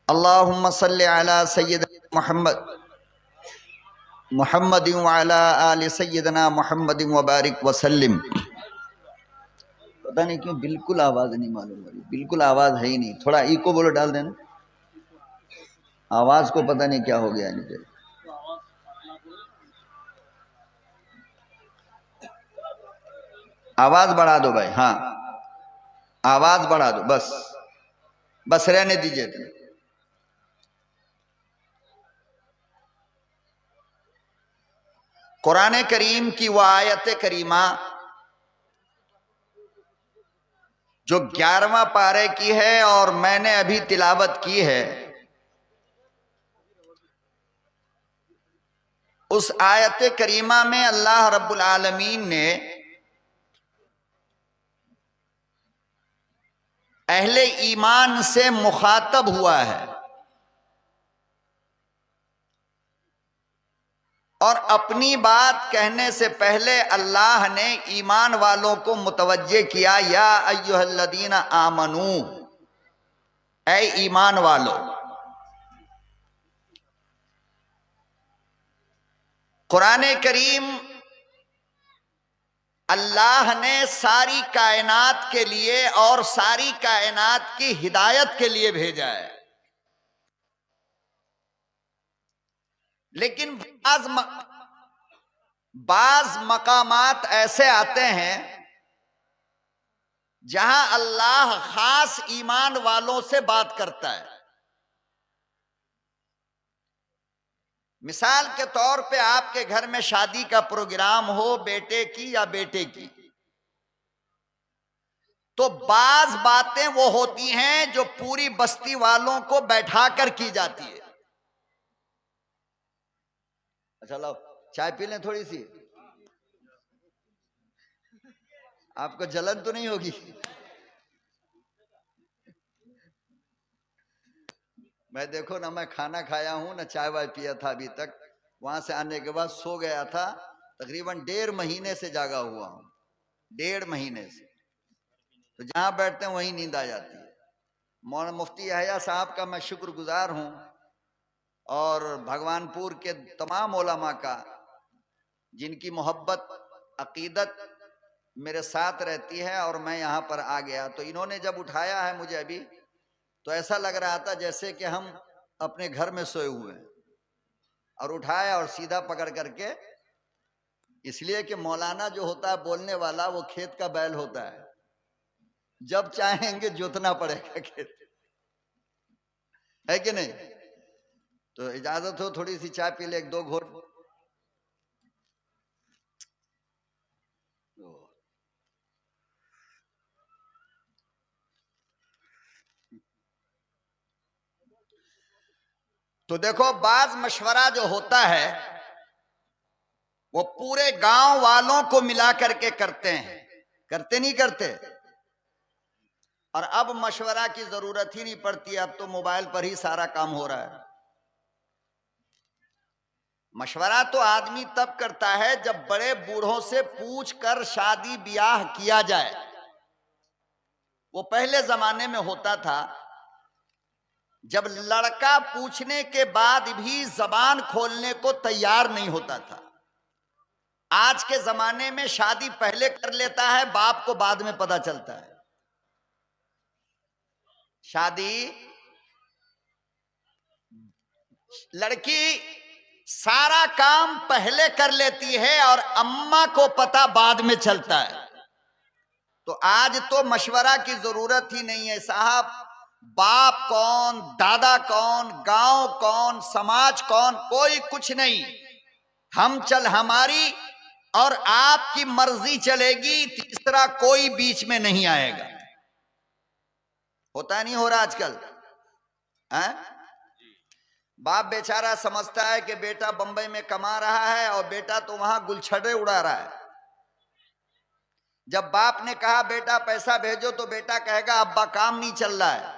अल्लाहुम्मा सल्लि अला सय्यिदना मुहम्मदिन व अला आलि सय्यिदना मुहम्मदिन व बारिक वसल्लिम। पता नहीं क्यों बिल्कुल आवाज़ नहीं मालूम हो रही, बिल्कुल आवाज़ है ही नहीं। थोड़ा इको बोलो डाल देना, आवाज़ को पता नहीं क्या हो गया इनके। आवाज़ बढ़ा दो भाई, हाँ आवाज़ बढ़ा दो, बस बस रहने दीजिए इतने। कुरान करीम की वो आयत करीमा जो 11वां पारे की है और मैंने अभी तिलावत की है, उस आयत करीमा में अल्लाह रब्बुल आलमीन ने अहले ईमान से मुखातब हुआ है और अपनी बात कहने से पहले अल्लाह ने ईमान वालों को मुतवज्जे किया, या अय्युहल्लदीना आमनू, ऐ ईमान वालों। कुरान करीम अल्लाह ने सारी कायनात के लिए और सारी कायनात की हिदायत के लिए भेजा है, लेकिन बाज मकामात ऐसे आते हैं जहां अल्लाह खास ईमान वालों से बात करता है। मिसाल के तौर पे आपके घर में शादी का प्रोग्राम हो बेटे की या बेटे की, तो बाज बातें वो होती हैं जो पूरी बस्ती वालों को बैठा कर की जाती है। अच्छा लो चाय पी लें थोड़ी सी, आपको जलन तो नहीं होगी? मैं देखो ना, मैं खाना खाया हूं ना चाय वाय पिया था अभी तक। वहां से आने के बाद सो गया था, तकरीबन 1.5 महीने से जागा हुआ हूं, 1.5 महीने से। तो जहां बैठते हैं वहीं नींद आ जाती है। मौलाना मुफ्ती यहया साहब का मैं शुक्रगुजार हूं और भगवानपुर के तमाम उलमा का, जिनकी मोहब्बत अकीदत मेरे साथ रहती है। और मैं यहाँ पर आ गया तो इन्होंने जब उठाया है मुझे अभी, तो ऐसा लग रहा था जैसे कि हम अपने घर में सोए हुए हैं, और उठाया और सीधा पकड़ करके। इसलिए कि मौलाना जो होता है बोलने वाला, वो खेत का बैल होता है, जब चाहेंगे जोतना पड़ेगा खेत, है कि नहीं? तो इजाजत हो थोड़ी सी चाय पी ले, 1-2 घोट। तो देखो, बाज मशवरा जो होता है वो पूरे गांव वालों को मिला करके करते हैं, करते नहीं करते? और अब मशवरा की जरूरत ही नहीं पड़ती, अब तो मोबाइल पर ही सारा काम हो रहा है। मशवरा तो आदमी तब करता है जब बड़े बूढ़ों से पूछ कर शादी ब्याह किया जाए। वो पहले जमाने में होता था, जब लड़का पूछने के बाद भी जबान खोलने को तैयार नहीं होता था। आज के जमाने में शादी पहले कर लेता है, बाप को बाद में पता चलता है। शादी लड़की सारा काम पहले कर लेती है और अम्मा को पता बाद में चलता है। तो आज तो मशवरा की जरूरत ही नहीं है साहब। बाप कौन, दादा कौन, गांव कौन, समाज कौन, कोई कुछ नहीं। हमारी और आपकी मर्जी चलेगी, तीसरा कोई बीच में नहीं आएगा। होता नहीं हो रहा आजकल है? बाप बेचारा समझता है कि बेटा बंबई में कमा रहा है और बेटा तो वहां गुलछड़े उड़ा रहा है। जब बाप ने कहा बेटा पैसा भेजो, तो बेटा कहेगा अब्बा काम नहीं चल रहा है।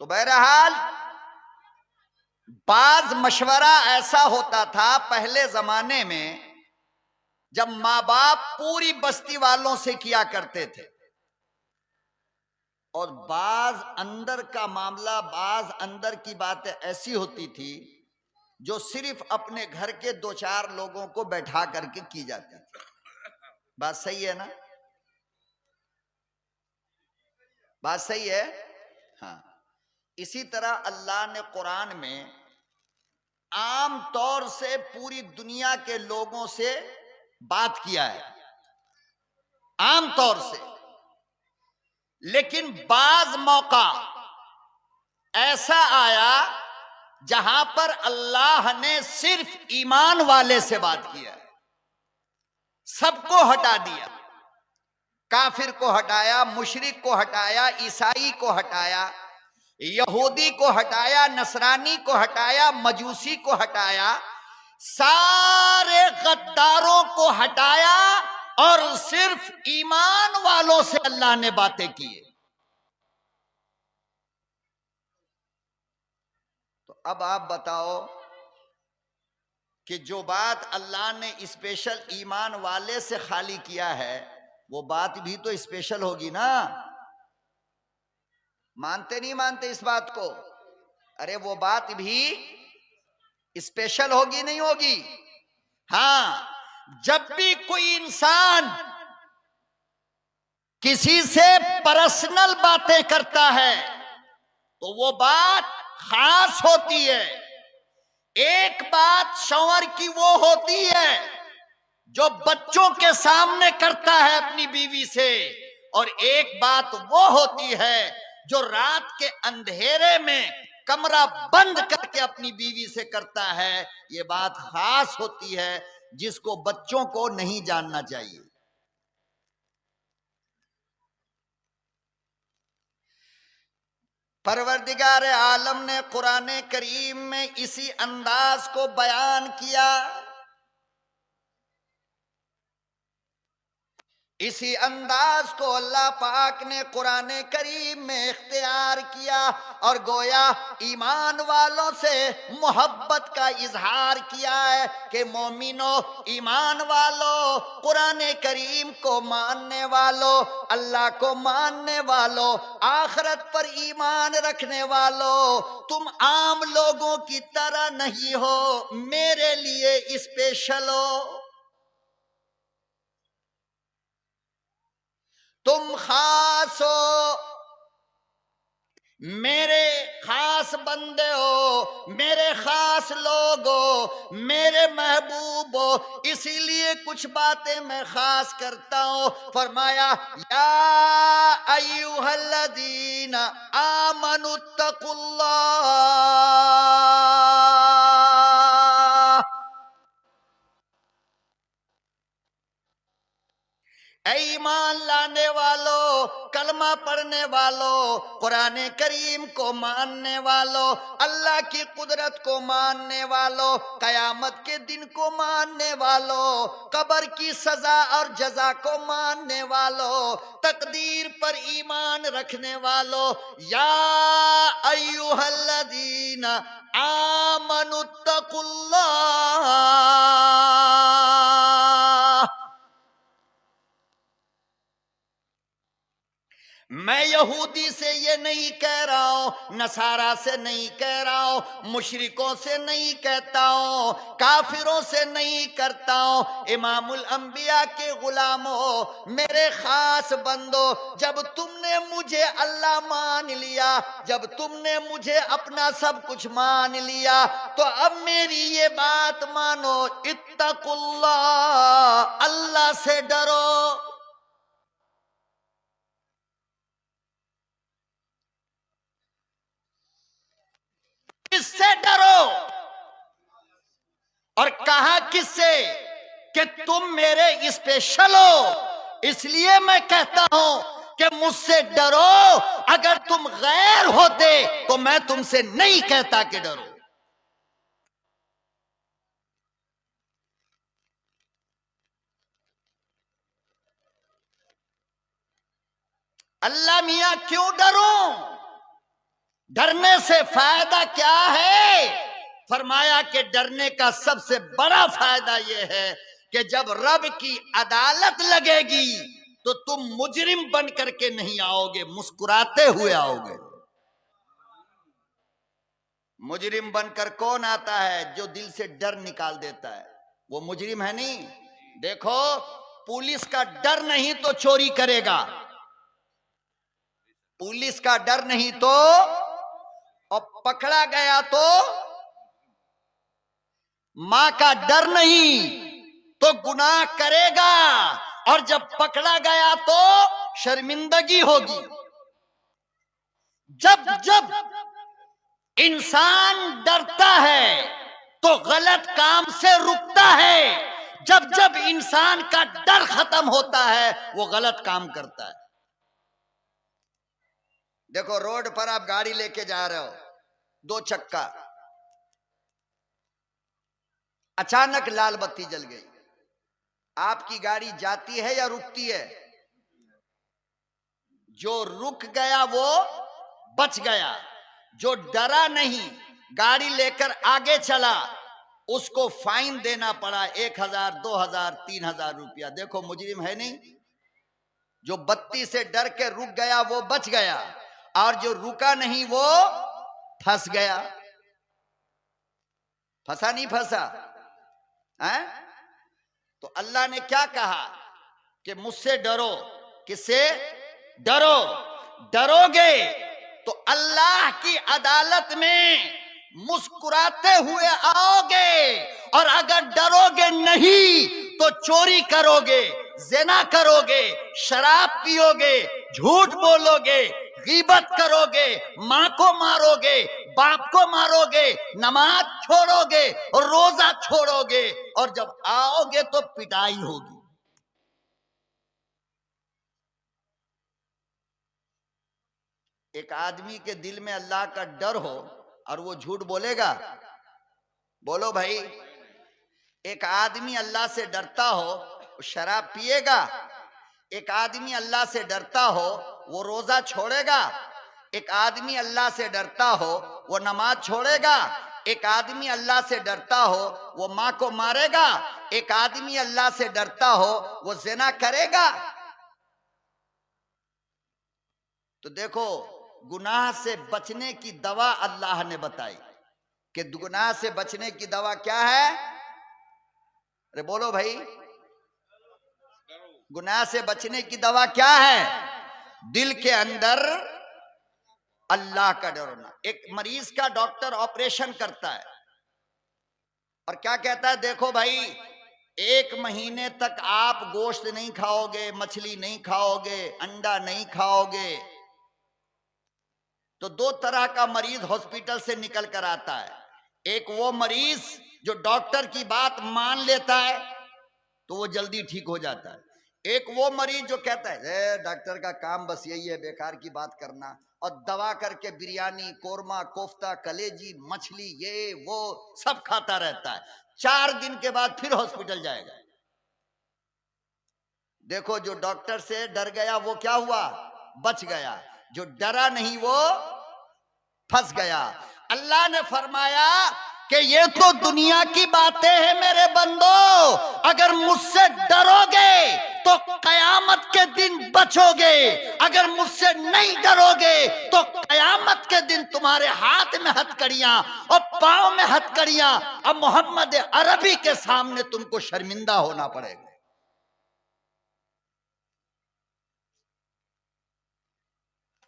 तो बहरहाल बाज मशवरा ऐसा होता था पहले जमाने में, जब माँ बाप पूरी बस्ती वालों से किया करते थे। और बाज अंदर का मामला, बाज अंदर की बातें ऐसी होती थी जो सिर्फ अपने घर के 2-4 लोगों को बैठा करके की जाती थी। बात सही है ना? बात सही है। हाँ, इसी तरह अल्लाह ने कुरान में आम तौर से पूरी दुनिया के लोगों से बात किया है, आम तौर से। लेकिन बाज मौका ऐसा आया जहां पर अल्लाह ने सिर्फ ईमान वाले से बात किया, सबको हटा दिया। काफिर को हटाया, मुशरिक को हटाया, ईसाई को हटाया, यहूदी को हटाया, नसरानी को हटाया, मजूसी को हटाया, सारे गद्दारों को हटाया और सिर्फ ईमान वालों से अल्लाह ने बातें की। तो अब आप बताओ कि जो बात अल्लाह ने स्पेशल ईमान वाले से खाली किया है, वो बात भी तो स्पेशल होगी ना? मानते नहीं मानते इस बात को? अरे वो बात भी स्पेशल होगी नहीं होगी? हाँ, जब भी कोई इंसान किसी से पर्सनल बातें करता है तो वो बात खास होती है। एक बात शौहर की वो होती है जो बच्चों के सामने करता है अपनी बीवी से, और एक बात वो होती है जो रात के अंधेरे में कमरा बंद करके अपनी बीवी से करता है। ये बात खास होती है जिसको बच्चों को नहीं जानना चाहिए। परवरदिगार आलम ने कुरान करीम में इसी अंदाज को बयान किया, इसी अंदाज को अल्लाह पाक ने कुरान करीम में इख्तियार किया और गोया ईमान वालों से मोहब्बत का इजहार किया है कि मोमिनो, ईमान वालों, कुरान करीम को मानने वालों, अल्लाह को मानने वालों, आखिरत पर ईमान रखने वालों, तुम आम लोगों की तरह नहीं हो, मेरे लिए स्पेशल हो, तुम खास हो, मेरे खास बंदे हो, मेरे खास लोग हो, मेरे महबूब हो, इसीलिए कुछ बातें मैं खास करता हूं। फरमाया या अय्युहल्लज़ीना आमनुत्तकुल्लाह, ईमान लाने वालों, कलमा पढ़ने वालों, कुरान करीम को मानने वालों, अल्लाह की कुदरत को मानने वालों, कयामत के दिन को मानने वालों, कब्र की सजा और जजा को मानने वालों, तकदीर पर ईमान रखने वालों, या अय्युहल्लज़ीना आमनुत्तकुल्लाह। मैं यहूदी से ये नहीं कह रहा हूं, नसारा से नहीं कह रहा हूं, मुशरिकों से नहीं कहता हूं, काफिरों से नहीं करता हूं, इमामुल अंबिया के गुलामों, मेरे खास बंदो, जब तुमने मुझे अल्लाह मान लिया, जब तुमने मुझे अपना सब कुछ मान लिया, तो अब मेरी ये बात मानो, इत्तकुल्लाह, अल्लाह से डरो। किससे डरो? और कहा किससे? कि तुम मेरे स्पेशल हो, इसलिए मैं कहता हूं कि मुझसे डरो। अगर तुम गैर होते तो मैं तुमसे नहीं कहता कि डरो। अल्लाह मियां क्यों डरूं? डरने से फायदा क्या है? फरमाया कि डरने का सबसे बड़ा फायदा यह है कि जब रब की अदालत लगेगी तो तुम मुजरिम बन करके नहीं आओगे, मुस्कुराते हुए आओगे। मुजरिम बनकर कौन आता है? जो दिल से डर निकाल देता है, वो मुजरिम है नहीं। देखो, पुलिस का डर नहीं तो चोरी करेगा, पुलिस का डर नहीं तो, और पकड़ा गया तो, मां का डर नहीं तो गुनाह करेगा, और जब पकड़ा गया तो शर्मिंदगी होगी। जब जब इंसान डरता है तो गलत काम से रुकता है, जब जब इंसान का डर खत्म होता है वो गलत काम करता है। देखो, रोड पर आप गाड़ी लेके जा रहे हो, 2 चक्का, अचानक लाल बत्ती जल गई, आपकी गाड़ी जाती है या रुकती है? जो रुक गया वो बच गया, जो डरा नहीं गाड़ी लेकर आगे चला उसको फाइन देना पड़ा 1000, 2000, 3000 रुपया। देखो, मुजरिम है नहीं। जो बत्ती से डर के रुक गया वो बच गया, और जो रुका नहीं वो फंस गया। फंसा नहीं फंसा है? तो अल्लाह ने क्या कहा कि मुझसे डरो। किससे डरो? डरोगे तो अल्लाह की अदालत में मुस्कुराते हुए आओगे, और अगर डरोगे नहीं तो चोरी करोगे, ज़िना करोगे, शराब पियोगे, झूठ बोलोगे, गीबत करोगे, मां को मारोगे, बाप को मारोगे, नमाज छोड़ोगे और रोजा छोड़ोगे, और जब आओगे तो पिटाई होगी। एक आदमी के दिल में अल्लाह का डर हो और वो झूठ बोलेगा? बोलो भाई। एक आदमी अल्लाह से डरता हो वो शराब पिएगा? एक आदमी अल्लाह से डरता हो वो रोजा छोड़ेगा? एक आदमी अल्लाह से डरता हो वो नमाज छोड़ेगा? एक आदमी अल्लाह से डरता हो वो मां को मारेगा? एक आदमी अल्लाह से डरता हो वो ज़िना करेगा? तो देखो, गुनाह से बचने की दवा अल्लाह ने बताई कि गुनाह से बचने की दवा क्या है? अरे बोलो भाई, गुनाह से बचने की दवा क्या है? दिल के अंदर अल्लाह का डर होना। एक मरीज का डॉक्टर ऑपरेशन करता है और क्या कहता है? देखो भाई, 1 महीने तक आप गोश्त नहीं खाओगे, मछली नहीं खाओगे, अंडा नहीं खाओगे। तो 2 तरह का मरीज हॉस्पिटल से निकल कर आता है। एक वो मरीज जो डॉक्टर की बात मान लेता है तो वो जल्दी ठीक हो जाता है। एक वो मरीज जो कहता है डॉक्टर का काम बस यही है बेकार की बात करना, और दवा करके बिरयानी, कोरमा, कोफ्ता, कलेजी, मछली, ये वो सब खाता रहता है। 4 दिन के बाद फिर हॉस्पिटल जाएगा। देखो, जो डॉक्टर से डर गया वो क्या हुआ? बच गया। जो डरा नहीं वो फंस गया। अल्लाह ने फरमाया कि ये तो दुनिया की बातें हैं मेरे बंदो, अगर मुझसे डरोगे तो कयामत के दिन बचोगे, अगर मुझसे नहीं डरोगे तो कयामत के दिन तुम्हारे हाथ में हथकड़ियां और पांव में हथकड़ियां, अब मोहम्मद अरबी के सामने तुमको शर्मिंदा होना पड़ेगा।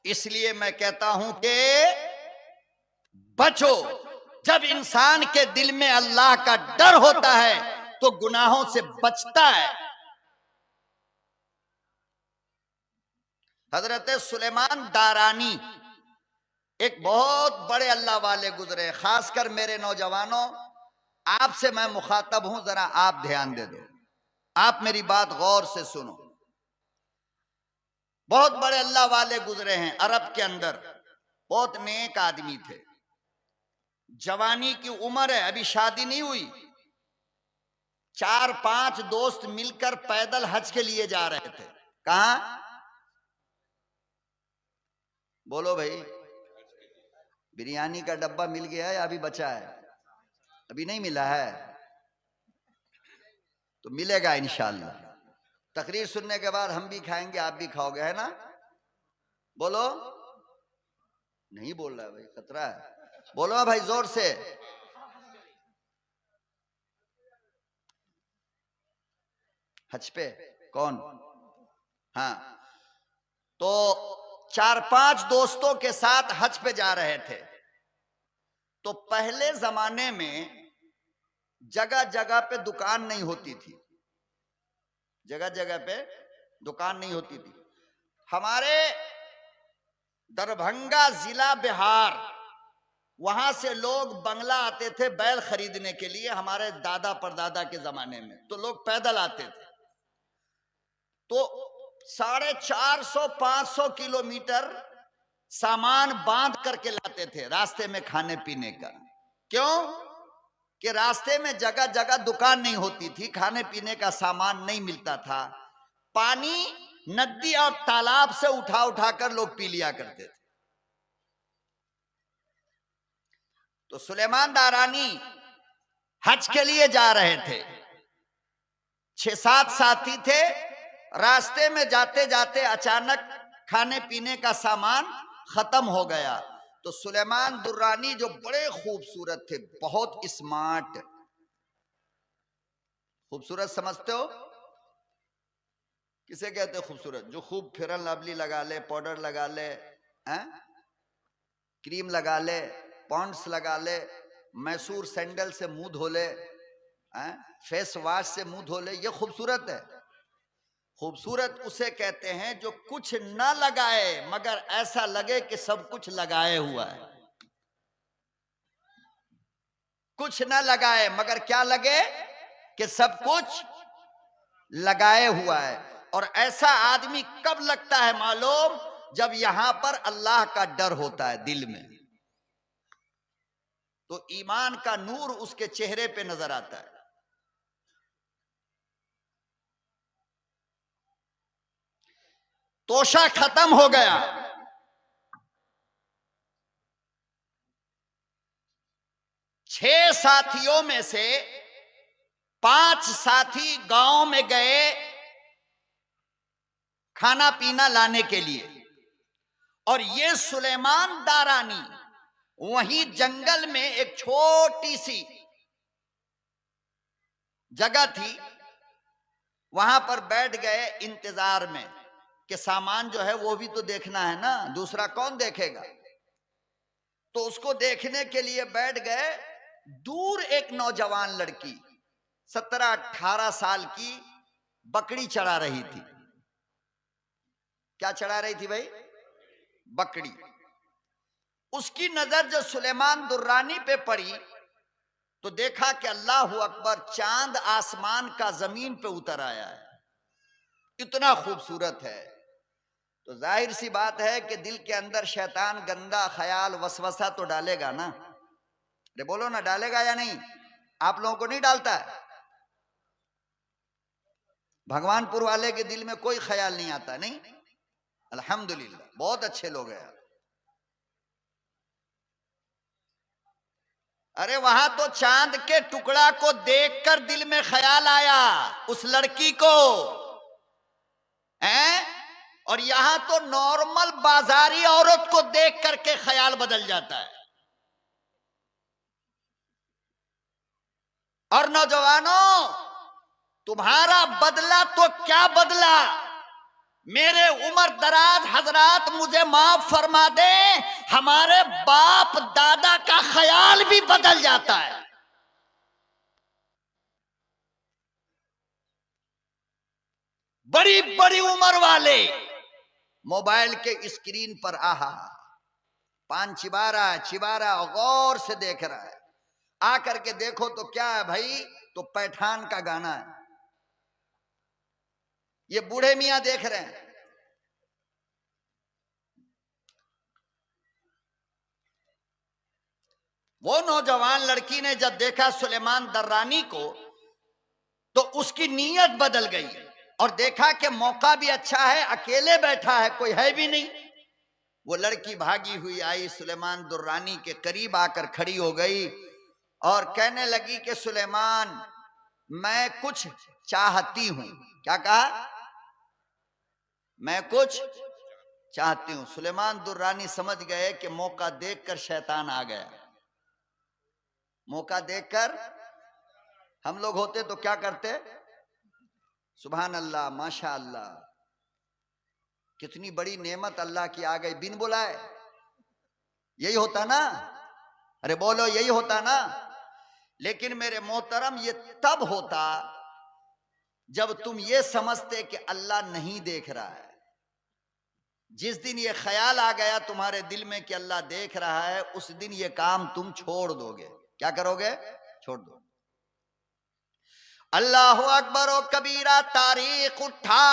इसलिए मैं कहता हूं कि बचो। जब इंसान के दिल में अल्लाह का डर होता है तो गुनाहों से बचता है। हजरत सुलेमान दारानी एक बहुत बड़े अल्लाह वाले गुजरे। खासकर मेरे नौजवानों, आपसे मैं मुखातब हूं, जरा आप ध्यान दे दो, आप मेरी बात गौर से सुनो। बहुत बड़े अल्लाह वाले गुजरे हैं अरब के अंदर, बहुत नेक आदमी थे। जवानी की उम्र है, अभी शादी नहीं हुई। 4-5 दोस्त मिलकर पैदल हज के लिए जा रहे थे। कहां? बोलो भाई। बिरयानी का डब्बा मिल गया है या अभी बचा है? अभी नहीं मिला है, तो मिलेगा इंशाअल्लाह। तकरीर सुनने के बाद हम भी खाएंगे, आप भी खाओगे, है ना? बोलो। नहीं बोल रहा है भाई, खतरा है। बोलो भाई जोर से। हज पे कौन? हाँ, तो 4-5 दोस्तों के साथ हज पे जा रहे थे। तो पहले जमाने में जगह जगह पे दुकान नहीं होती थी, जगह जगह पे दुकान नहीं होती थी। हमारे दरभंगा जिला बिहार, वहां से लोग बंगला आते थे बैल खरीदने के लिए, हमारे दादा परदादा के जमाने में। तो लोग पैदल आते थे, तो 450-500 किलोमीटर सामान बांध करके लाते थे रास्ते में खाने पीने का। क्यों? कि रास्ते में जगह जगह दुकान नहीं होती थी, खाने पीने का सामान नहीं मिलता था। पानी नदी और तालाब से उठा उठा कर लोग पी लिया करते थे। तो सुलेमान दारानी हज के लिए जा रहे थे, 6-7 साथी थे। रास्ते में जाते जाते अचानक खाने पीने का सामान खत्म हो गया। तो सुलेमान दुर्रानी जो बड़े खूबसूरत थे, बहुत स्मार्ट, खूबसूरत समझते हो किसे कहते हो खूबसूरत? जो खूब फेरन लवली लगा ले, पाउडर लगा ले, क्रीम लगा ले, पॉन्ड्स लगा ले, मैसूर सैंडल से मुंह धो ले, फेस वॉश से मुंह धो ले, ये खूबसूरत है। खूबसूरत उसे कहते हैं जो कुछ न लगाए मगर ऐसा लगे कि सब कुछ लगाए हुआ है। कुछ न लगाए मगर क्या लगे कि सब कुछ लगाए हुआ है। और ऐसा आदमी कब लगता है मालूम? जब यहां पर अल्लाह का डर होता है दिल में, तो ईमान का नूर उसके चेहरे पे नजर आता है। तोशा खत्म हो गया। 6 साथियों में से 5 साथी गांव में गए खाना पीना लाने के लिए, और ये सुलेमान दारानी वहीं जंगल में एक छोटी सी जगह थी, वहां पर बैठ गए इंतजार में कि सामान जो है वो भी तो देखना है ना, दूसरा कौन देखेगा। तो उसको देखने के लिए बैठ गए। दूर एक नौजवान लड़की 17-18 साल की बकरी चढ़ा रही थी। क्या चढ़ा रही थी भाई? बकरी। उसकी नजर जो सुलेमान दुर्रानी पे पड़ी तो देखा कि अल्लाह अकबर, चांद आसमान का जमीन पे उतर आया है, इतना खूबसूरत है। तो जाहिर सी बात है कि दिल के अंदर शैतान गंदा ख्याल वसवसा तो डालेगा ना। अरे बोलो ना, डालेगा या नहीं? आप लोगों को नहीं डालता है? भगवानपुर वाले के दिल में कोई ख्याल नहीं आता? नहीं, अल्हम्दुलिल्लाह, बहुत अच्छे लोग हैं। अरे वहां तो चांद के टुकड़ा को देखकर दिल में ख्याल आया उस लड़की को, और यहां तो नॉर्मल बाजारी औरत को देख करके ख्याल बदल जाता है। और नौजवानों, तुम्हारा बदला तो क्या बदला, मेरे उम्र दराज हजरात मुझे माफ फरमा दे, हमारे बाप दादा का ख्याल भी बदल जाता है। बड़ी बड़ी उम्र वाले मोबाइल के स्क्रीन पर आहा पान चिबारा गौर से देख रहा है। आकर के देखो तो क्या है भाई? तो पैठान का गाना है। ये बूढ़े मियां देख रहे हैं। वो नौजवान लड़की ने जब देखा सुलेमान दर्रानी को तो उसकी नीयत बदल गई, और देखा कि मौका भी अच्छा है, अकेले बैठा है, कोई है भी नहीं। वो लड़की भागी हुई आई, सुलेमान दुर्रानी के करीब आकर खड़ी हो गई और कहने लगी कि सुलेमान, मैं कुछ चाहती हूं। क्या कहा? मैं कुछ चाहती हूं। सुलेमान दुर्रानी समझ गए कि मौका देखकर शैतान आ गया। मौका देखकर हम लोग होते तो क्या करते? सुभान अल्लाह, माशा अल्लाह, कितनी बड़ी नेमत अल्लाह की आ गई बिन बुलाए। यही होता ना? अरे बोलो, यही होता ना? लेकिन मेरे मोहतरम, ये तब होता जब तुम ये समझते कि अल्लाह नहीं देख रहा है। जिस दिन ये ख्याल आ गया तुम्हारे दिल में कि अल्लाह देख रहा है, उस दिन ये काम तुम छोड़ दोगे। क्या करोगे? छोड़ दो। अल्लाह अकबर ओ कबीरा, तारीख उठा।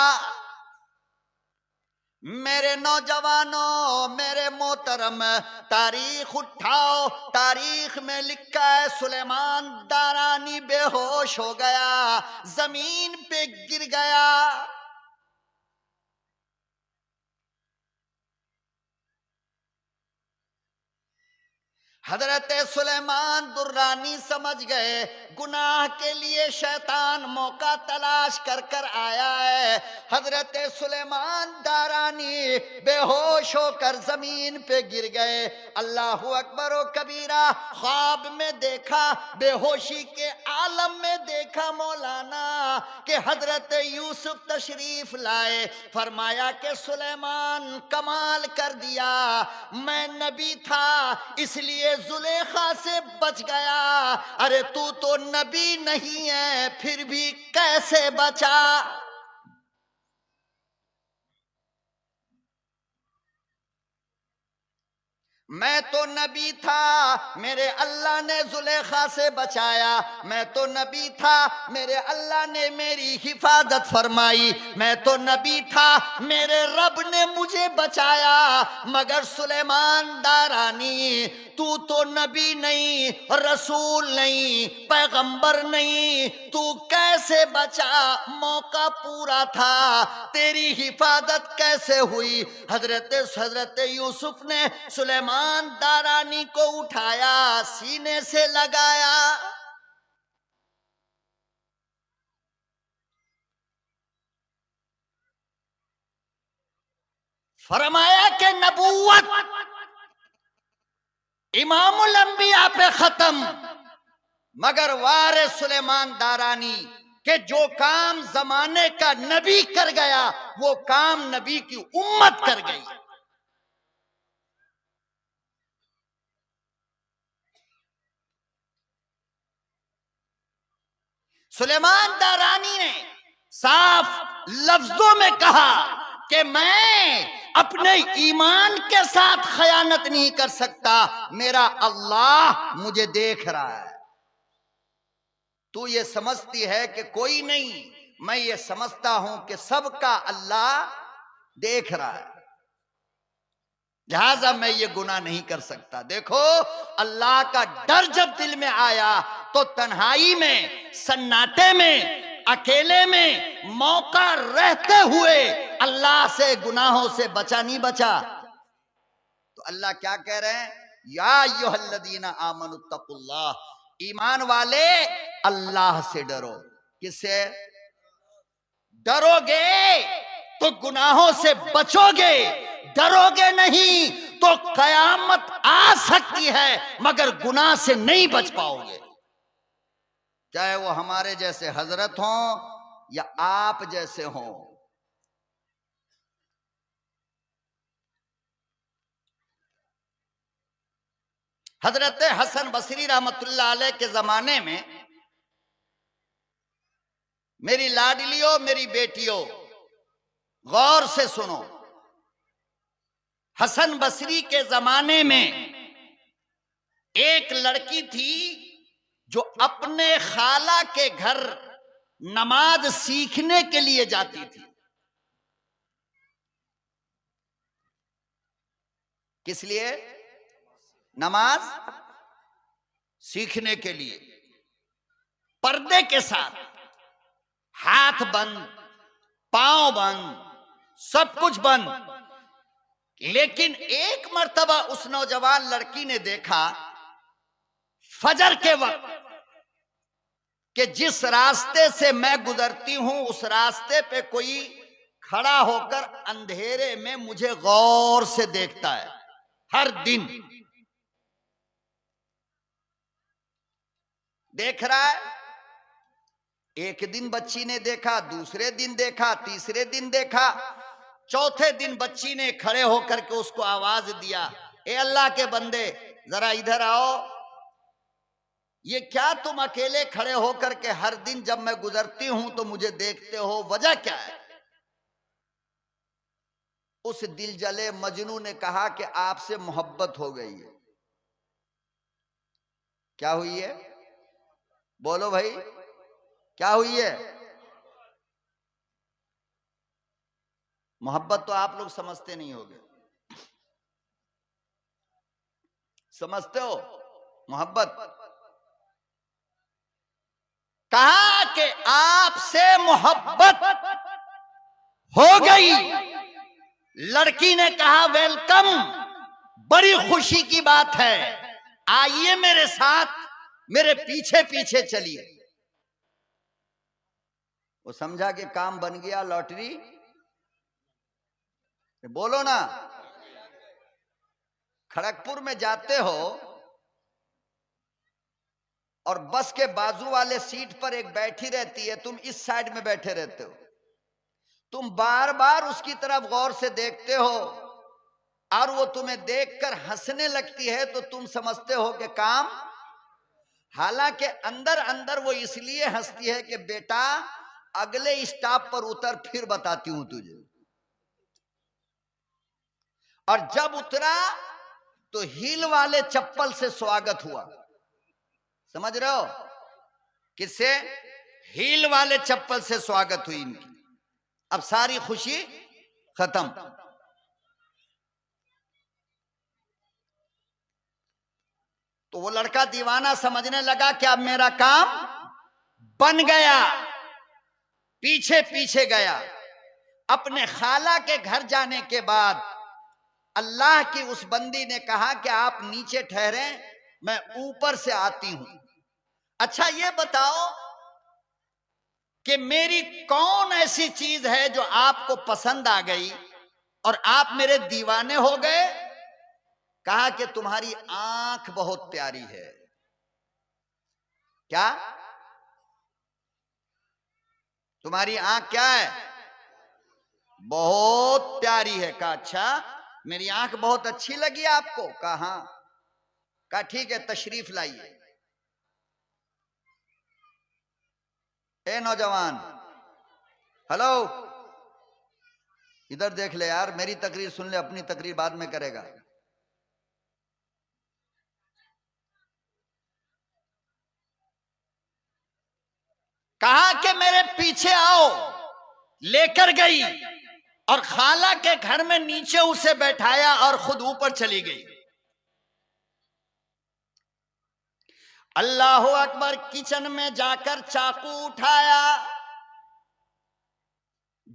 मेरे नौजवानों, मेरे मोहतरम, तारीख उठाओ। तारीख में लिखा है सुलेमान दारानी बेहोश हो गया, जमीन पे गिर गया। हजरत सुलेमान दुर्रानी समझ गए गुनाह के लिए शैतान मौका तलाश कर कर आया है। हजरत सुलेमान दारानी बेहोश होकर जमीन पे गिर गए। अल्लाह अकबर ओ कबीरा, ख्वाब में देखा, बेहोशी के आलम में देखा मौलाना कि हजरत यूसुफ तशरीफ लाए। फरमाया कि सुलेमान कमाल कर दिया, मैं नबी था इसलिए जुलेखा से बच गया। अरे तू तो नबी नहीं है, फिर भी कैसे बचा? मैं तो नबी था, मेरे अल्लाह ने जुलेखा से बचाया। मैं तो नबी था, मेरे अल्लाह ने मेरी हिफाजत फरमाई। मैं तो नबी था, मेरे रब ने मुझे बचाया। मगर सुलेमान दारानी, तू तो नबी नहीं, रसूल नहीं, पैगंबर नहीं, तू कैसे बचा? मौका पूरा था, तेरी हिफाजत कैसे हुई? हजरत यूसुफ ने सुलेमान दारानी को उठाया, सीने से लगाया। फरमाया कि नबूवत इमामुल अंबिया पे खत्म, मगर वारे सुलेमान दारानी के जो काम जमाने का नबी कर गया, वो काम नबी की उम्मत कर गई। सुलेमान दारानी ने साफ लफ्जों में कहा कि मैं अपने ईमान के साथ खयानत नहीं कर सकता, मेरा अल्लाह मुझे देख रहा है। तू ये समझती है कि कोई नहीं, मैं ये समझता हूं कि सबका अल्लाह देख रहा है, लिहाजा मैं ये गुनाह नहीं कर सकता। देखो, अल्लाह का डर जब दिल में आया तो तन्हाई में, सन्नाटे में, अकेले में, मौका रहते हुए अल्लाह से गुनाहों से बचा नहीं बचा। तो अल्लाह क्या कह रहे हैं? या अय्युहल्लज़ीना आमनुत्तकुल्लाह, ईमान वाले अल्लाह से डरो। किससे डरोगे तो गुनाहों से बचोगे, डरोगे नहीं तो कयामत आ सकती है मगर गुनाह से नहीं बच पाओगे। चाहे वो हमारे जैसे हजरत हों या आप जैसे हों। हजरत हसन बसरी रहमतुल्लाह अलैह के जमाने में, मेरी लाडलियों, मेरी बेटियों, गौर से सुनो, हसन बसरी के जमाने में एक लड़की थी जो अपने खाला के घर नमाज सीखने के लिए जाती थी। किस लिए? नमाज सीखने के लिए। पर्दे के साथ, हाथ बंद, पांव बंद, सब कुछ बंद। लेकिन एक मर्तबा उस नौजवान लड़की ने देखा फजर के वक्त कि जिस रास्ते से मैं गुजरती हूं उस रास्ते पे कोई खड़ा होकर अंधेरे में मुझे गौर से देखता है हर दिन। देख रहा है, एक दिन बच्ची ने देखा, दूसरे दिन देखा, तीसरे दिन देखा, चौथे दिन बच्ची ने खड़े होकर के उसको आवाज दिया, ए अल्लाह के बंदे जरा इधर आओ। ये क्या तुम अकेले खड़े होकर के हर दिन जब मैं गुजरती हूं तो मुझे देखते हो, वजह क्या है? उस दिल जले मजनू ने कहा कि आपसे मोहब्बत हो गई है। क्या हुई है? बोलो भाई, क्या हुई है? मोहब्बत तो आप लोग समझते नहीं होगे। समझते हो मोहब्बत? कहा कि आपसे मोहब्बत हो गई। लड़की ने कहा वेलकम, बड़ी खुशी की बात है, आइए मेरे साथ, मेरे पीछे पीछे चलिए। वो समझा कि काम बन गया, लॉटरी। बोलो ना, खड़गपुर में जाते हो और बस के बाजू वाले सीट पर एक बैठी रहती है, तुम इस साइड में बैठे रहते हो, तुम बार बार उसकी तरफ गौर से देखते हो और वो तुम्हें देखकर हंसने लगती है, तो तुम समझते हो कि काम, हालांकि अंदर अंदर वो इसलिए हंसती है कि बेटा अगले स्टॉप पर उतर, फिर बताती हूं तुझे। और जब उतरा तो हील वाले चप्पल से स्वागत हुआ। समझ रहे हो? किससे? हील वाले चप्पल से स्वागत हुई इनकी। अब सारी खुशी खत्म। तो वो लड़का दीवाना समझने लगा कि अब मेरा काम बन गया। पीछे पीछे गया। अपने खाला के घर जाने के बाद अल्लाह की उस बंदी ने कहा कि आप नीचे ठहरे, मैं ऊपर से आती हूं। अच्छा ये बताओ कि मेरी कौन ऐसी चीज है जो आपको पसंद आ गई और आप मेरे दीवाने हो गए? कहा कि तुम्हारी आंख बहुत प्यारी है। क्या? तुम्हारी आंख क्या है? बहुत प्यारी है। कहा अच्छा, मेरी आंख बहुत अच्छी लगी आपको? कहा हाँ। कहा ठीक है, तशरीफ लाइए। ए नौजवान, हेलो, इधर देख ले यार, मेरी तकरीर सुन ले, अपनी तकरीर बाद में करेगा। कहा कि मेरे पीछे आओ। लेकर गई और खाला के घर में नीचे उसे बैठाया और खुद ऊपर चली गई। अल्लाह अकबर। किचन में जाकर चाकू उठाया।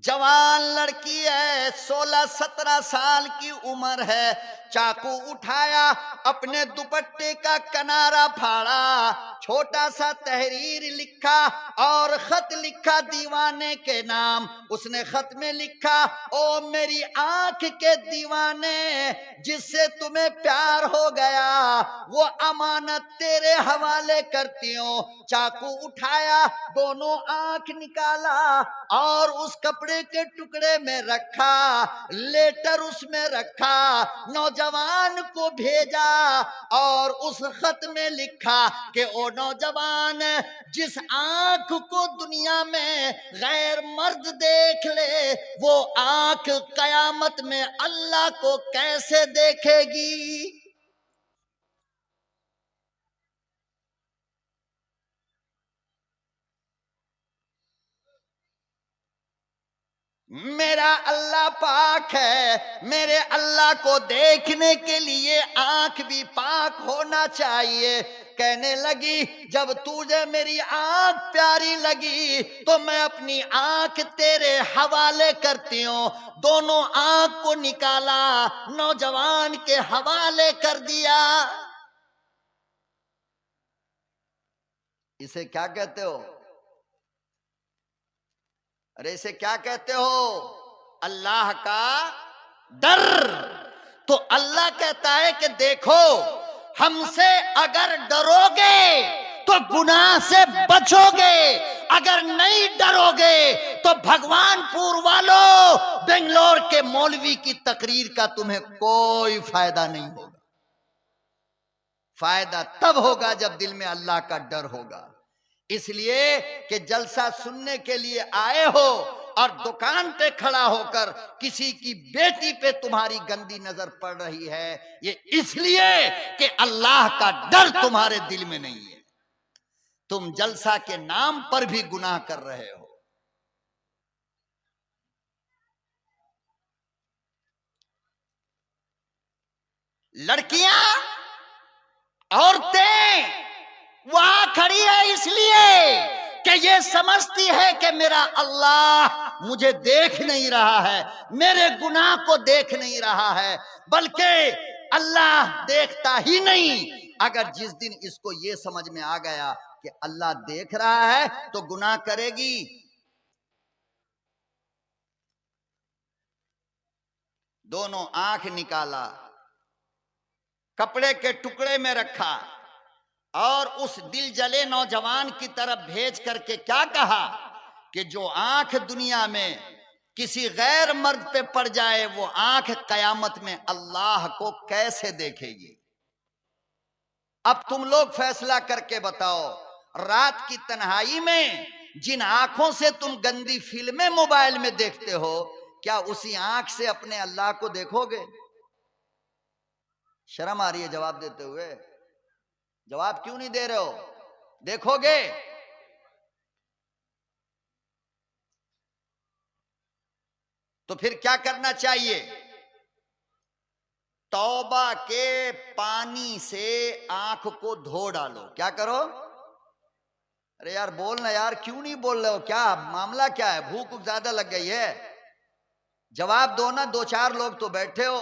जवान लड़की है, 16-17 साल की उम्र है। चाकू उठाया, अपने दुपट्टे का किनारा फाड़ा, छोटा सा तहरीर लिखा और खत लिखा दीवाने के नाम। उसने खत में लिखा, ओ मेरी आंख के दीवाने, जिससे तुम्हें प्यार हो गया वो अमानत तेरे हवाले करती हूं। चाकू उठाया, दोनों आंख निकाला और उस कपड़े के टुकड़े में रखा, लेटर उसमें रखा, नौजवान को भेजा और उस खत में लिखा कि ओ नौजवान, जिस आंख को दुनिया में गैर मर्द देख ले, वो आंख कयामत में अल्लाह को कैसे देखेगी? मेरा अल्लाह पाक है, मेरे अल्लाह को देखने के लिए आंख भी पाक होना चाहिए। कहने लगी, जब तुझे मेरी आंख प्यारी लगी तो मैं अपनी आंख तेरे हवाले करती हूँ। दोनों आंख को निकाला, नौजवान के हवाले कर दिया। इसे क्या कहते हो? अरे इसे क्या कहते हो? अल्लाह का डर। तो अल्लाह कहता है कि देखो, हमसे अगर डरोगे तो गुनाह से बचोगे, अगर नहीं डरोगे तो भगवानपुर वालों, बेंगलोर के मौलवी की तकरीर का तुम्हें कोई फायदा नहीं होगा। फायदा तब होगा जब दिल में अल्लाह का डर होगा। इसलिए कि जलसा सुनने के लिए आए हो और दुकान पे खड़ा होकर किसी की बेटी पे तुम्हारी गंदी नजर पड़ रही है, ये इसलिए कि अल्लाह का डर तुम्हारे दिल में नहीं है। तुम जलसा के नाम पर भी गुनाह कर रहे हो। लड़कियां, औरतें वहां खड़ी है इसलिए कि ये समझती है कि मेरा अल्लाह मुझे देख नहीं रहा है, मेरे गुनाह को देख नहीं रहा है, बल्कि अल्लाह देखता ही नहीं। अगर जिस दिन इसको ये समझ में आ गया कि अल्लाह देख रहा है तो गुनाह करेगी। दोनों आंख निकाला, कपड़े के टुकड़े में रखा और उस दिल जले नौजवान की तरफ भेज करके क्या कहा कि जो आंख दुनिया में किसी गैर मर्द पे पड़ जाए, वो आंख कयामत में अल्लाह को कैसे देखेगी। अब तुम लोग फैसला करके बताओ, रात की तन्हाई में जिन आंखों से तुम गंदी फिल्में मोबाइल में देखते हो, क्या उसी आंख से अपने अल्लाह को देखोगे? शर्म आ रही है जवाब देते हुए। जवाब क्यों नहीं दे रहे हो? देखोगे? तो फिर क्या करना चाहिए? तौबा के पानी से आंख को धो डालो। क्या करो? अरे यार बोल ना यार, क्यों नहीं बोल रहे हो? क्या मामला क्या है? भूख ज्यादा लग गई है? जवाब दो ना, दो चार लोग तो बैठे हो।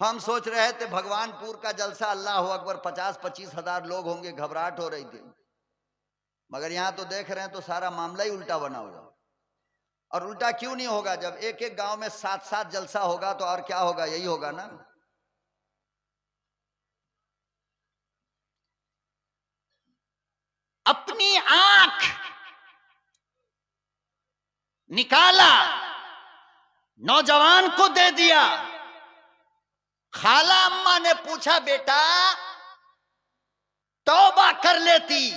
हम सोच रहे थे भगवानपुर का जलसा, अल्लाह अकबर, 50-25 हजार लोग होंगे, घबराहट हो रही थी। मगर यहां तो देख रहे हैं तो सारा मामला ही उल्टा बना हुआ। और उल्टा क्यों नहीं होगा? जब एक एक गांव में 7-7 जलसा होगा तो और क्या होगा? यही होगा ना। अपनी आंख निकाला, नौजवान को दे दिया। खाला अम्मा ने पूछा, बेटा तौबा कर लेती,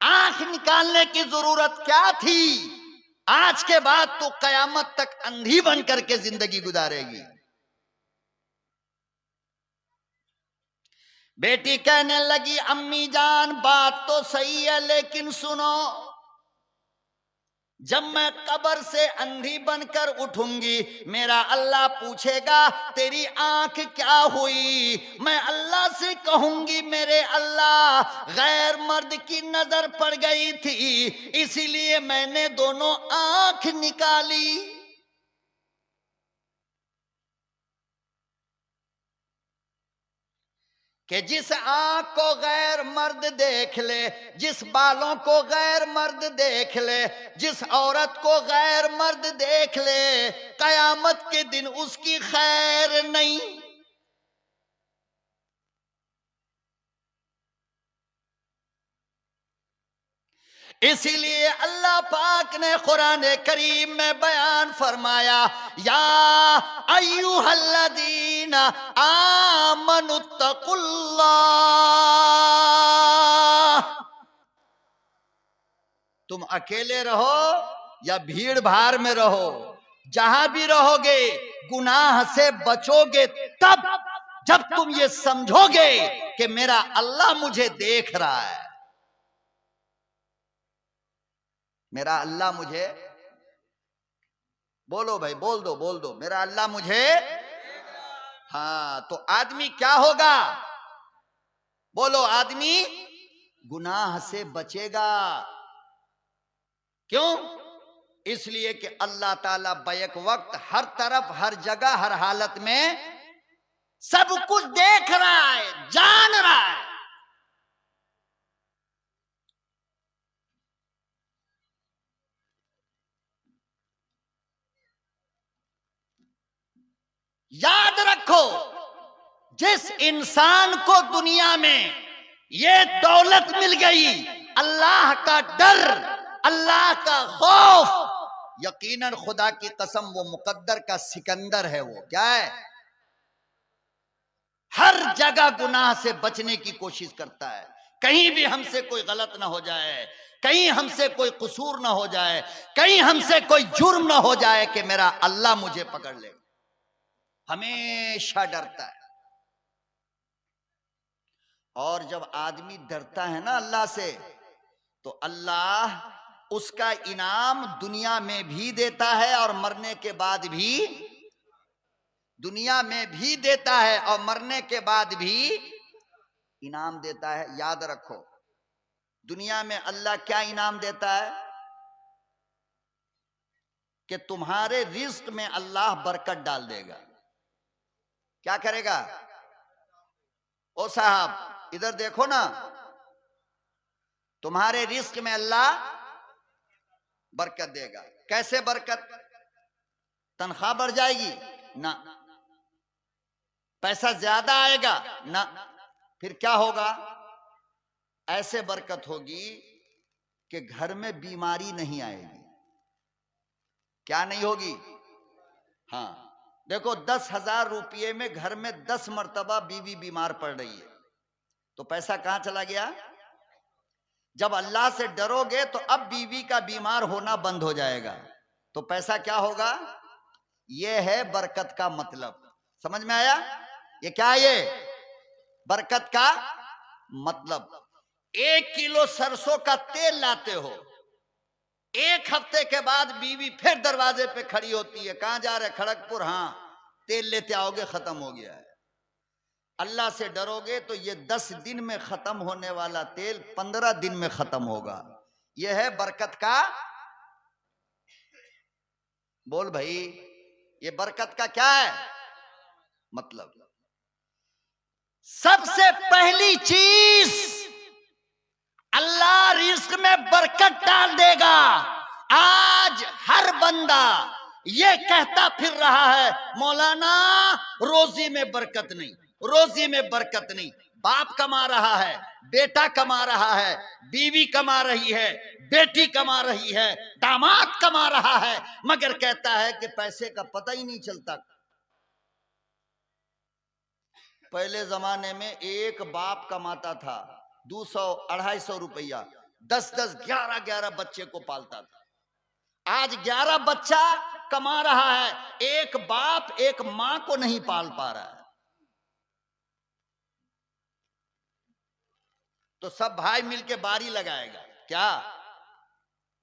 आंख निकालने की जरूरत क्या थी? आज के बाद तो कयामत तक अंधी बन करके जिंदगी गुजारेगी। बेटी कहने लगी, अम्मी जान बात तो सही है, लेकिन सुनो, जब मैं कब्र से अंधी बनकर उठूंगी, मेरा अल्लाह पूछेगा तेरी आंख क्या हुई? मैं अल्लाह से कहूंगी, मेरे अल्लाह गैर मर्द की नजर पड़ गई थी, इसीलिए मैंने दोनों आंख निकाली। कि जिस आंख को गैर मर्द देख ले, जिस बालों को गैर मर्द देख ले, जिस औरत को गैर मर्द देख ले, कयामत के दिन उसकी खैर नहीं। इसीलिए अल्लाह पाक ने कुरान करीम में बयान फरमाया, या अय्युहल्लज़ीना आमनुत्तकुल्लाह। तुम अकेले रहो या भीड़ भाड़ में रहो, जहां भी रहोगे गुनाह से बचोगे तब जब तुम ये समझोगे कि मेरा अल्लाह मुझे देख रहा है, मेरा अल्लाह मुझे, बोलो भाई, बोल दो, मेरा अल्लाह मुझे। हाँ, तो आदमी क्या होगा? बोलो, आदमी गुनाह से बचेगा। क्यों? इसलिए कि अल्लाह ताला बैक वक्त हर तरफ, हर जगह, हर हालत में सब कुछ देख रहा है, जान रहा है। याद रखो, जिस इंसान को दुनिया में ये दौलत मिल गई, अल्लाह का डर, अल्लाह का खौफ, यकीनन खुदा की कसम वो मुकद्दर का सिकंदर है। वो क्या है? हर जगह गुनाह से बचने की कोशिश करता है, कहीं भी हमसे कोई गलत ना हो जाए, कहीं हमसे कोई कसूर ना हो जाए, कहीं हमसे कोई जुर्म ना हो जाए कि मेरा अल्लाह मुझे पकड़ ले। हमेशा डरता है। और जब आदमी डरता है ना अल्लाह से, तो अल्लाह उसका इनाम दुनिया में भी देता है और मरने के बाद भी, दुनिया में भी देता है और मरने के बाद भी इनाम देता है। याद रखो, दुनिया में अल्लाह क्या इनाम देता है कि तुम्हारे रिस्क में अल्लाह बरकत डाल देगा। क्या करेगा? ओ साहब इधर देखो ना, तुम्हारे रिस्क में अल्लाह बरकत देगा। कैसे बरकत? तनख्वाह बढ़ जाएगी ना, पैसा ज्यादा आएगा ना, फिर क्या होगा? ऐसे बरकत होगी कि घर में बीमारी नहीं आएगी। क्या नहीं होगी? हाँ, देखो 10,000 रुपये में घर में 10 मर्तबा बीवी बीमार पड़ रही है, तो पैसा कहां चला गया? जब अल्लाह से डरोगे तो अब बीवी का बीमार होना बंद हो जाएगा, तो पैसा क्या होगा? यह है बरकत का मतलब। समझ में आया? ये क्या है? ये बरकत का मतलब। 1 किलो सरसों का तेल लाते हो, 1 हफ्ते के बाद बीवी फिर दरवाजे पे खड़ी होती है, कहां जा रहे? खड़गपुर। हाँ, तेल लेते आओगे, खत्म हो गया है। अल्लाह से डरोगे तो ये 10 दिन में खत्म होने वाला तेल 15 दिन में खत्म होगा। यह है बरकत का। बोल भाई, ये बरकत का क्या है मतलब? सबसे पहली चीज, अल्लाह रिस्क में बरकत डाल देगा। आज हर बंदा ये कहता फिर रहा है, मौलाना रोजी में बरकत नहीं, रोजी में बरकत नहीं। बाप कमा रहा है, बेटा कमा रहा है, बीवी कमा रही है, बेटी कमा रही है, दामाद कमा रहा है, मगर कहता है कि पैसे का पता ही नहीं चलता। पहले जमाने में एक बाप कमाता था 200-250 रुपया, 10-10, 11-11 बच्चे को पालता था। आज 11 बच्चा कमा रहा है, एक बाप एक मां को नहीं पाल पा रहा है। तो सब भाई मिलके बारी लगाएगा। क्या?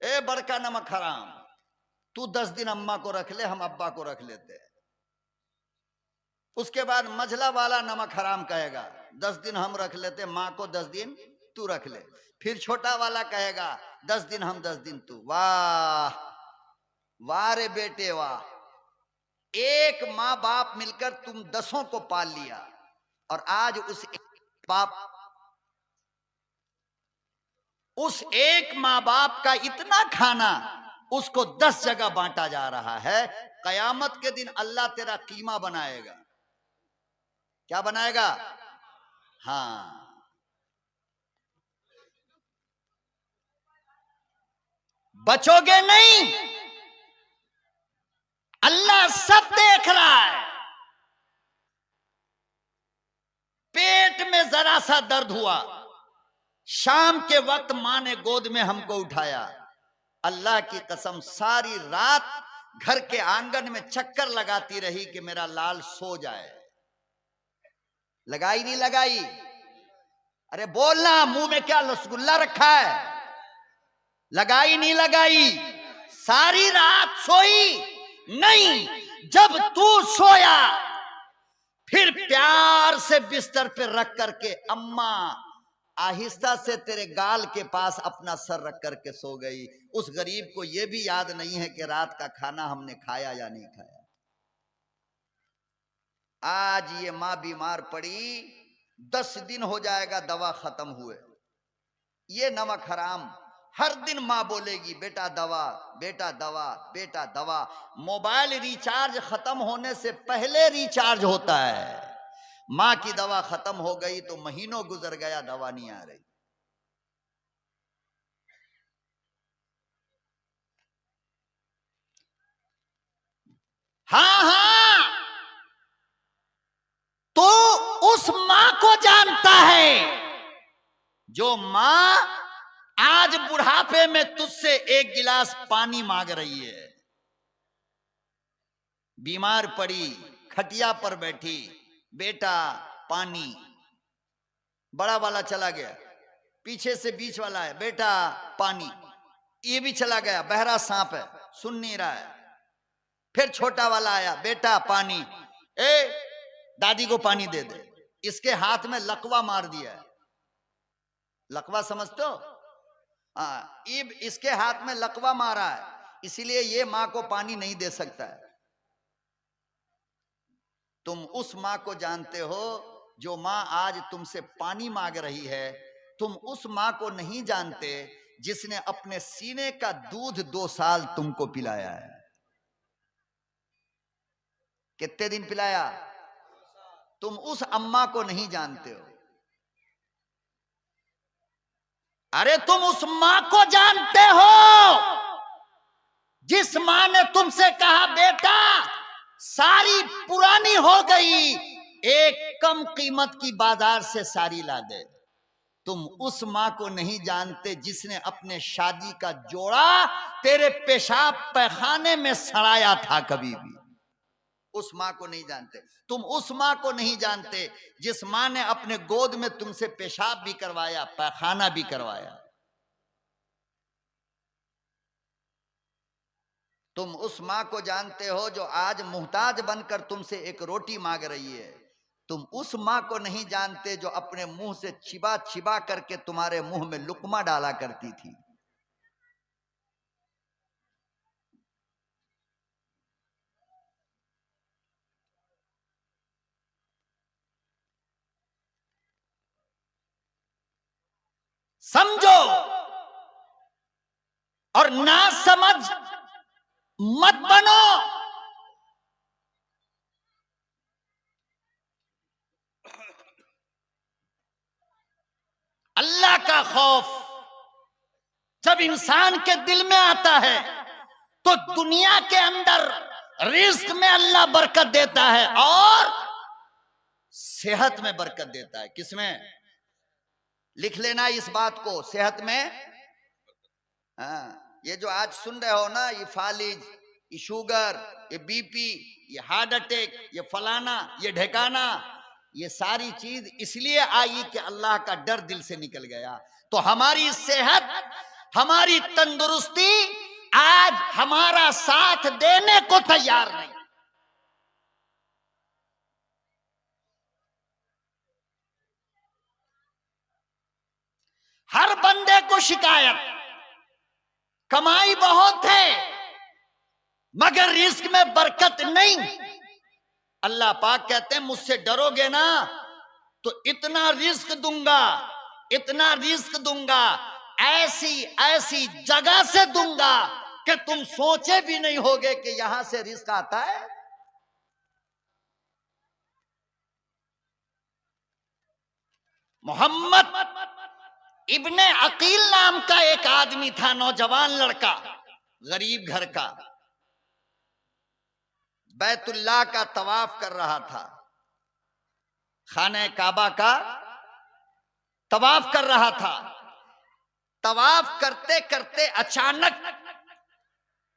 ए बड़का नमक हराम, तू 10 दिन अम्मा को रख ले, हम अब्बा को रख लेते हैं। उसके बाद मझला वाला नमक हराम कहेगा, 10 दिन हम रख लेते, मां को 10 दिन तू रख ले। फिर छोटा वाला कहेगा 10 दिन हम 10 दिन तू। वाह वाह रे बेटे वाह, एक माँ बाप मिलकर तुम 10 को पाल लिया, और आज उस एक माँ बाप का इतना खाना उसको 10 जगह बांटा जा रहा है। कयामत के दिन अल्लाह तेरा कीमा बनाएगा। क्या बनाएगा? हाँ, बचोगे नहीं, अल्लाह सब देख रहा है। पेट में जरा सा दर्द हुआ, शाम के वक्त मां ने गोद में हमको उठाया, अल्लाह की कसम सारी रात घर के आंगन में चक्कर लगाती रही कि मेरा लाल सो जाए। लगाई नहीं लगाई? अरे बोलना, मुंह में क्या रसगुल्ला रखा है? लगाई नहीं लगाई? सारी रात सोई नहीं। जब तू सोया, फिर प्यार से बिस्तर पे रख करके अम्मा आहिस्ता से तेरे गाल के पास अपना सर रख करके सो गई। उस गरीब को यह भी याद नहीं है कि रात का खाना हमने खाया या नहीं खाया। आज ये मां बीमार पड़ी, 10 दिन हो जाएगा दवा खत्म हुए। ये नमक हराम हर दिन माँ बोलेगी बेटा दवा, बेटा दवा, बेटा दवा। मोबाइल रिचार्ज खत्म होने से पहले रिचार्ज होता है। माँ की दवा खत्म हो गई तो महीनों गुजर गया, दवा नहीं आ रही। हाँ हाँ, तो उस मां को जानता है जो मां आज बुढ़ापे में तुझसे एक गिलास पानी मांग रही है। बीमार पड़ी, खटिया पर बैठी, बेटा पानी। बड़ा वाला चला गया, पीछे से बीच वाला है, बेटा पानी। ये भी चला गया, बहरा सांप है, सुन नहीं रहा है। फिर छोटा वाला आया, बेटा पानी। ए दादी को पानी दे दे। इसके हाथ में लकवा मार दिया है। लकवा समझते हो? हाँ, इसके हाथ में लकवा मारा है, इसलिए ये मां को पानी नहीं दे सकता है। तुम उस मां को जानते हो जो मां आज तुमसे पानी मांग रही है। तुम उस मां को नहीं जानते जिसने अपने सीने का दूध 2 साल तुमको पिलाया है। कितने दिन पिलाया? तुम उस अम्मा को नहीं जानते हो। अरे तुम उस मां को जानते हो जिस मां ने तुमसे कहा बेटा साड़ी पुरानी हो गई, एक कम कीमत की बाजार से साड़ी ला दे। तुम उस मां को नहीं जानते जिसने अपने शादी का जोड़ा तेरे पेशाब पैखाने में सड़ाया था कभी भी। उस मां को नहीं जानते। तुम उस मां को नहीं जानते जिस मां ने अपने गोद में तुमसे पेशाब भी करवाया, पैखाना भी करवाया। तुम उस मां को जानते हो जो आज मुहताज बनकर तुमसे एक रोटी मांग रही है। तुम उस मां को नहीं जानते जो अपने मुंह से चिबा चिबा करके तुम्हारे मुंह में लुकमा डाला करती थी। समझो और ना समझ मत बनो। अल्लाह का खौफ जब इंसान के दिल में आता है तो दुनिया के अंदर रिज्क में अल्लाह बरकत देता है और सेहत में बरकत देता है। किसमें? लिख लेना इस बात को, सेहत में। हाँ, ये जो आज सुन रहे हो ना, ये फालिज, ये शुगर, ये बीपी, ये हार्ट अटैक, ये फलाना, ये ढेकाना, ये सारी चीज इसलिए आई कि अल्लाह का डर दिल से निकल गया। तो हमारी सेहत, हमारी तंदुरुस्ती आज हमारा साथ देने को तैयार नहीं। हर बंदे को शिकायत, कमाई बहुत है मगर रिस्क में बरकत नहीं। अल्लाह पाक कहते हैं मुझसे डरोगे ना तो इतना रिस्क दूंगा, इतना रिस्क दूंगा, ऐसी ऐसी जगह से दूंगा कि तुम सोचे भी नहीं होगे कि यहां से रिस्क आता है। मोहम्मद इब्ने अकील नाम का एक आदमी था, नौजवान लड़का, गरीब घर का, बैतुल्लाह का तवाफ कर रहा था, खाने काबा का तवाफ कर रहा था। तवाफ करते करते अचानक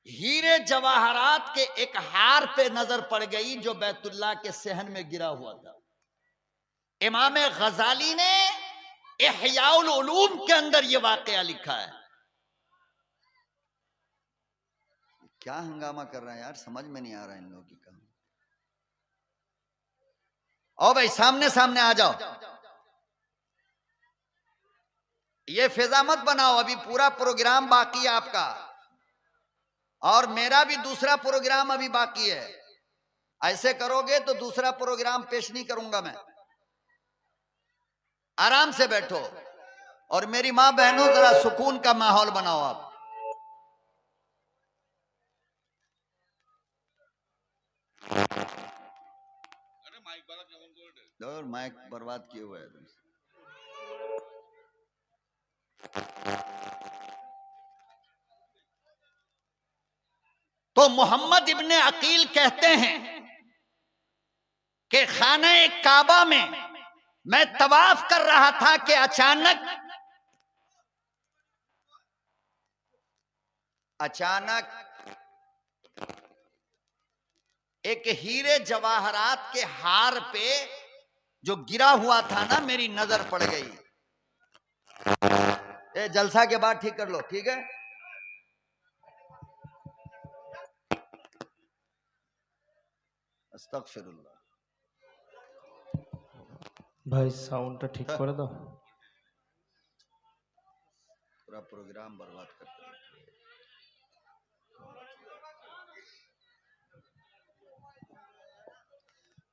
हीरे जवाहरात के एक हार पे नजर पड़ गई जो बैतुल्लाह के सहन में गिरा हुआ था। इमाम गजाली ने इहयाउल उलूम के अंदर यह वाकया लिखा है। क्या हंगामा कर रहा है यार, समझ में नहीं आ रहा है इन लोगों की कहानी। ओ भाई सामने सामने आ जाओ, ये फिजा मत बनाओ, अभी पूरा प्रोग्राम बाकी है आपका और मेरा भी दूसरा प्रोग्राम अभी बाकी है। ऐसे करोगे तो दूसरा प्रोग्राम पेश नहीं करूंगा मैं। आराम से बैठो और मेरी मां बहनों जरा सुकून का माहौल बनाओ आप। और माइक बर्बाद किए हुए है। तो मोहम्मद इब्ने अकील कहते हैं कि खाना काबा में मैं तवाफ कर रहा था कि अचानक एक हीरे जवाहरात के हार पे जो गिरा हुआ था ना, मेरी नजर पड़ गई। ए, जलसा के बाद ठीक कर लो, ठीक है। अस्तगफिरुल्लाह। भाई साउंडটা ঠিক করে দাও। पूरा प्रोग्राम बर्बाद कर दिया।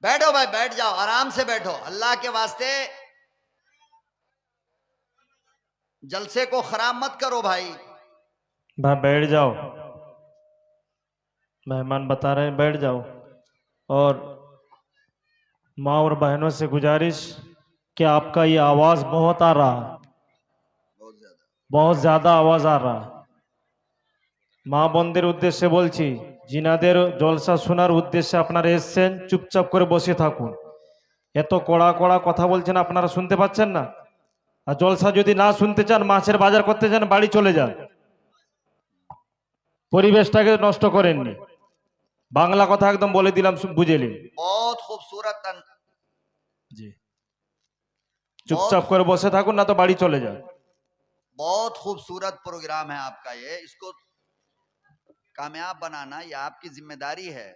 बैठो भाई, बैठ जाओ, आराम से बैठो, अल्लाह के वास्ते जलसे को खराब मत करो भाई। भाई बैठ जाओ, मेहमान बता रहे हैं बैठ जाओ। और माँ और बहनों से गुजारिश कि आपका ये आवाज बहुत आ रहा है, बहुत ज्यादा आवाज आ रहा है। মা বোনদের উদ্দেশ্যে বলছি, জিনাদের জলসা শোনার উদ্দেশ্যে আপনারা এসেছেন, চুপচাপ করে বসে থাকুন। এত কড়া কড়া কথা বলছেন, আপনারা শুনতে পাচ্ছেন না? আর জলসা যদি না শুনতে চান, মাছের বাজার করতে চান, বাড়ি চলে যান, পরিবেশটাকে নষ্ট করেননি। বাংলা কথা একদম বলে দিলাম, বুঝে নিন। बहुत खूबसूरत জি, চুপচাপ করে বসে থাকুন, না তো বাড়ি চলে যান। बहुत खूबसूरत प्रोग्राम है आपका ये, इसको कामयाब बनाना ये आपकी जिम्मेदारी है।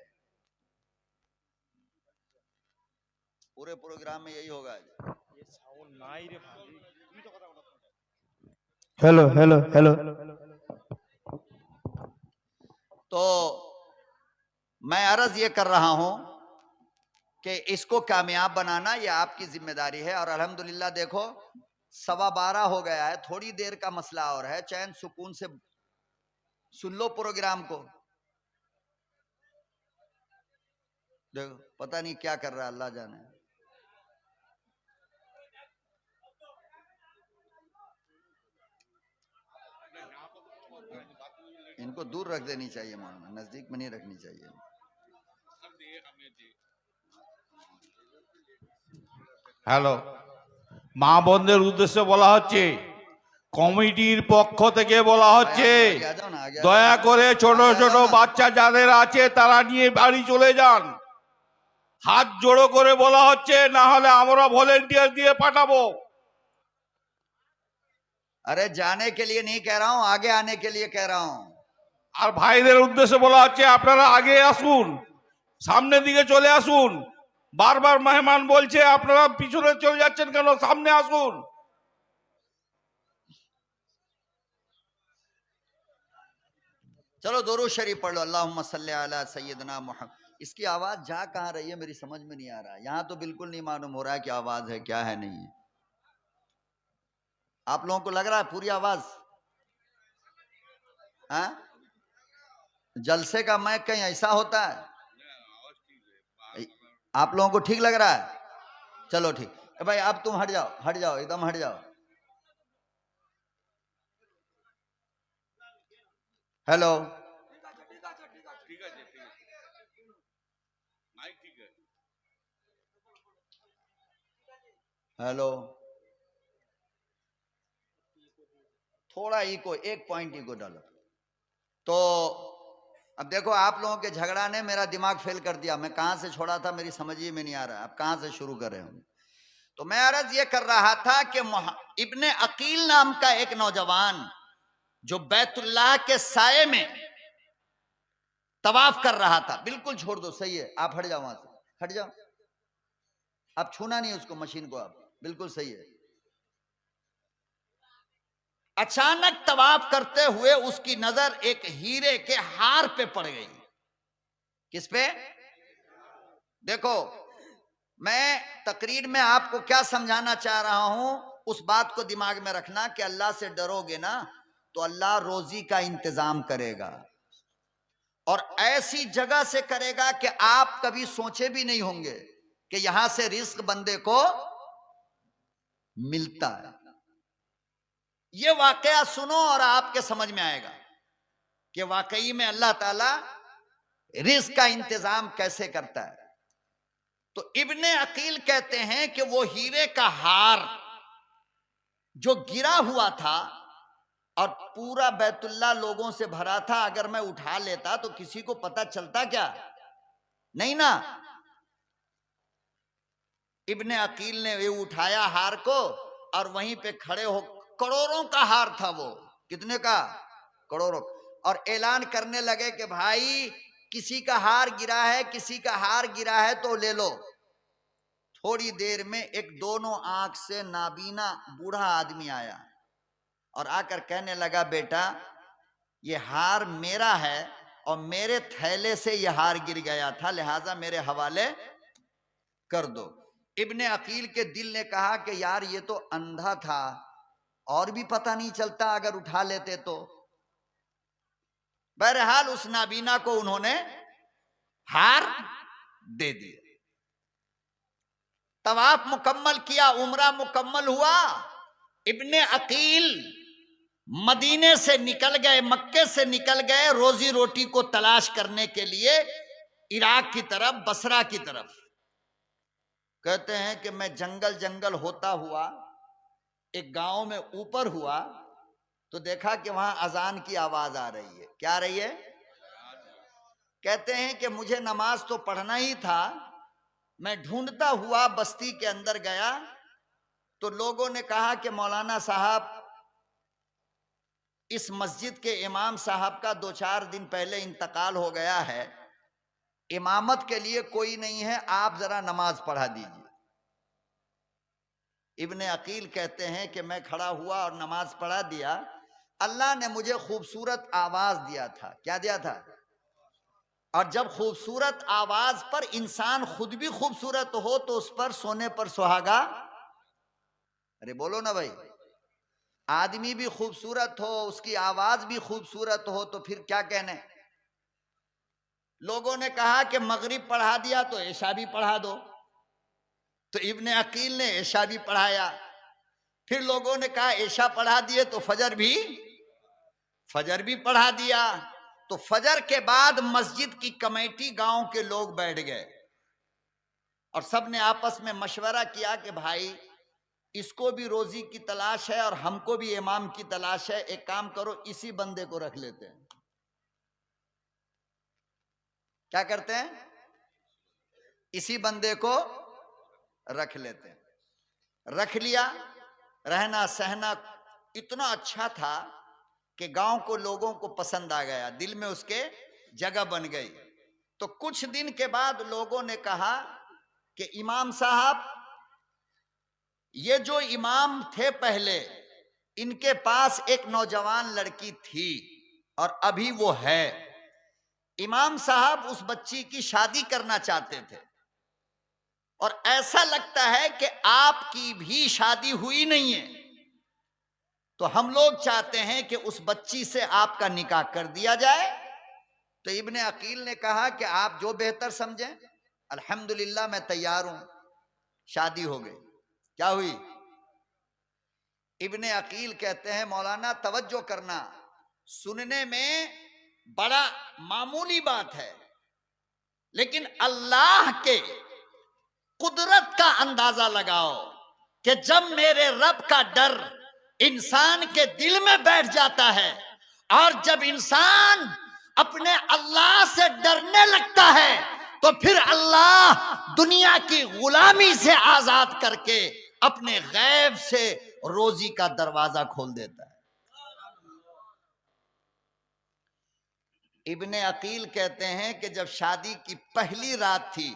पूरे प्रोग्राम में यही होगा। Hello hello hello. तो मैं अर्ज ये कर रहा हूं कि इसको कामयाब बनाना ये आपकी जिम्मेदारी है। और अल्हम्दुलिल्लाह देखो 12:15 हो गया है, थोड़ी देर का मसला और है, चैन सुकून से सुन लो प्रोग्राम को। देखो पता नहीं क्या कर रहा है, अल्लाह जाने। इनको दूर रख देनी चाहिए, मौलाना नजदीक में नहीं रखनी चाहिए। হ্যালো, মা বোনদের উদ্দেশ্যে বলা হচ্ছে, কমিটির পক্ষ থেকে বলা হচ্ছে, দয়া করে ছোট ছোট বাচ্চা যাদের আছে তারা নিয়ে বাড়ি চলে যান। হাত জোড়ো করে বলা হচ্ছে, না হলে আমরা ভলেন্টিয়ার দিয়ে পাঠাবো। अरे जाने के लिए नहीं कह रहा हूं, आगे आने के लिए कह रहा हूं। আর ভাইদের উদ্দেশ্যে বলা হচ্ছে, আপনারা আগে আসুন, সামনের দিকে চলে আসুন। বারবার মেহমান বলছে আপনারা পিছনে চলে যাচ্ছেন কেন, সামনে আসুন। चलो दुरूद शरीफ पढ़ लो, अल्लाहुम्मा सल्ली अला सय्यदना मुहम्मद। इसकी आवाज जा कहां रही है मेरी समझ में नहीं आ रहा। यहां तो बिल्कुल नहीं मालूम हो रहा है कि आवाज है क्या है नहीं है। आप लोगों को लग रहा है पूरी आवाज? हाँ, जलसे का माइक कहीं ऐसा होता है? आप लोगों को ठीक लग रहा है? चलो ठीक है भाई, अब तुम हट जाओ, हट जाओ, एकदम हट जाओ। हेलो, हेलो, थोड़ा इको, 1 पॉइंट इको डालो। तो अब देखो आप लोगों के झगड़ा ने मेरा दिमाग फेल कर दिया। मैं कहां से छोड़ा था मेरी समझ ही में नहीं आ रहा है, अब कहां से शुरू कर रहे हैं। तो मैं अर्ज ये कर रहा था कि इब्ने अकील नाम का एक नौजवान जो बैतुल्लाह के साये में तवाफ कर रहा था, बिल्कुल छोड़ दो, सही है, आप हट जाओ वहां से, हट जाओ, आप छूना नहीं उसको, मशीन को, आप बिल्कुल सही है। अचानक तवाफ करते हुए उसकी नजर एक हीरे के हार पे पड़ गई। किस पे? देखो मैं तकरीर में आपको क्या समझाना चाह रहा हूं उस बात को दिमाग में रखना कि अल्लाह से डरोगे ना तो अल्लाह रोजी का इंतजाम करेगा, और ऐसी जगह से करेगा कि आप कभी सोचे भी नहीं होंगे कि यहां से रिस्क बंदे को मिलता है। ये वाकया सुनो और आपके समझ में आएगा कि वाकई में अल्लाह ताला रिस्क का इंतजाम कैसे करता है। तो इब्ने अकील कहते हैं कि वो हीरे का हार जो गिरा हुआ था और पूरा बैतुल्ला लोगों से भरा था, अगर मैं उठा लेता तो किसी को पता चलता क्या? नहीं ना। इब्ने अकील ने ये उठाया हार को और वहीं पे खड़े हो, करोड़ों का हार था वो, कितने का? करोड़ों, और ऐलान करने लगे कि भाई किसी का हार गिरा है, किसी का हार गिरा है तो ले लो। थोड़ी देर में एक दोनों आंख से नाबीना बूढ़ा आदमी आया और आकर कहने लगा, बेटा ये हार मेरा है और मेरे थैले से ये हार गिर गया था, लिहाजा मेरे हवाले कर दो। इब्ने अकील के दिल ने कहा कि यार ये तो अंधा था और भी पता नहीं चलता अगर उठा लेते तो। बहरहाल उस नाबीना को उन्होंने हार दे दिया। तवाफ मुकम्मल किया, उम्रा मुकम्मल हुआ। इब्ने अकील मदीने से निकल गए, मक्के से निकल गए रोजी रोटी को तलाश करने के लिए इराक की तरफ, बसरा की तरफ। कहते हैं कि मैं जंगल जंगल होता हुआ एक गांव में ऊपर हुआ तो देखा कि वहां अजान की आवाज आ रही है। क्या आ रही है? कहते हैं कि मुझे नमाज तो पढ़ना ही था, मैं ढूंढता हुआ बस्ती के अंदर गया तो लोगों ने कहा कि मौलाना साहब इस मस्जिद के इमाम साहब का 2-4 दिन पहले इंतकाल हो गया है, इमामत के लिए कोई नहीं है, आप जरा नमाज पढ़ा दीजिए। इब्ने अकील कहते हैं कि मैं खड़ा हुआ और नमाज पढ़ा दिया। अल्लाह ने मुझे खूबसूरत आवाज दिया था। क्या दिया था? और जब खूबसूरत आवाज पर इंसान खुद भी खूबसूरत हो तो उस पर सोने पर सुहागा। अरे बोलो ना भाई, आदमी भी खूबसूरत हो, उसकी आवाज भी खूबसूरत हो तो फिर क्या कहने। लोगों ने कहा कि मगरिब पढ़ा दिया तो ऐशा भी पढ़ा दो, तो इब्ने अकील ने ऐशा भी पढ़ाया। फिर लोगों ने कहा ऐशा पढ़ा दिए तो फजर भी पढ़ा दिया। तो फजर के बाद मस्जिद की कमेटी, गांव के लोग बैठ गए और सबने आपस में मशवरा किया कि भाई इसको भी रोजी की तलाश है और हमको भी इमाम की तलाश है, एक काम करो इसी बंदे को रख लेते हैं। क्या करते हैं? इसी बंदे को रख लेते हैं। रख लिया। रहना सहना इतना अच्छा था कि गांव को लोगों को पसंद आ गया, दिल में उसके जगह बन गई। तो कुछ दिन के बाद लोगों ने कहा कि इमाम साहब, ये जो इमाम थे पहले, इनके पास एक नौजवान लड़की थी और अभी वो है। इमाम साहब उस बच्ची की शादी करना चाहते थे और ऐसा लगता है कि आपकी भी शादी हुई नहीं है, तो हम लोग चाहते हैं कि उस बच्ची से आपका निकाह कर दिया जाए। तो इब्ने अकील ने कहा कि आप जो बेहतर समझें। अल्हम्दुलिल्लाह मैं तैयार हूं। शादी हो गई। क्या हुई? इब्ने अकील कहते हैं, मौलाना तवज्जो करना, सुनने में बड़ा मामूली बात है, लेकिन अल्लाह के कुदरत का अंदाजा लगाओ कि जब मेरे रब का डर इंसान के दिल में बैठ जाता है और जब इंसान अपने अल्लाह से डरने लगता है तो फिर अल्लाह दुनिया की गुलामी से आजाद करके अपने गैब से रोजी का दरवाजा खोल देता है। इब्ने अकील कहते हैं कि जब शादी की पहली रात थी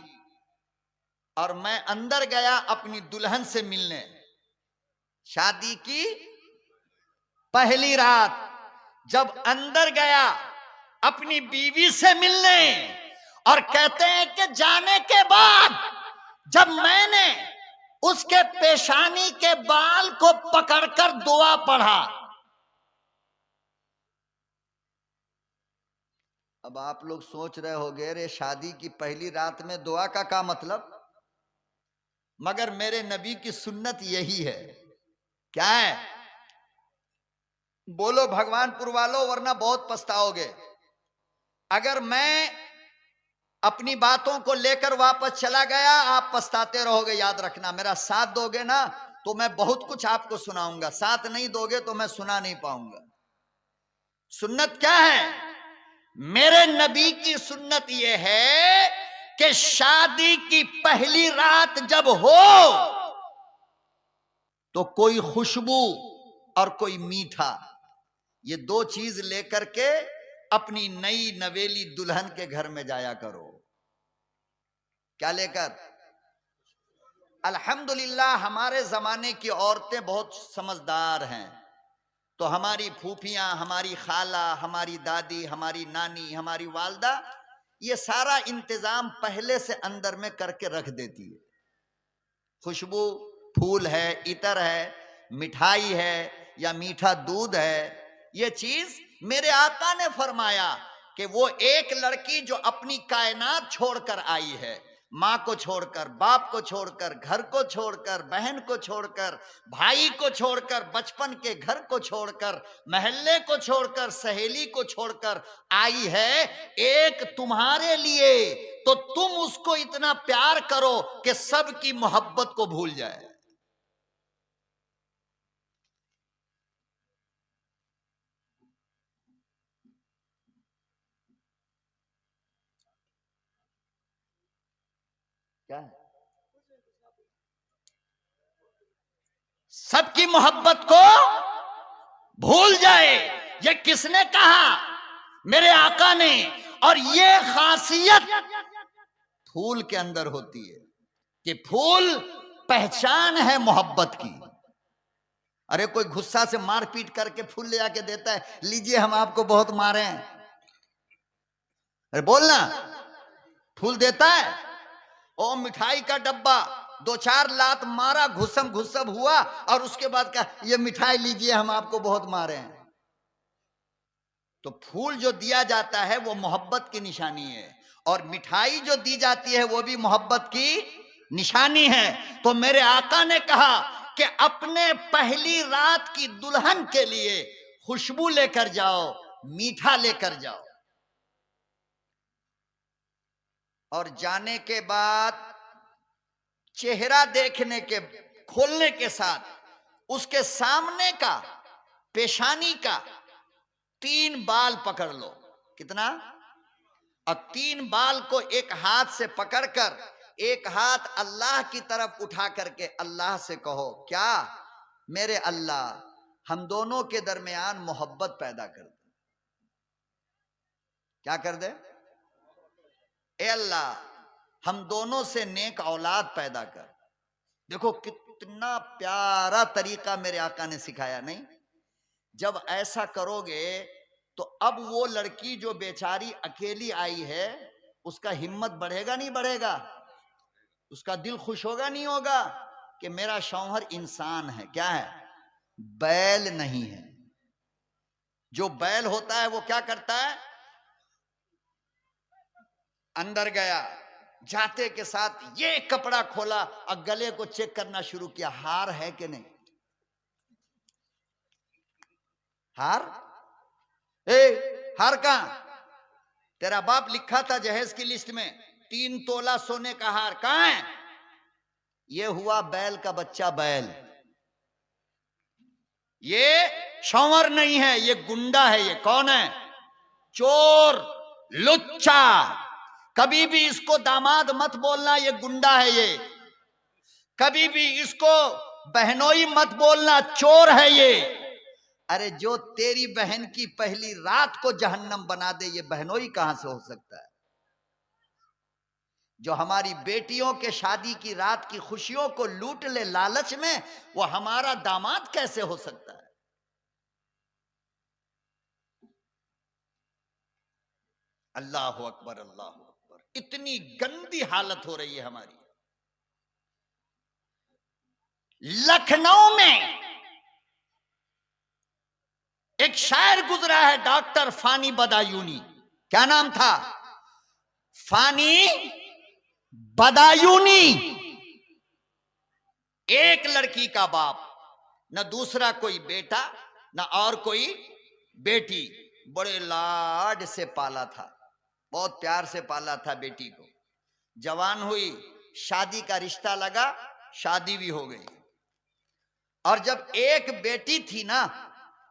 और मैं अंदर गया अपनी दुल्हन से मिलने, शादी की पहली रात जब अंदर गया अपनी बीवी से मिलने, और कहते हैं कि जाने के बाद जब मैंने उसके पेशानी के बाल को पकड़कर दुआ पढ़ा। अब आप लोग सोच रहे होंगे रे शादी की पहली रात में दुआ का क्या मतलब, मगर मेरे नबी की सुन्नत यही है। क्या है? बोलो भगवानपुर वालों, वरना बहुत पछताओगे। अगर मैं अपनी बातों को लेकर वापस चला गया, आप पछताते रहोगे। याद रखना, मेरा साथ दोगे ना तो मैं बहुत कुछ आपको सुनाऊंगा, साथ नहीं दोगे तो मैं सुना नहीं पाऊंगा। सुन्नत क्या है? मेरे नबी की सुन्नत यह है कि शादी की पहली रात जब हो तो कोई खुशबू और कोई मीठा, ये दो चीज लेकर के अपनी नई नवेली दुल्हन के घर में जाया करो। क्या लेकर? अल्हम्दुलिल्लाह हमारे जमाने की औरतें बहुत समझदार हैं, तो हमारी फूफियां, हमारी खाला, हमारी दादी, हमारी नानी, हमारी वालदा ये सारा इंतजाम पहले से अंदर में करके रख देती है। खुशबू, फूल है, इतर है, मिठाई है या मीठा दूध है। ये चीज मेरे आका ने फरमाया कि वो एक लड़की जो अपनी कायनात छोड़कर आई है, माँ को छोड़कर, बाप को छोड़कर, घर को छोड़कर, बहन को छोड़कर, भाई को छोड़कर, बचपन के घर को छोड़कर, महल्ले को छोड़कर, सहेली को छोड़कर आई है एक तुम्हारे लिए, तो तुम उसको इतना प्यार करो कि सबकी मोहब्बत को भूल जाए। क्या है? सबकी मोहब्बत को भूल जाए। ये किसने कहा? मेरे आका ने। और ये खासियत फूल के अंदर होती है कि फूल पहचान है मोहब्बत की। अरे कोई गुस्सा से मारपीट करके फूल ले आके देता है, लीजिए हम आपको बहुत मारे हैं, अरे बोलना, फूल देता है। ओ मिठाई का डब्बा, दो चार लात मारा, घुसम घुसम हुआ और उसके बाद कहा ये मिठाई लीजिए हम आपको बहुत मारे हैं। तो फूल जो दिया जाता है वो मोहब्बत की निशानी है, और मिठाई जो दी जाती है वो भी मोहब्बत की निशानी है। तो मेरे आका ने कहा कि अपने पहली रात की दुल्हन के लिए खुशबू लेकर जाओ, मीठा लेकर जाओ। और जाने के बाद चेहरा देखने के खोलने के साथ उसके सामने का पेशानी का 3 बाल पकड़ लो। कितना? और 3 बाल को एक हाथ से पकड़कर एक हाथ अल्लाह की तरफ उठा करके अल्लाह से कहो, क्या मेरे अल्लाह हम दोनों के दरमियान मोहब्बत पैदा कर दे। क्या कर दे? ए अल्लाह हम दोनों से नेक औलाद पैदा कर। देखो कितना प्यारा तरीका मेरे आका ने सिखाया। नहीं, जब ऐसा करोगे तो अब वो लड़की जो बेचारी अकेली आई है उसका हिम्मत बढ़ेगा नहीं बढ़ेगा? उसका दिल खुश होगा नहीं होगा कि मेरा शौहर इंसान है। क्या है? बैल नहीं है। जो बैल होता है वो क्या करता है? अंदर गया, जाते के साथ ये कपड़ा खोला और गले को चेक करना शुरू किया, हार है कि नहीं। हार? हार कहां? तेरा बाप लिखा था जहेज की लिस्ट में 3 तोला सोने का हार, कहां है? ये हुआ बैल का बच्चा। बैल ये शौहर नहीं है, ये गुंडा है। ये कौन है? चोर, लुच्चा। कभी भी इसको दामाद मत बोलना, ये गुंडा है। ये कभी भी इसको बहनोई मत बोलना, चोर है ये। अरे जो तेरी बहन की पहली रात को जहन्नम बना दे, ये बहनोई कहां से हो सकता है? जो हमारी बेटियों के शादी की रात की खुशियों को लूट ले लालच में, वो हमारा दामाद कैसे हो सकता है? अल्लाह अकबर, अल्लाह अकबर। इतनी गंदी हालत हो रही है हमारी। लखनऊ में एक शायर गुजरा है, डॉक्टर फानी बदायूनी। क्या नाम था? फानी बदायूनी। एक लड़की का बाप, न दूसरा कोई बेटा न और कोई बेटी, बड़े लाड से पाला था, बहुत प्यार से पाला था बेटी को। जवान हुई, शादी का रिश्ता लगा, शादी भी हो गई। और जब एक बेटी थी ना,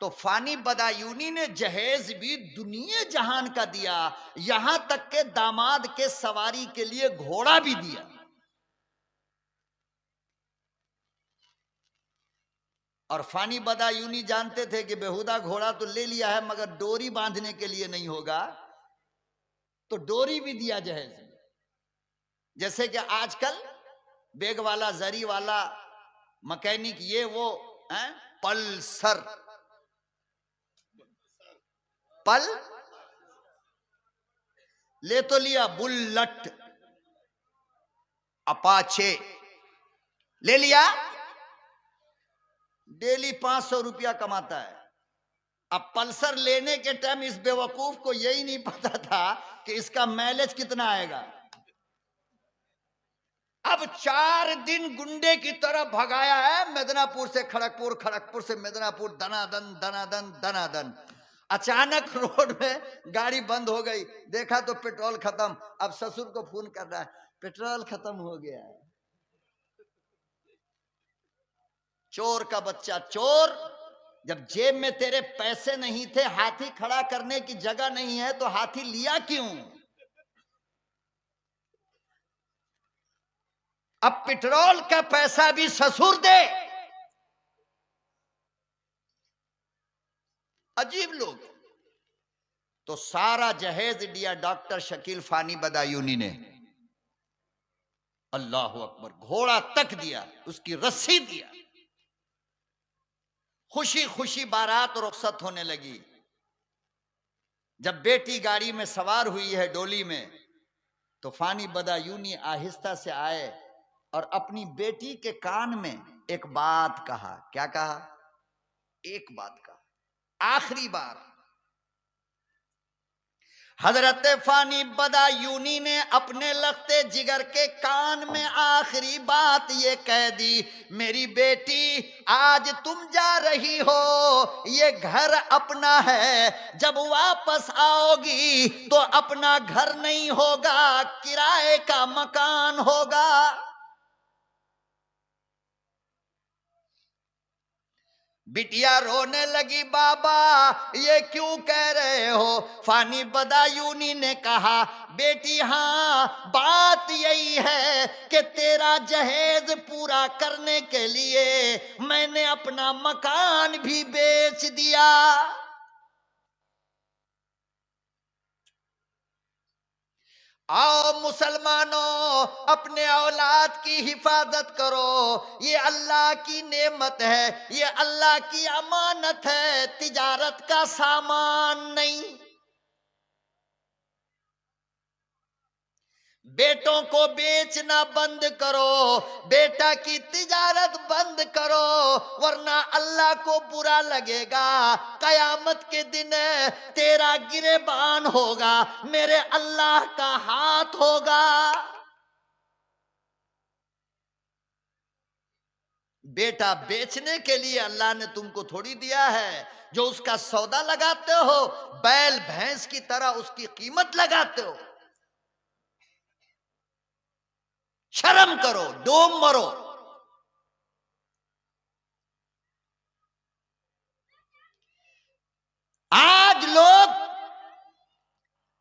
तो फानी बदायूनी ने जहेज भी दुनिया जहान का दिया, यहां तक के दामाद के सवारी के लिए घोड़ा भी दिया। और फानी बदायूनी जानते थे कि बेहुदा घोड़ा तो ले लिया है, मगर डोरी बांधने के लिए नहीं होगा, तो डोरी भी दिया जहेज में। जैसे कि आजकल बेग वाला, जरी वाला मैकेनिक, ये वो पल्सर, पल ले तो लिया, बुलेट, अपाचे ले लिया, डेली 500 रुपया कमाता है। अब पल्सर लेने के टाइम इस बेवकूफ को यही नहीं पता था कि इसका माइलेज कितना आएगा। अब 4 दिन गुंडे की तरह भगाया है, मिदनापुर से खड़गपुर, खड़गपुर से मिदनापुर, दनादन दनादन दनादन। अचानक रोड में गाड़ी बंद हो गई, देखा तो पेट्रोल खत्म। अब ससुर को फोन कर रहा है, पेट्रोल खत्म हो गया है। चोर का बच्चा चोर, जब जेब में तेरे पैसे नहीं थे, हाथी खड़ा करने की जगह नहीं है, तो हाथी लिया क्यों? अब पेट्रोल का पैसा भी ससुर दे। अजीब लोग। तो सारा जहेज दिया डॉक्टर शकील फानी बदायूनी ने। अल्लाह अकबर, घोड़ा तक दिया, उसकी रस्सी दिया। खुशी खुशी बारात रुखसत होने लगी। जब बेटी गाड़ी में सवार हुई है डोली में, तो फानी बदायूनी आहिस्ता से आए और अपनी बेटी के कान में एक बात कहा। क्या कहा? एक बात कहा, आखिरी बार। हजरत फानी बदायूनी ने अपने लखते जिगर के कान में आखिरी बात ये कह दी, मेरी बेटी आज तुम जा रही हो, ये घर अपना है, जब वापस आओगी तो अपना घर नहीं होगा, किराए का मकान होगा। बिटिया रोने लगी, बाबा ये क्यों कह रहे हो? फानी बदायूनी ने कहा, बेटी हाँ, बात यही है कि तेरा जहेज पूरा करने के लिए मैंने अपना मकान भी बेच दिया। आओ मुसलमानों, अपने औलाद की हिफाजत करो, ये अल्लाह की नेमत है, ये अल्लाह की अमानत है, तिजारत का सामान नहीं। बेटों को बेचना बंद करो, बेटा की तिजारत बंद करो, वरना अल्लाह को बुरा लगेगा। कयामत के दिन तेरा गिरेबान होगा, मेरे अल्लाह का हाथ होगा। बेटा बेचने के लिए अल्लाह ने तुमको थोड़ी दिया है। जो उसका सौदा लगाते हो, बैल भैंस की तरह उसकी कीमत लगाते हो। शर्म करो, डोम मरो। आज लोग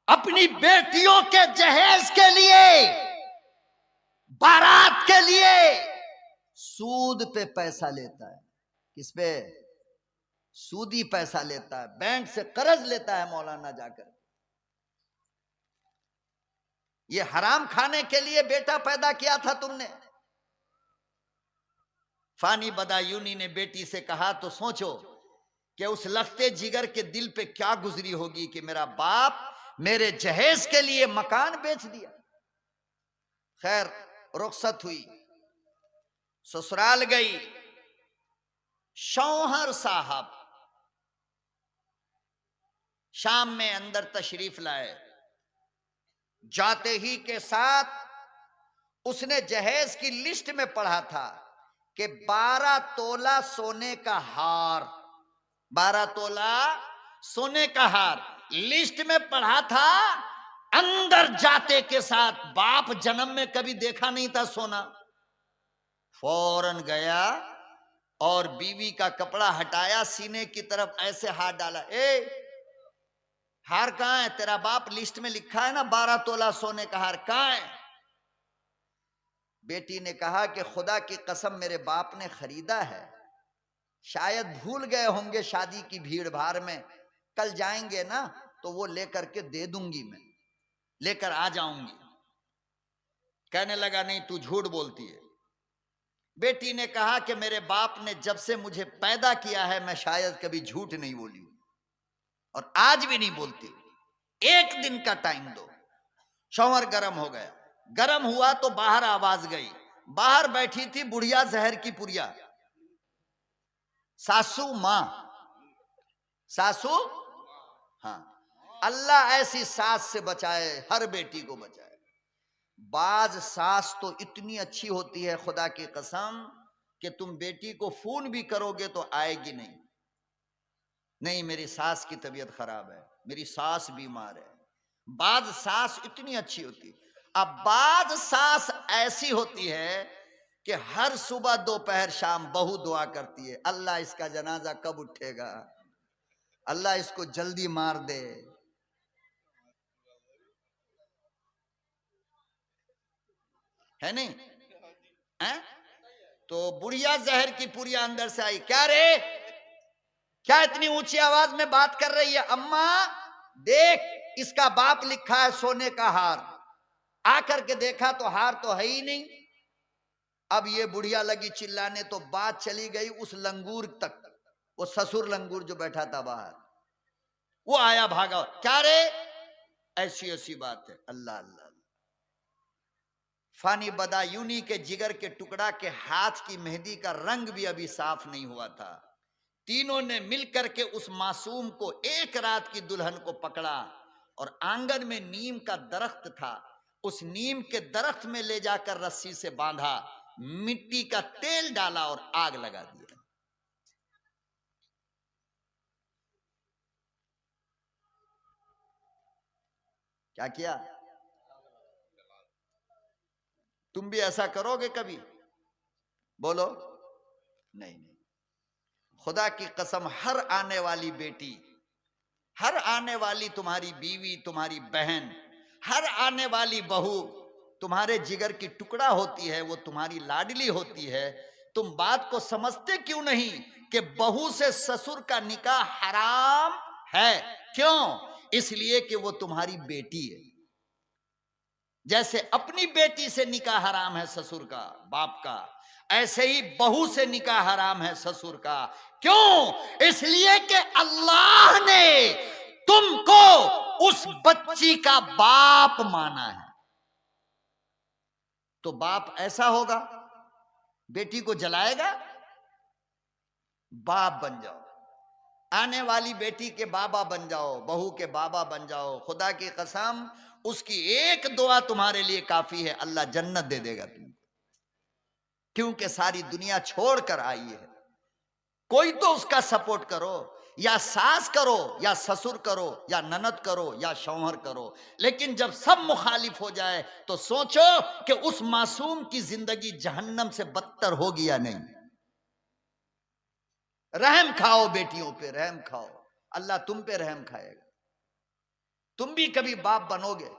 अपनी बेटियों के जहेज के लिए, बारात के लिए सूद पे पैसा लेता है। किस पे? सूदी पैसा लेता है, बैंक से कर्ज लेता है मौलाना जाकर। ये हराम खाने के लिए बेटा पैदा किया था तुमने। फानी बदायूनी ने बेटी से कहा, तो सोचो कि उस लखते जिगर के दिल पे क्या गुजरी होगी कि मेरा बाप मेरे जहेज के लिए मकान बेच दिया। खैर रुखसत हुई, ससुराल गई, शौहर साहब शाम में अंदर तशरीफ लाए। जाते ही के साथ उसने जहेज की लिस्ट में पढ़ा था कि 12 तोला सोने का हार, 12 तोला सोने का हार लिस्ट में पढ़ा था। अंदर जाते के साथ बाप जन्म में कभी देखा नहीं था सोना, फौरन गया और बीवी का कपड़ा हटाया, सीने की तरफ ऐसे हाथ डाला, ए हार कहां है? तेरा बाप लिस्ट में लिखा है ना 12 तोला सोने का हार, कहां है? बेटी ने कहा कि खुदा की कसम मेरे बाप ने खरीदा है, शायद भूल गए होंगे शादी की भीड़ भाड़ में, कल जाएंगे ना तो वो लेकर के दे दूंगी, मैं लेकर आ जाऊंगी। कहने लगा नहीं तू झूठ बोलती है। बेटी ने कहा कि मेरे बाप ने जब से मुझे पैदा किया है मैं शायद कभी झूठ नहीं बोली हूं और आज भी नहीं बोलती, एक दिन का टाइम दो। शौहर गर्म हो गया, गर्म हुआ तो बाहर आवाज गई। बाहर बैठी थी बुढ़िया जहर की पुरिया, सासू मां, सासू, हाँ, अल्लाह ऐसी सास से बचाए, हर बेटी को बचाए। बाज सास तो इतनी अच्छी होती है खुदा की कसम कि तुम बेटी को फोन भी करोगे तो आएगी नहीं, नहीं मेरी सास की तबीयत खराब है, मेरी सास बीमार है। बाज सास इतनी अच्छी होती है। अब बाज सास ऐसी होती है कि हर सुबह दोपहर शाम बहू दुआ करती है, अल्लाह इसका जनाजा कब उठेगा, अल्लाह इसको जल्दी मार दे। है नहीं है? तो बुढ़िया जहर की पुरिया अंदर से आई, क्या रे, क्या इतनी ऊंची आवाज में बात कर रही है? अम्मा देख इसका बाप लिखा है सोने का हार। आकर के देखा तो हार तो है ही नहीं। अब ये बुढ़िया लगी चिल्लाने तो बात चली गई उस लंगूर तक, वो ससुर लंगूर जो बैठा था बाहर, वो आया भागा, क्या रे, ऐसी ऐसी बात है। अल्लाह अल्लाह। फानी बदायूनी के जिगर के टुकड़ा के हाथ की मेहंदी का रंग भी अभी साफ नहीं हुआ था। तीनों ने मिलकर के उस मासूम को एक रात की दुल्हन को पकड़ा और आंगन में नीम का दरख्त था, उस नीम के दरख्त में ले जाकर रस्सी से बांधा, मिट्टी का तेल डाला और आग लगा दिया। क्या किया? तुम भी ऐसा करोगे कभी? बोलो नहीं नहीं। खुदा की कसम हर आने वाली बेटी, हर आने वाली तुम्हारी बीवी, तुम्हारी बहन, हर आने वाली बहू तुम्हारे जिगर की टुकड़ा होती है, वो तुम्हारी लाडली होती है। तुम बात को समझते क्यों नहीं कि बहू से ससुर का निकाह हराम है? क्यों? इसलिए कि वो तुम्हारी बेटी है। जैसे अपनी बेटी से निकाह हराम है ससुर का, बाप का, ऐसे ही बहू से निकाह हराम है ससुर का। क्यों? इसलिए कि अल्लाह ने तुमको उस बच्ची का बाप माना है। तो बाप ऐसा होगा, बेटी को जलाएगा? बाप बन जाओ, आने वाली बेटी के बाबा बन जाओ, बहू के बाबा बन जाओ। खुदा की कसम उसकी एक दुआ तुम्हारे लिए काफी है, अल्लाह जन्नत दे देगा तुमको। क्योंकि सारी दुनिया छोड़कर आई है। कोई तो उसका सपोर्ट करो, या सास करो या ससुर करो या ननद करो या शौहर करो। लेकिन जब सब मुखालिफ हो जाए तो सोचो कि उस मासूम की जिंदगी जहन्नम से बदतर होगी या नहीं। रहम खाओ बेटियों पे, रहम खाओ, अल्लाह तुम पे रहम खाएगा। तुम भी कभी बाप बनोगे।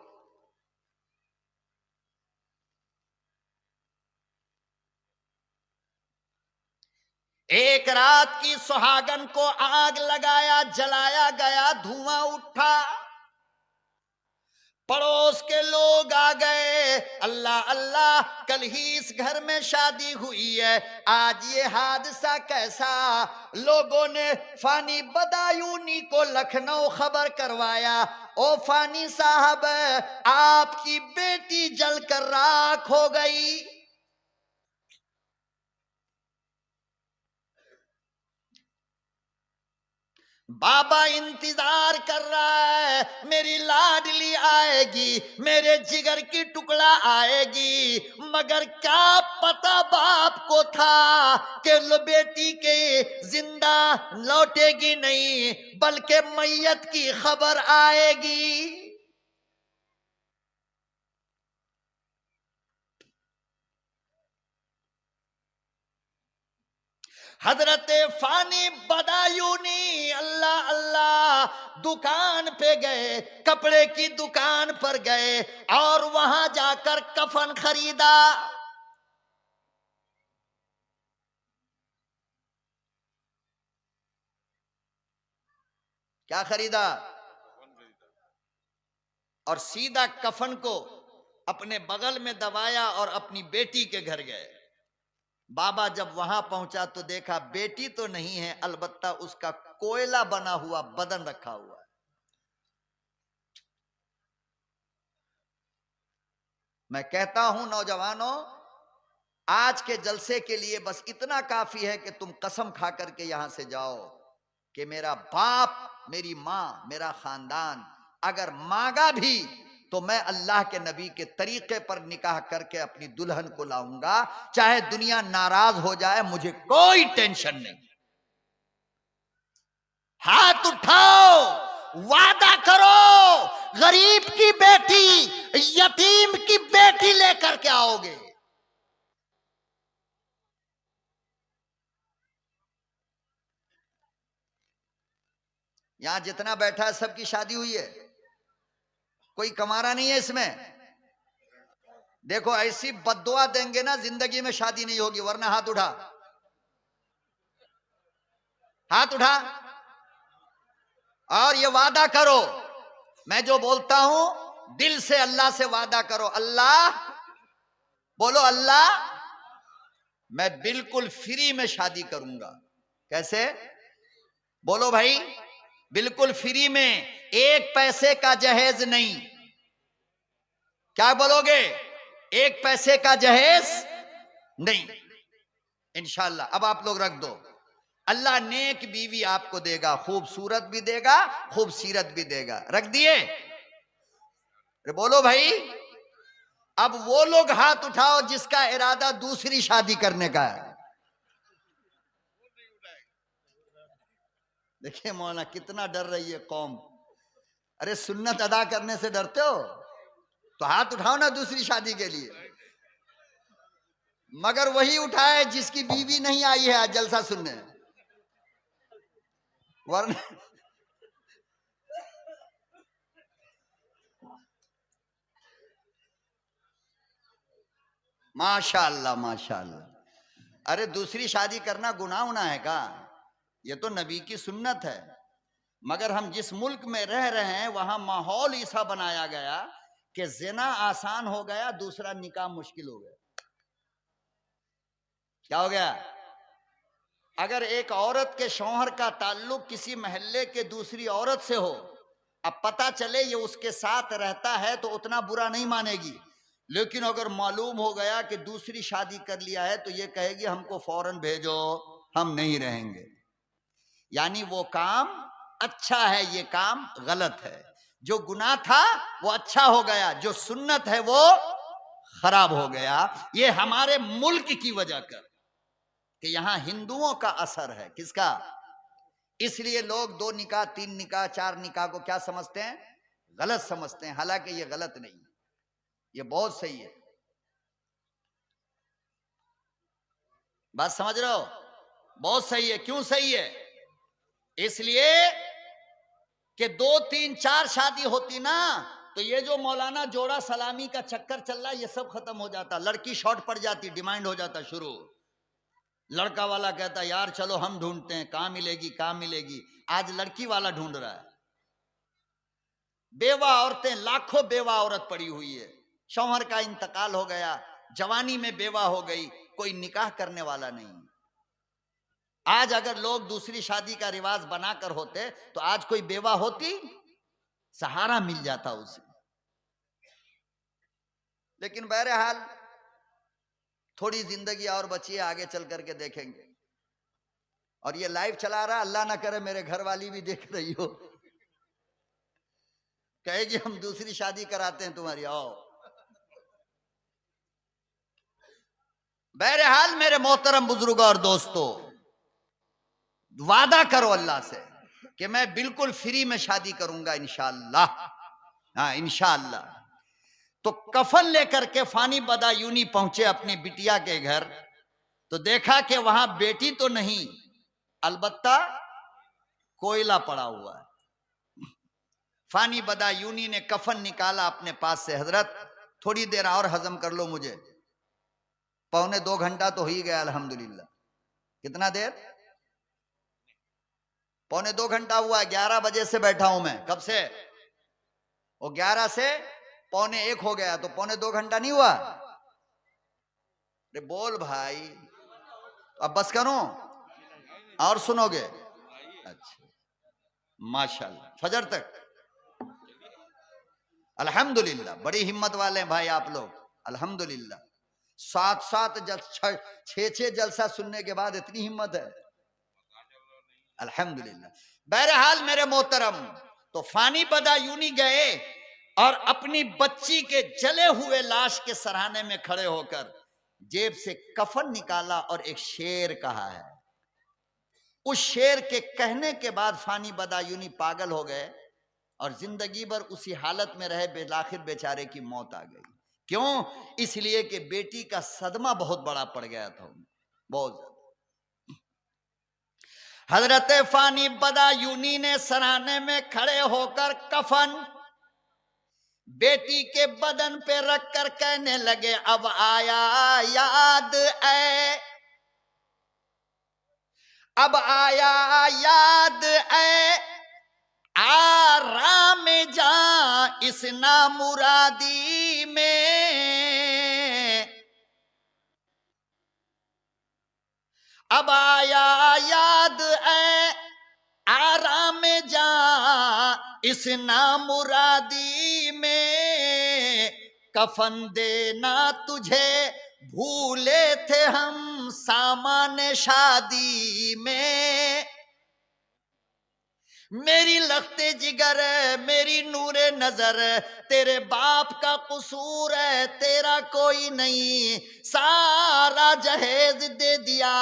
एक रात की सुहागन को आग लगाया, जलाया गया, धुआं उठा, पड़ोस के लोग आ गए, अल्लाह अल्लाह कल ही इस घर में शादी हुई है, आज ये हादसा कैसा। लोगों ने फानी बदायूनी को लखनऊ खबर करवाया, ओ फानी साहब आपकी बेटी जलकर राख हो गई। बाबा इंतजार कर रहा है, मेरी लाडली आएगी, मेरे जिगर की टुकड़ा आएगी। मगर क्या पता बाप को था कि बेटी के जिंदा लौटेगी नहीं, बल्कि मैयत की खबर आएगी। हजरत फानी बदायूनी अल्लाह अल्लाह दुकान पे गए, कपड़े की दुकान पर गए और वहां जाकर कफन खरीदा। क्या खरीदा? और सीधा कफन को अपने बगल में दबाया और अपनी बेटी के घर गए। बाबा जब वहां पहुंचा तो देखा बेटी तो नहीं है, अलबत्ता उसका कोयला बना हुआ बदन रखा हुआ है। मैं कहता हूं नौजवानों, आज के जलसे के लिए बस इतना काफी है कि तुम कसम खा करके यहां से जाओ कि मेरा बाप, मेरी मां, मेरा खानदान अगर मांगा भी तो मैं अल्लाह के नबी के तरीके पर निकाह करके अपनी दुल्हन को लाऊंगा, चाहे दुनिया नाराज हो जाए, मुझे कोई टेंशन नहीं। हाथ उठाओ, वादा करो, गरीब की बेटी, यतीम की बेटी लेकर के आओगे। यहां जितना बैठा है सबकी शादी हुई है, कोई कमारा नहीं है इसमें। देखो ऐसी बद्दुआ देंगे ना, जिंदगी में शादी नहीं होगी। वरना हाथ उठा, हाथ उठा और ये वादा करो, मैं जो बोलता हूं दिल से अल्लाह से वादा करो। अल्लाह, बोलो अल्लाह, मैं बिल्कुल फ्री में शादी करूंगा। कैसे? बोलो भाई, बिल्कुल फ्री में, एक पैसे का जहेज नहीं। क्या बोलोगे? एक पैसे का जहेज नहीं, इंशाल्लाह। अब आप लोग रख दो, अल्लाह नेक बीवी आपको देगा, खूबसूरत भी देगा, खूबसीरत भी देगा। रख दिए? बोलो भाई। अब वो लोग हाथ उठाओ जिसका इरादा दूसरी शादी करने का है। देखिए मौलाना कितना डर रही है कौम। अरे सुन्नत अदा करने से डरते हो तो हाथ उठाओ ना दूसरी शादी के लिए। मगर वही उठाए जिसकी बीवी नहीं आई है आज जलसा सुनने, वरना माशाअल्लाह माशाअल्लाह। अरे दूसरी शादी करना गुनाह होना है का? ये तो नबी की सुन्नत है। मगर हम जिस मुल्क में रह रहे हैं वहां माहौल ऐसा बनाया गया कि ज़िना आसान हो गया, दूसरा निकाह मुश्किल हो गया। क्या हो गया? अगर एक औरत के शौहर का ताल्लुक किसी महल्ले के दूसरी औरत से हो, अब पता चले ये उसके साथ रहता है तो उतना बुरा नहीं मानेगी। लेकिन अगर मालूम हो गया कि दूसरी शादी कर लिया है तो ये कहेगी हमको फौरन भेजो, हम नहीं रहेंगे। यानी वो काम अच्छा है, ये काम गलत है। जो गुनाह था वो अच्छा हो गया, जो सुन्नत है वो खराब हो गया। ये हमारे मुल्क की वजह कर कि यहां हिंदुओं का असर है। किसका? इसलिए लोग 2 निकाह, 3 निकाह, 4 निकाह को क्या समझते हैं? गलत समझते हैं। हालांकि ये गलत नहीं, ये बहुत सही है। बात समझ रहे हो? बहुत सही है। क्यों सही है? इसलिए कि 2, 3, 4 शादी होती ना तो ये जो मौलाना जोड़ा सलामी का चक्कर चल रहा है ये सब खत्म हो जाता। लड़की शॉर्ट पड़ जाती, डिमांड हो जाता शुरू। लड़का वाला कहता यार चलो हम ढूंढते हैं, कहां मिलेगी कहां मिलेगी। आज लड़की वाला ढूंढ रहा है। बेवा औरतें, लाखों बेवा औरत पड़ी हुई है। शौहर का इंतकाल हो गया, जवानी में बेवा हो गई, कोई निकाह करने वाला नहीं। आज अगर लोग दूसरी शादी का रिवाज बनाकर होते तो आज कोई बेवा होती, सहारा मिल जाता उसे। लेकिन बहरहाल थोड़ी जिंदगी और बची है, आगे चल करके देखेंगे। और ये लाइव चला रहा, अल्लाह ना करे मेरे घर वाली भी देख रही हो, कहेगी हम दूसरी शादी कराते हैं तुम्हारी, आओ। बहरहाल मेरे मोहतरम बुजुर्ग और दोस्तों, वादा करो अल्लाह से कि मैं बिल्कुल फ्री में शादी करूंगा इंशाअल्लाह। हाँ इंशाअल्लाह। तो कफन लेकर के फानी बदायूनी पहुंचे अपनी बिटिया के घर, तो देखा कि वहां बेटी तो नहीं, अलबत्ता कोयला पड़ा हुआ है। फानी बदायूनी ने कफन निकाला अपने पास से, हजरत थोड़ी देर और हजम कर लो मुझे, 1.25 घंटा तो हो ही गया अल्हम्दुलिल्लाह। कितना देर? 1.25 घंटा हुआ, 11 बजे से बैठा हूं मैं। कब से? वो 11 से 1:45 हो गया, तो 1.25 घंटा नहीं हुआ? अरे बोल भाई, अब बस करूं और सुनोगे? अच्छा माशाल्लाह, फजर तक अल्हम्दुलिल्लाह। बड़ी हिम्मत वाले हैं भाई आप लोग, अल्हम्दुलिल्लाह। 6 जलसा सुनने के बाद इतनी हिम्मत है, अल्हम्दुलिल्लाह। बहरहाल मेरे मोहतरम, तो फानी बदायूनी गए और अपनी बच्ची के जले हुए लाश के सराहने में खड़े होकर जेब से कफन निकाला और एक शेर कहा है। उस शेर के कहने के बाद फानी बदायूनी पागल हो गए और जिंदगी भर उसी हालत में रहे, बेलाखिर बेचारे की मौत आ गई। क्यों? इसलिए कि बेटी का सदमा बहुत बड़ा पड़ गया था उन्हें, बहुत ज्यादा। हजरत फानी बदायूनी ने सराहने में खड़े होकर कफन बेटी के बदन पे रख कर कहने लगे, अब आया याद ऐ, अब आया याद ऐ, आराम जा इस नामुरादी में, अब आया याद ऐ, आराम जा इस नामुरादी में, कफन देना तुझे भूले थे हम सामान शादी में। मेरी लख्ते जिगर, मेरी नूरे नजर, तेरे बाप का कसूर है, तेरा कोई नहीं। सारा जहेज दे दिया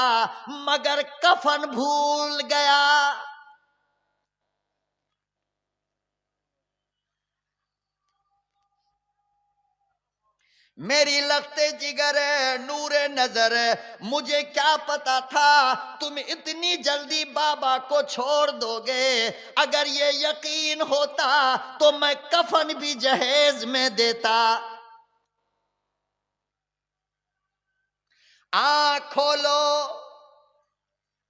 मगर कफन भूल गया। मेरी लख्ते जिगर, नूरे नजर, मुझे क्या पता था तुम इतनी जल्दी बाबा को छोड़ दोगे। अगर ये यकीन होता तो मैं कफन भी जहेज में देता। आँख खोलो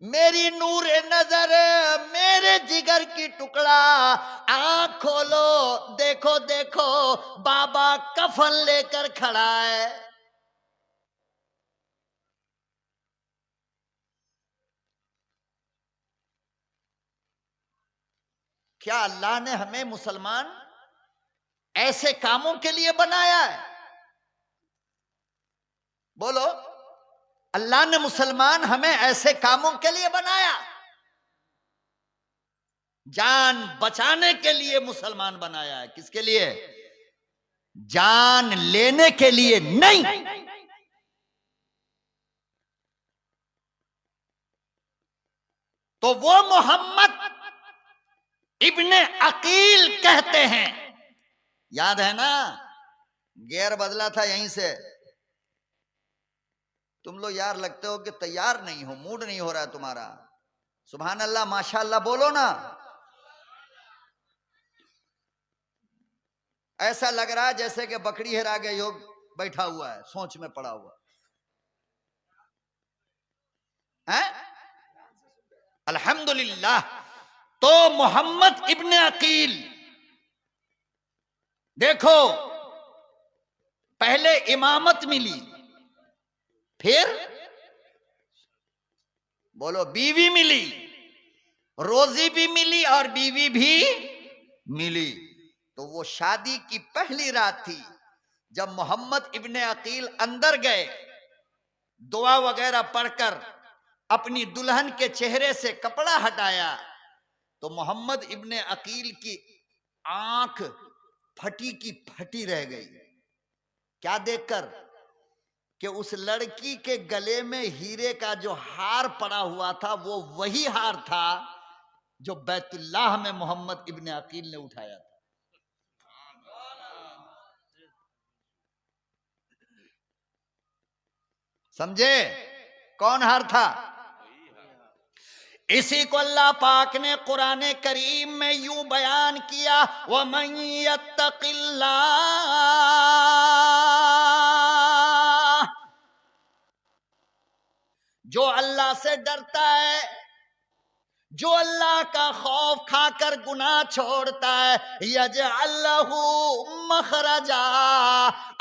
मेरी नूरे नजर, मेरे जिगर की टुकड़ा, आँख खोलो, देखो देखो बाबा कफन लेकर खड़ा है। क्या अल्लाह ने हमें मुसलमान ऐसे कामों के लिए बनाया है? बोलो, अल्लाह ने मुसलमान हमें ऐसे कामों के लिए बनाया? जान बचाने के लिए मुसलमान बनाया है। किसके लिए? जान लेने के लिए नहीं। तो वो मोहम्मद इब्ने अकील कहते हैं, याद है ना? गियर बदला था यहीं से। तुम लोग यार लगते हो कि तैयार नहीं हो, मूड नहीं हो रहा है तुम्हारा। सुभान अल्लाह, माशाअल्लाह बोलो ना। ऐसा लग रहा है जैसे कि बकरी हेरा गई हो, बैठा हुआ है सोच में पड़ा हुआ है। अल्हम्दुलिल्लाह। तो मोहम्मद इब्ने अकील, देखो पहले इमामत मिली, फिर बोलो बीवी मिली, रोजी भी मिली और बीवी भी मिली। तो वो शादी की पहली रात थी जब मोहम्मद इब्ने अकील अंदर गए, दुआ वगैरह पढ़कर अपनी दुल्हन के चेहरे से कपड़ा हटाया तो मोहम्मद इब्ने अकील की आंख फटी की फटी रह गई। क्या देखकर? कि उस लड़की के गले में हीरे का जो हार पड़ा हुआ था वो वही हार था जो बैतुल्लाह में मोहम्मद इब्ने अकील ने उठाया था। समझे? कौन हार था? इसी को अल्लाह पाक ने कुरान करीम में यूं बयान किया, वमन यत्तकिल्लाह, जो अल्लाह से डरता है, जो अल्लाह का खौफ खाकर गुनाह छोड़ता है, यजअल लहू मखरजा,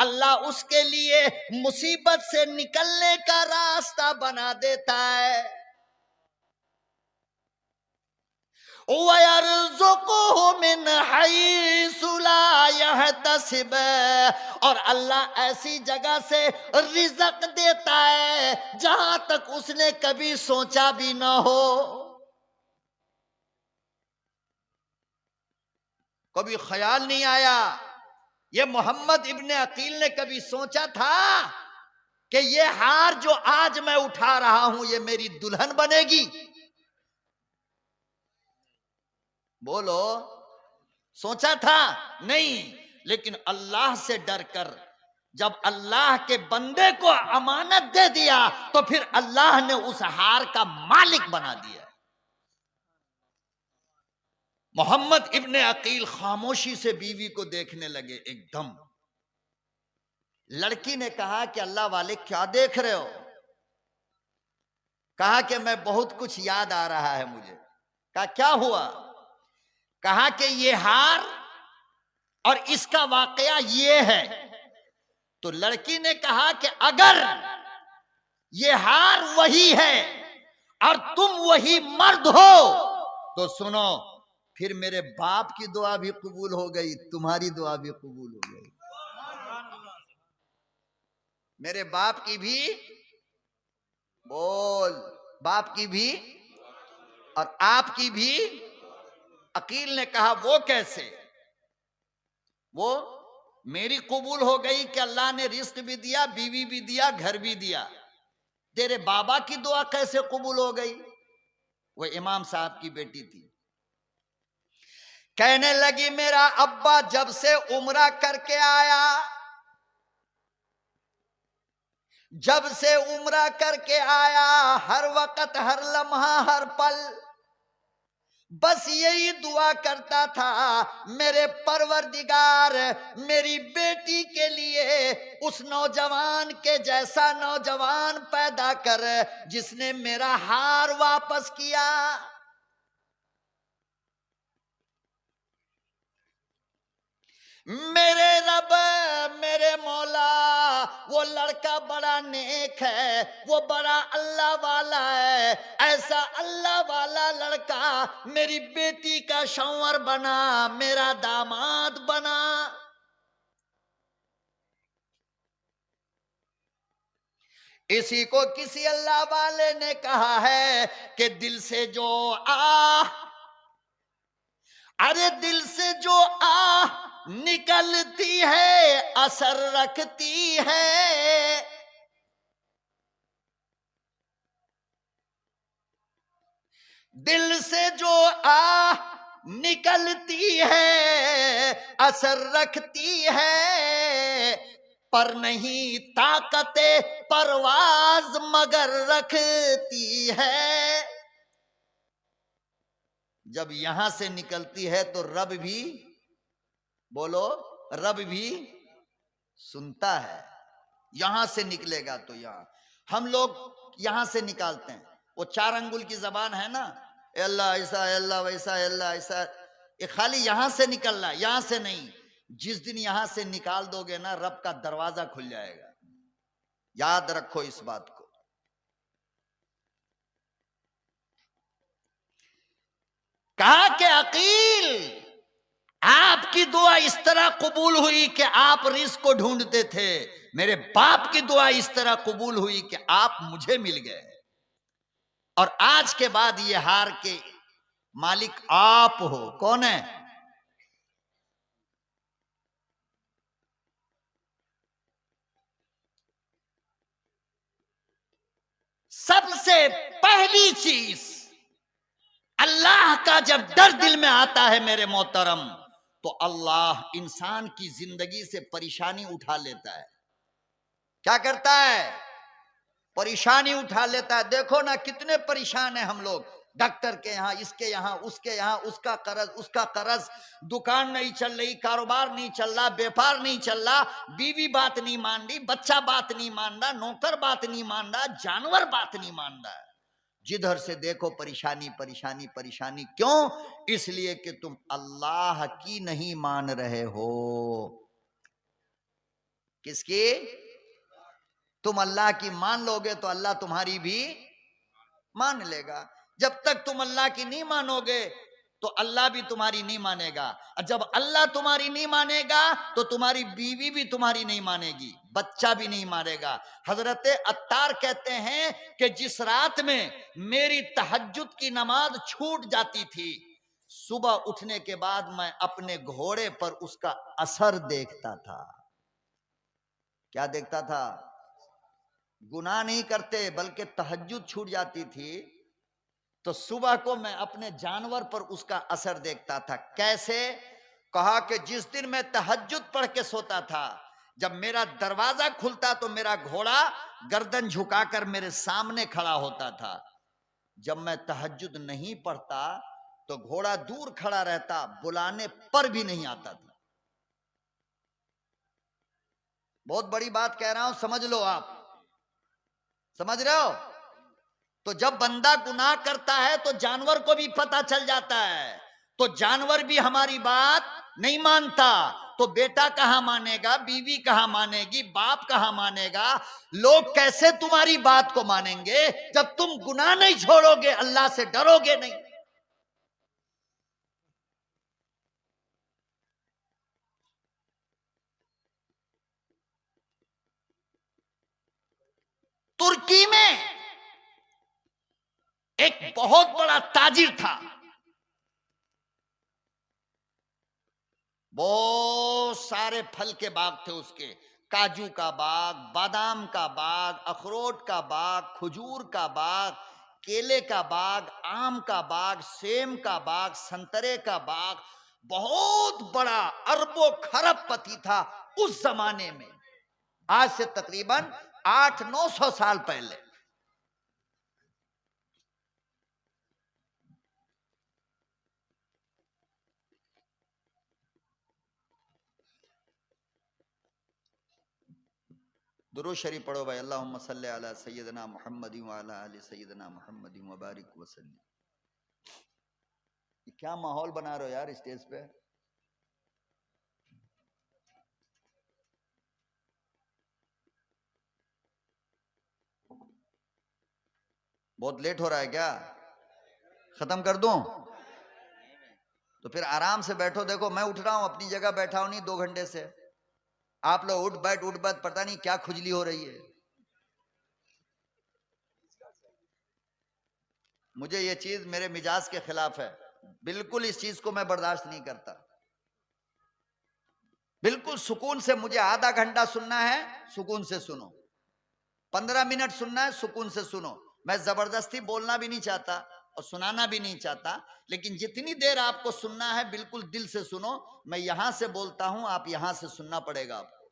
अल्लाह उसके लिए मुसीबत से निकलने का रास्ता बना देता है। वयर्ज़ुक़ुहु मिन हैसु ला यहतसिब, और अल्लाह ऐसी जगह से रिज़्क़ देता है जहां तक उसने कभी सोचा भी ना हो। कभी ख्याल नहीं आया। ये मोहम्मद इब्ने अकील ने कभी सोचा था कि ये हार जो आज मैं उठा रहा हूं ये मेरी दुल्हन बनेगी? बोलो, सोचा था? नहीं। लेकिन अल्लाह से डरकर जब अल्लाह के बंदे को अमानत दे दिया तो फिर अल्लाह ने उस हार का मालिक बना दिया। मोहम्मद इब्ने अकील खामोशी से बीवी को देखने लगे। एकदम लड़की ने कहा कि अल्लाह वाले क्या देख रहे हो? कहा कि मैं बहुत कुछ याद आ रहा है मुझे। कहा क्या हुआ? कहा कि ये हार और इसका वाकया ये है। तो लड़की ने कहा कि अगर ये हार वही है और तुम वही मर्द हो तो सुनो, फिर मेरे बाप की दुआ भी कबूल हो गई, तुम्हारी दुआ भी कबूल हो गई। मेरे बाप की भी, बोल, बाप की भी और आपकी भी। अकील ने कहा वो कैसे? वो मेरी कबूल हो गई कि अल्लाह ने रिस्क भी दिया, बीवी भी दिया, घर भी दिया। तेरे बाबा की दुआ कैसे कबूल हो गई? वो इमाम साहब की बेटी थी। कहने लगी मेरा अब्बा जब से उम्रा करके आया, जब से उम्रा करके आया, हर वक्त, हर लम्हा, हर पल बस यही दुआ करता था, मेरे परवरदिगार मेरी बेटी के लिए उस नौजवान के जैसा नौजवान पैदा कर जिसने मेरा हार वापस किया। मेरे रब, मेरे मौला, वो लड़का बड़ा नेक है, वो बड़ा अल्लाह वाला है। ऐसा अल्लाह वाला लड़का मेरी बेटी का शौहर बना, मेरा दामाद बना। इसी को किसी अल्लाह वाले ने कहा है कि दिल से जो अरे दिल से जो निकलती है असर रखती है। दिल से जो निकलती है असर रखती है, पर नहीं ताकते परवाज मगर रखती है। जब यहां से निकलती है तो रब भी, बोलो, रब भी सुनता है। यहां से निकलेगा तो यहां हम लोग यहां से निकालते हैं। वो 4 अंगुल की जबान है ना, अल्लाह ऐसा, अल्लाह वैसा, अल्लाह ऐसा, ये खाली यहां से निकल रहा है, यहां से नहीं। जिस दिन यहां से निकाल दोगे ना, रब का दरवाजा खुल जाएगा। याद रखो इस बात को। कहा कि अकील, आपकी दुआ इस तरह कबूल हुई कि आप रिस्क को ढूंढते थे, मेरे बाप की दुआ इस तरह कबूल हुई कि आप मुझे मिल गए। और आज के बाद ये हार के मालिक आप हो। कौन है? सबसे पहली चीज, अल्लाह का जब डर दिल में आता है मेरे मोहतरम, तो अल्लाह इंसान की जिंदगी से परेशानी उठा लेता है। क्या करता है? परेशानी उठा लेता है। देखो ना कितने परेशान है हम लोग, डॉक्टर के यहाँ, इसके यहाँ, उसके यहाँ, उसका कर्ज, उसका कर्ज, दुकान नहीं चल रही, कारोबार नहीं चल रहा, व्यापार नहीं चल रहा, बीवी बात नहीं मान रही, बच्चा बात नहीं मान रहा, नौकर बात नहीं मान रहा, जानवर बात नहीं मान रहा। जिधर से देखो परेशानी परेशानी परेशानी। क्यों? इसलिए कि तुम अल्लाह की नहीं मान रहे हो। किसकी? तुम अल्लाह की मान लोगे तो अल्लाह तुम्हारी भी मान लेगा। जब तक तुम अल्लाह की नहीं मानोगे तो अल्लाह भी तुम्हारी नहीं मानेगा, और जब अल्लाह तुम्हारी नहीं मानेगा तो तुम्हारी बीवी भी तुम्हारी नहीं मानेगी, बच्चा भी नहीं मानेगा। हजरत अत्तार कहते हैं कि जिस रात में मेरी तहज्जुद की नमाज छूट जाती थी, सुबह उठने के बाद मैं अपने घोड़े पर उसका असर देखता था। क्या देखता था? गुनाह नहीं करते, बल्कि तहज्जुद छूट जाती थी तो सुबह को मैं अपने जानवर पर उसका असर देखता था। कैसे? कहा कि जिस दिन मैं तहज्जुद पढ़ के सोता था, जब मेरा दरवाजा खुलता तो मेरा घोड़ा गर्दन झुकाकर मेरे सामने खड़ा होता था। जब मैं तहज्जुद नहीं पढ़ता तो घोड़ा दूर खड़ा रहता, बुलाने पर भी नहीं आता था। बहुत बड़ी बात कह रहा हूं, समझ लो। आप समझ रहे हो? तो जब बंदा गुनाह करता है तो जानवर को भी पता चल जाता है, तो जानवर भी हमारी बात नहीं मानता, तो बेटा कहां मानेगा, बीवी कहां मानेगी, बाप कहां मानेगा? लोग कैसे तुम्हारी बात को मानेंगे जब तुम गुनाह नहीं छोड़ोगे, अल्लाह से डरोगे नहीं। तुर्की में एक बहुत बड़ा ताजिर था, बहुत सारे फल के बाग थे उसके, काजू का बाग, बादाम का बाग, अखरोट का बाग, खजूर का बाग, केले का बाग, आम का बाग, सेम का बाग, संतरे का बाग। बहुत बड़ा अरबों खरबपति था उस जमाने में, आज से तकरीबन 800-900 साल पहले। दुरूद शरीफ पढ़ो भाई। अल्लाहुम्मा सल्ली अला सय्यदना मुहम्मद व अला आलि सय्यदना मुहम्मद व बारिक वसल्लम। क्या माहौल बना रहे हो यार स्टेज पे? बहुत लेट हो रहा है क्या? खत्म कर दूं? तो फिर आराम से बैठो। देखो मैं उठ रहा हूं, अपनी जगह बैठा हूं नहीं 2 घंटे से। आप लोग उठ बैठ पता नहीं क्या खुजली हो रही है। मुझे ये चीज मेरे मिजाज के खिलाफ है, बिल्कुल इस चीज को मैं बर्दाश्त नहीं करता। बिल्कुल सुकून से मुझे आधा घंटा सुनना है, सुकून से सुनो। 15 मिनट सुनना है, सुकून से सुनो। मैं जबरदस्ती बोलना भी नहीं चाहता और सुनाना भी नहीं चाहता, लेकिन जितनी देर आपको सुनना है बिल्कुल दिल से सुनो। मैं यहां से बोलता हूं, आप यहां से सुनना पड़ेगा आपको।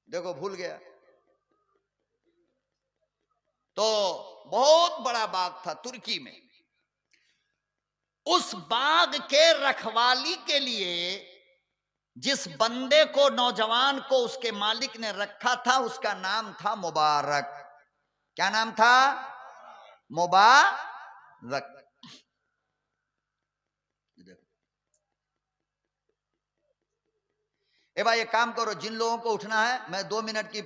देखो भूल गया। तो बहुत बड़ा बाग था तुर्की में। उस बाग के रखवाली के लिए जिस बंदे को, नौजवान को उसके मालिक ने रखा था, उसका नाम था मुबारक। क्या नाम था? मुबारक। ए भाई एक काम करो, जिन लोगों को उठना है मैं 2 मिनट की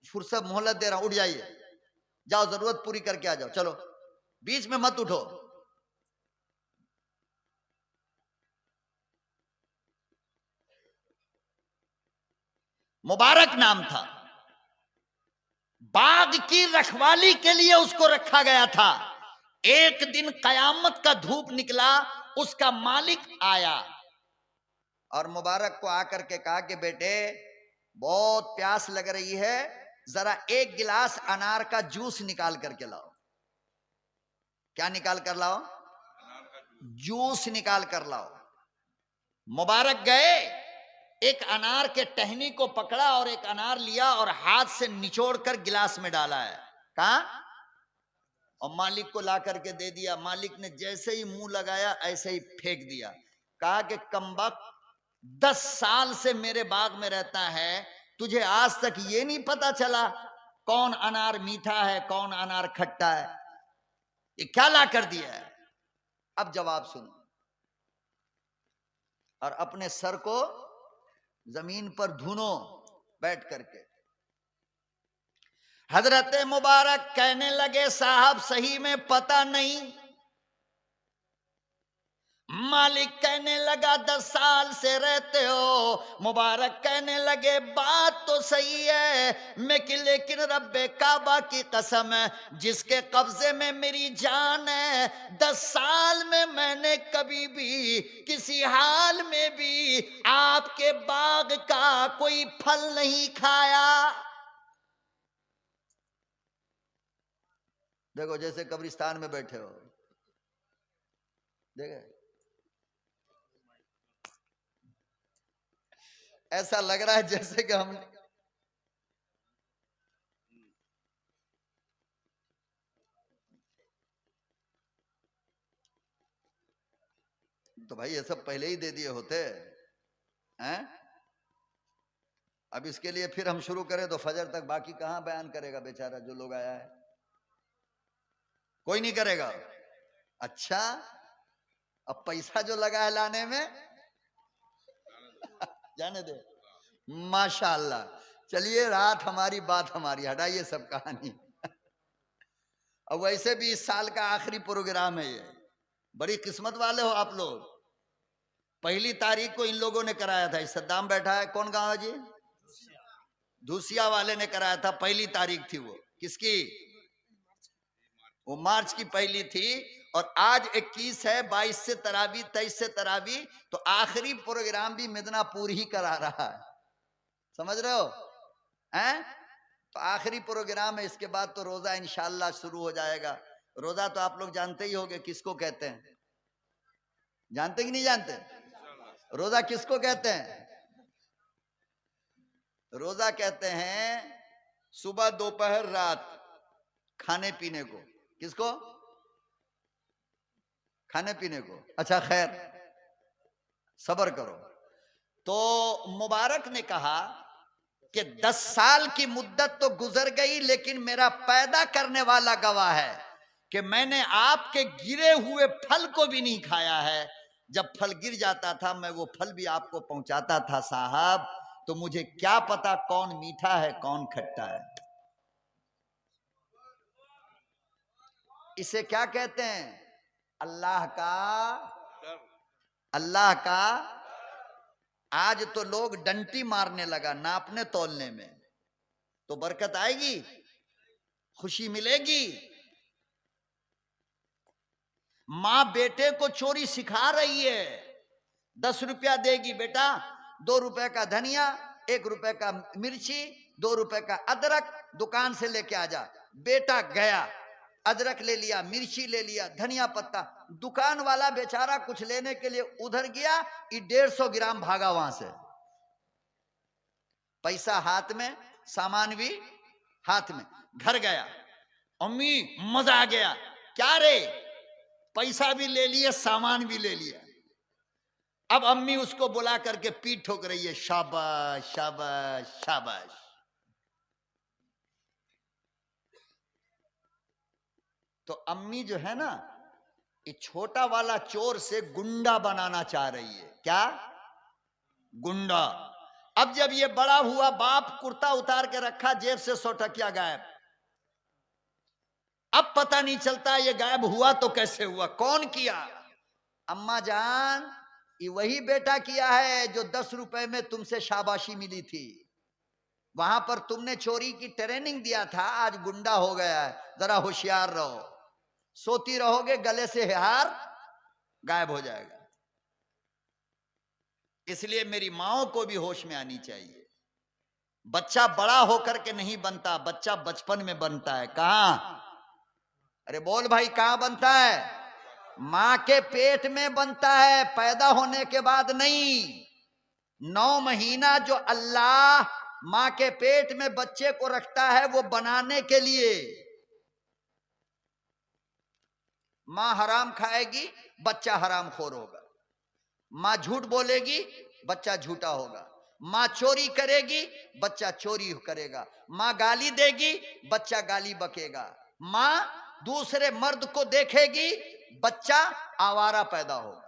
फुर्सत मोहलत दे रहा हूं, उठ जाइए, जाओ जरूरत पूरी करके आ जाओ। चलो बीच में मत उठो। मुबारक नाम था। बाग की रखवाली के लिए उसको रखा गया था। एक दिन कयामत का धूप निकला, उसका मालिक आया और मुबारक को आकर के कहा कि बेटे बहुत प्यास लग रही है, जरा एक गिलास अनार का जूस निकाल करके लाओ। क्या निकाल कर लाओ? जूस निकाल कर लाओ। मुबारक गए, एक अनार के टहनी को पकड़ा और एक अनार लिया और हाथ से निचोड़ कर गिलास में डाला है। कहा? और मालिक को ला करके दे दिया। मालिक ने जैसे ही मुंह लगाया ऐसे ही फेंक दिया। कहा कि कमबख्त 10 साल से मेरे बाग में रहता है, तुझे आज तक ये नहीं पता चला कौन अनार मीठा है कौन अनार खट्टा है? ये क्या ला कर दिया है? अब जवाब सुनो और अपने सर को जमीन पर धुनो बैठ करके। हजरत मुबारक कहने लगे साहब सही में पता नहीं। मालिक कहने लगा 10 साल से रहते हो। मुबारक कहने लगे बात तो सही है लेकिन रब्बे काबा की कसम है जिसके कब्जे में मेरी जान है, 10 साल में मैंने कभी भी किसी हाल में भी आपके बाग का कोई फल नहीं खाया। देखो जैसे कब्रिस्तान में बैठे हो, देखे ऐसा लग रहा है जैसे कि हम तो भाई ये सब पहले ही दे दिए होते हैं। अब इसके लिए फिर हम शुरू करें तो फजर तक बाकी कहां बयान करेगा बेचारा जो लोग आया है? कोई नहीं करेगा। अच्छा अब पैसा जो लगा है लाने में जाने दे। माशाअल्लाह। चलिए रात हमारी बात हमारी, हटाइए सब कहानी। अब वैसे भी इस साल का आखिरी प्रोग्राम है ये। बड़ी किस्मत वाले हो आप लोग। पहली तारीख को इन लोगों ने कराया था। सद्दाम बैठा है, कौन गांव है जी? धूसिया वाले ने कराया था। पहली तारीख थी वो। किसकी? वो मार्च की पहली थी। और आज 21 है, 22 से तरावी, 23 से तरावी। तो आखिरी प्रोग्राम भी मिदनापुर ही करा रहा है, समझ रहे हो? हैं? तो आखिरी प्रोग्राम है। इसके बाद तो रोजा इंशाअल्लाह शुरू हो जाएगा। रोजा तो आप लोग जानते ही होंगे किसको कहते हैं। जानते कि नहीं जानते? रोजा किसको कहते हैं? रोजा कहते हैं सुबह दोपहर रात खाने पीने को। किसको? खाने पीने को। अच्छा खैर सब्र करो। तो मुबारक ने कहा कि 10 साल की मुद्दत तो गुजर गई लेकिन मेरा पैदा करने वाला गवाह है कि मैंने आपके गिरे हुए फल को भी नहीं खाया है। जब फल गिर जाता था मैं वो फल भी आपको पहुंचाता था साहब। तो मुझे क्या पता कौन मीठा है कौन खट्टा है। इसे क्या कहते हैं? अल्लाह का। आज तो लोग डंटी मारने लगा नापने तोलने में। तो बरकत आएगी, खुशी मिलेगी। मां बेटे को चोरी सिखा रही है। 10 रुपया देगी बेटा, 2 रुपए का धनिया, 1 रुपए का मिर्ची, 2 रुपए का अदरक दुकान से लेके आ जा। बेटा गया, अदरक ले लिया, मिर्ची ले लिया, धनिया पत्ता। दुकान वाला बेचारा कुछ लेने के लिए उधर गया, 150 ग्राम भागा वहां से। पैसा हाथ में, सामान भी हाथ में। घर गया, अम्मी मजा आ गया। क्या रे? पैसा भी ले लिए सामान भी ले लिया। अब अम्मी उसको बुला करके पीठ ठोक रही है, शाबाश शाबाश शाबाश। तो अम्मी जो है ना, ये छोटा वाला चोर से गुंडा बनाना चाह रही है। क्या? गुंडा। अब जब ये बड़ा हुआ, बाप कुर्ता उतार के रखा, जेब से 100 टकिया गायब। अब पता नहीं चलता ये गायब हुआ तो कैसे हुआ, कौन किया? अम्मा जान, ये वही बेटा किया है जो 10 रुपए में तुमसे शाबाशी मिली थी। वहां पर तुमने चोरी की ट्रेनिंग दिया था, आज गुंडा हो गया है, जरा होशियार रहो। सोती रहोगे गले से हार गायब हो जाएगा। इसलिए मेरी माओ को भी होश में आनी चाहिए। बच्चा बड़ा होकर के नहीं बनता, बच्चा बचपन में बनता है। कहां? अरे बोल भाई, कहां बनता है? मां के पेट में बनता है, पैदा होने के बाद नहीं। 9 महीना जो अल्लाह मां के पेट में बच्चे को रखता है, वो बनाने के लिए। मां हराम खाएगी, बच्चा हराम खोर होगा। मां झूठ बोलेगी, बच्चा झूठा होगा। मां चोरी करेगी, बच्चा चोरी करेगा। मां गाली देगी, बच्चा गाली बकेगा। मां दूसरे मर्द को देखेगी, बच्चा आवारा पैदा होगा।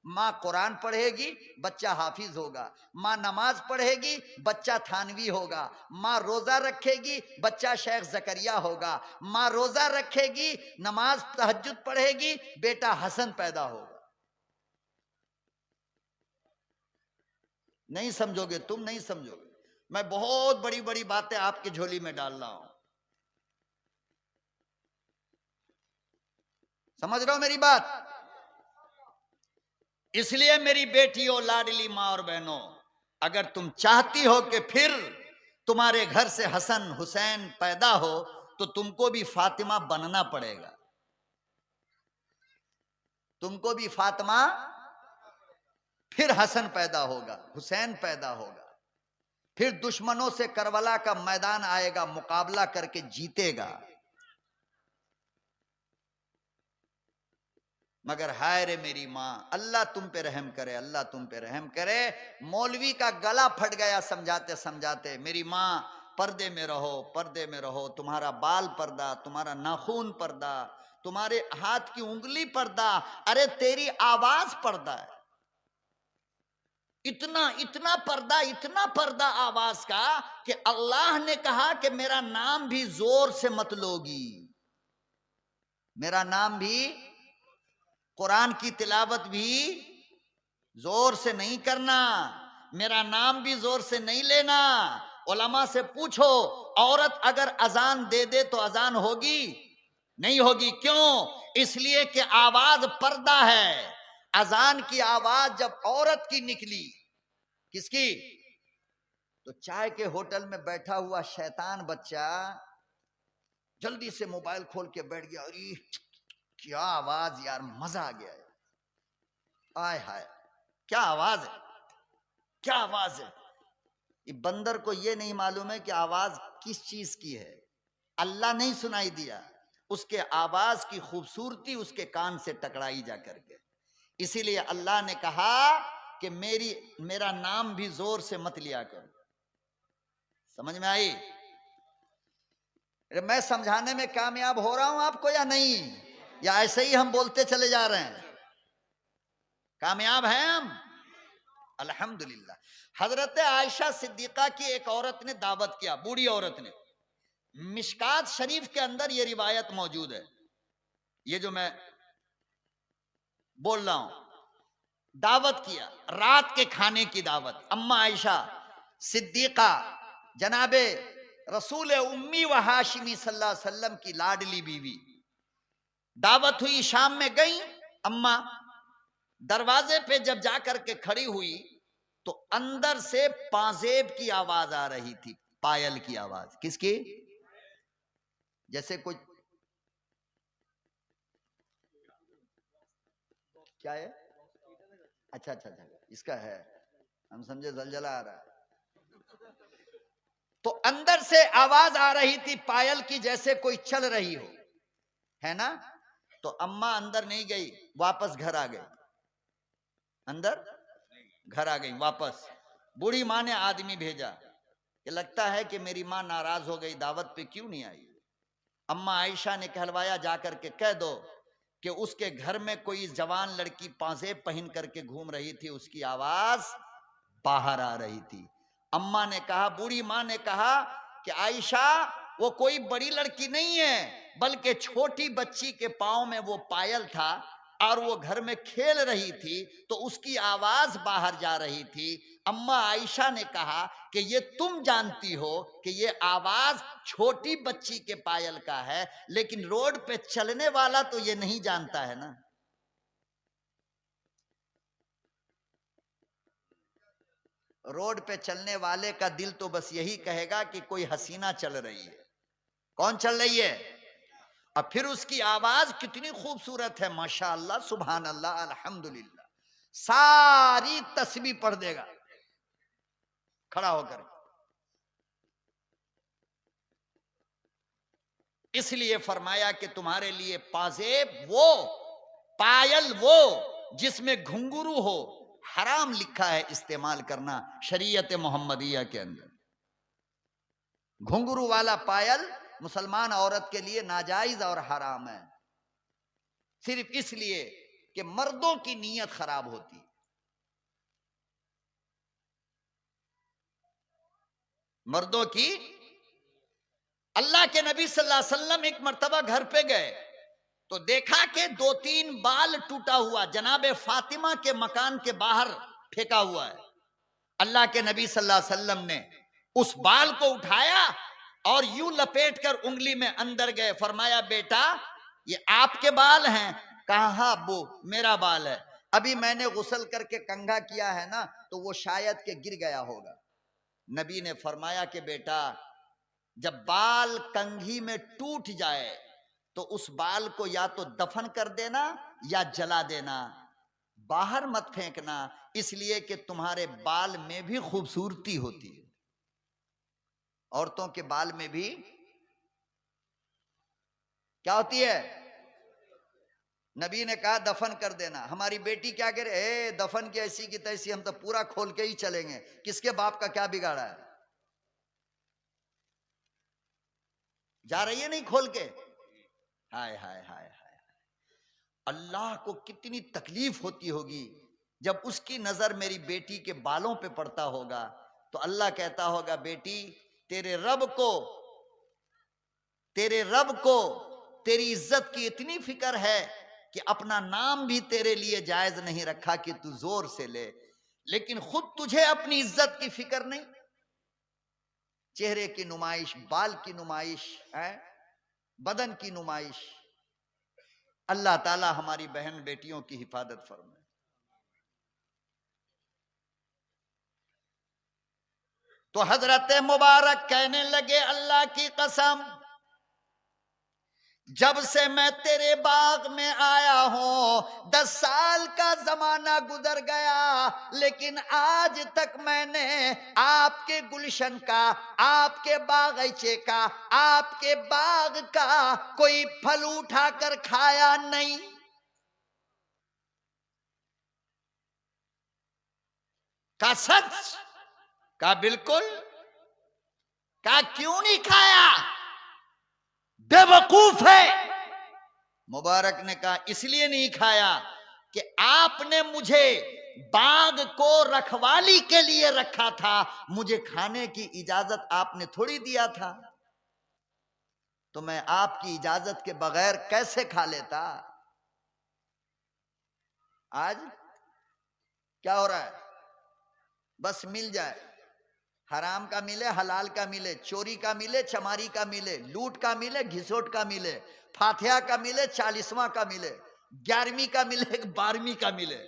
मां कुरान पढ़ेगी, बच्चा हाफिज होगा। मां नमाज पढ़ेगी, बच्चा थानवी होगा। मां रोजा रखेगी, बच्चा शेख जकरिया होगा। मां रोजा रखेगी, नमाज तहज्जुद पढ़ेगी, बेटा हसन पैदा होगा। नहीं समझोगे, तुम नहीं समझोगे। मैं बहुत बड़ी बड़ी बातें आपकी झोली में डाल रहा हूं, समझ रहे हो मेरी बात? इसलिए मेरी बेटियों, लाडली माँ और बहनों, अगर तुम चाहती हो कि फिर तुम्हारे घर से हसन हुसैन पैदा हो, तो तुमको भी फातिमा बनना पड़ेगा। तुमको भी फातिमा, फिर हसन पैदा होगा, हुसैन पैदा होगा, फिर दुश्मनों से करबला का मैदान आएगा, मुकाबला करके जीतेगा। मगर हाय रे मेरी माँ, अल्लाह तुम पे रहम करे, अल्लाह तुम पे रहम करे। मौलवी का गला फट गया समझाते समझाते। मेरी माँ, पर्दे में रहो, पर्दे में रहो। तुम्हारा बाल पर्दा, तुम्हारा नाखून पर्दा, तुम्हारे हाथ की उंगली पर्दा, अरे तेरी आवाज पर्दा है। इतना इतना पर्दा, इतना पर्दा आवाज का कि अल्लाह ने कहा कि मेरा नाम भी जोर से मत लोगी, मेरा नाम भी, कुरान की तिलावत भी जोर से नहीं करना, मेरा नाम भी जोर से नहीं लेना। उलमा से पूछो, औरत अगर अजान दे दे तो अजान होगी? नहीं होगी। क्यों? इसलिए कि आवाज पर्दा है। अजान की आवाज जब औरत की निकली, किसकी? तो चाय के होटल में बैठा हुआ शैतान बच्चा जल्दी से मोबाइल खोल के बैठ गया। अरे क्या आवाज यार, मजा आ गया है। आय हाय, क्या आवाज है, क्या आवाज है। ये बंदर को ये नहीं मालूम है कि आवाज किस चीज की है। अल्लाह नहीं सुनाई दिया, उसके आवाज की खूबसूरती उसके कान से टकराई जा करके। इसीलिए अल्लाह ने कहा कि मेरा नाम भी जोर से मत लिया करो। समझ में आई? मैं समझाने में कामयाब हो रहा हूं आपको या नहीं, या ऐसे ही हम बोलते चले जा रहे हैं? कामयाब हैं हम, अल्हम्दुलिल्लाह। हजरत आयशा सिद्दीका की एक औरत ने दावत किया, बूढ़ी औरत ने। मिशकात शरीफ के अंदर ये रिवायत मौजूद है, ये जो मैं बोल रहा हूं। दावत किया, रात के खाने की दावत। अम्मा आयशा सिद्दीका जनाबे रसूल उम्मी व हाशिमी सल्लल्लाहु अलैहि वसल्लम की लाडली बीवी। दावत हुई, शाम में गई अम्मा। दरवाजे पे जब जाकर के खड़ी हुई तो अंदर से पाजेब की आवाज आ रही थी, पायल की आवाज। किसकी? जैसे कुछ, क्या है? अच्छा अच्छा अच्छा, इसका है, हम समझे जलजला आ रहा है। तो अंदर से आवाज आ रही थी पायल की, जैसे कोई चल रही हो, है ना? तो अम्मा अंदर नहीं गई, वापस घर आ गई। अंदर घर आ गई वापस। बूढ़ी माँ ने आदमी भेजा कि लगता है कि मेरी माँ नाराज हो गई, दावत पे क्यों नहीं आई। अम्मा आयशा ने कहलवाया, जाकर के कह दो कि उसके घर में कोई जवान लड़की पाजेब पहन करके घूम रही थी, उसकी आवाज बाहर आ रही थी। अम्मा ने कहा, बूढ़ी माँ ने कहा कि आयशा, वो कोई बड़ी लड़की नहीं है, बल्कि छोटी बच्ची के पाँव में वो पायल था और वो घर में खेल रही थी, तो उसकी आवाज बाहर जा रही थी। अम्मा आयशा ने कहा कि ये तुम जानती हो कि ये आवाज छोटी बच्ची के पायल का है, लेकिन रोड पे चलने वाला तो ये नहीं जानता है ना। रोड पे चलने वाले का दिल तो बस यही कहेगा कि कोई हसीना चल रही है। कौन चल रही है? और फिर उसकी आवाज कितनी खूबसूरत है, माशाअल्लाह, सुभान अल्लाह, अल्हम्दुलिल्लाह। सारी तस्बीह पढ़ देगा खड़ा होकर। इसलिए फरमाया कि तुम्हारे लिए पाजेब वो, पायल वो जिसमें घुंघरू हो, हराम लिखा है इस्तेमाल करना शरीयत मोहम्मदिया के अंदर। घुंघरू वाला पायल मुसलमान औरत के लिए नाजायज और हराम है, सिर्फ इसलिए कि मर्दों की नीयत खराब होती है। मर्दों की। अल्लाह के नबी सल्लल्लाहु अलैहि वसल्लम एक मर्तबा घर पे गए तो देखा कि 2-3 बाल टूटा हुआ जनाबे फातिमा के मकान के बाहर फेंका हुआ है। अल्लाह के नबी सल्लल्लाहु अलैहि वसल्लम ने उस बाल को उठाया और यूं लपेट कर उंगली में अंदर गए। फरमाया, बेटा ये आपके बाल हैं? कहा हाँ अब्बू, मेरा बाल है। अभी मैंने गुस्ल करके कंघा किया है ना, तो वो शायद के गिर गया होगा। नबी ने फरमाया कि बेटा, जब बाल कंघी में टूट जाए तो उस बाल को या तो दफन कर देना या जला देना, बाहर मत फेंकना, इसलिए कि तुम्हारे बाल में भी खूबसूरती होती है। औरतों के बाल में भी क्या होती है? नबी ने कहा दफन कर देना। हमारी बेटी क्या करे, दफन की ऐसी की तैसी, हम तो पूरा खोल के ही चलेंगे, किसके बाप का क्या बिगाड़ा है? जा रही है नहीं खोल के? हाय हाय हाय हाय, अल्लाह को कितनी तकलीफ होती होगी जब उसकी नजर मेरी बेटी के बालों पे पड़ता होगा। तो अल्लाह कहता होगा, बेटी तेरे रब को तेरी इज्जत की इतनी फिक्र है कि अपना नाम भी तेरे लिए जायज नहीं रखा कि तू जोर से ले, लेकिन खुद तुझे अपनी इज्जत की फिक्र नहीं। चेहरे की नुमाइश, बाल की नुमाइश है, बदन की नुमाइश। अल्लाह ताला हमारी बहन बेटियों की हिफाजत फरमाए। तो हजरत मुबारक कहने लगे, अल्लाह की कसम, जब से मैं तेरे बाग में आया हूं 10 साल का जमाना गुजर गया, लेकिन आज तक मैंने आपके गुलशन का, आपके बागीचे का, आपके बाग का कोई फल उठाकर खाया नहीं। का सच? का बिल्कुल। का क्यों नहीं खाया? बेवकूफ है। मुबारक ने कहा, इसलिए नहीं खाया कि आपने मुझे बाग को रखवाली के लिए रखा था, मुझे खाने की इजाजत आपने थोड़ी दिया था, तो मैं आपकी इजाजत के बगैर कैसे खा लेता। आज क्या हो रहा है? बस मिल जाए, हराम का मिले, हलाल का मिले, चोरी का मिले, चमारी का मिले, लूट का मिले, घिसोट का मिले, फातिहा का मिले, 40वां का मिले, 11वीं का मिले, 12वीं का मिले,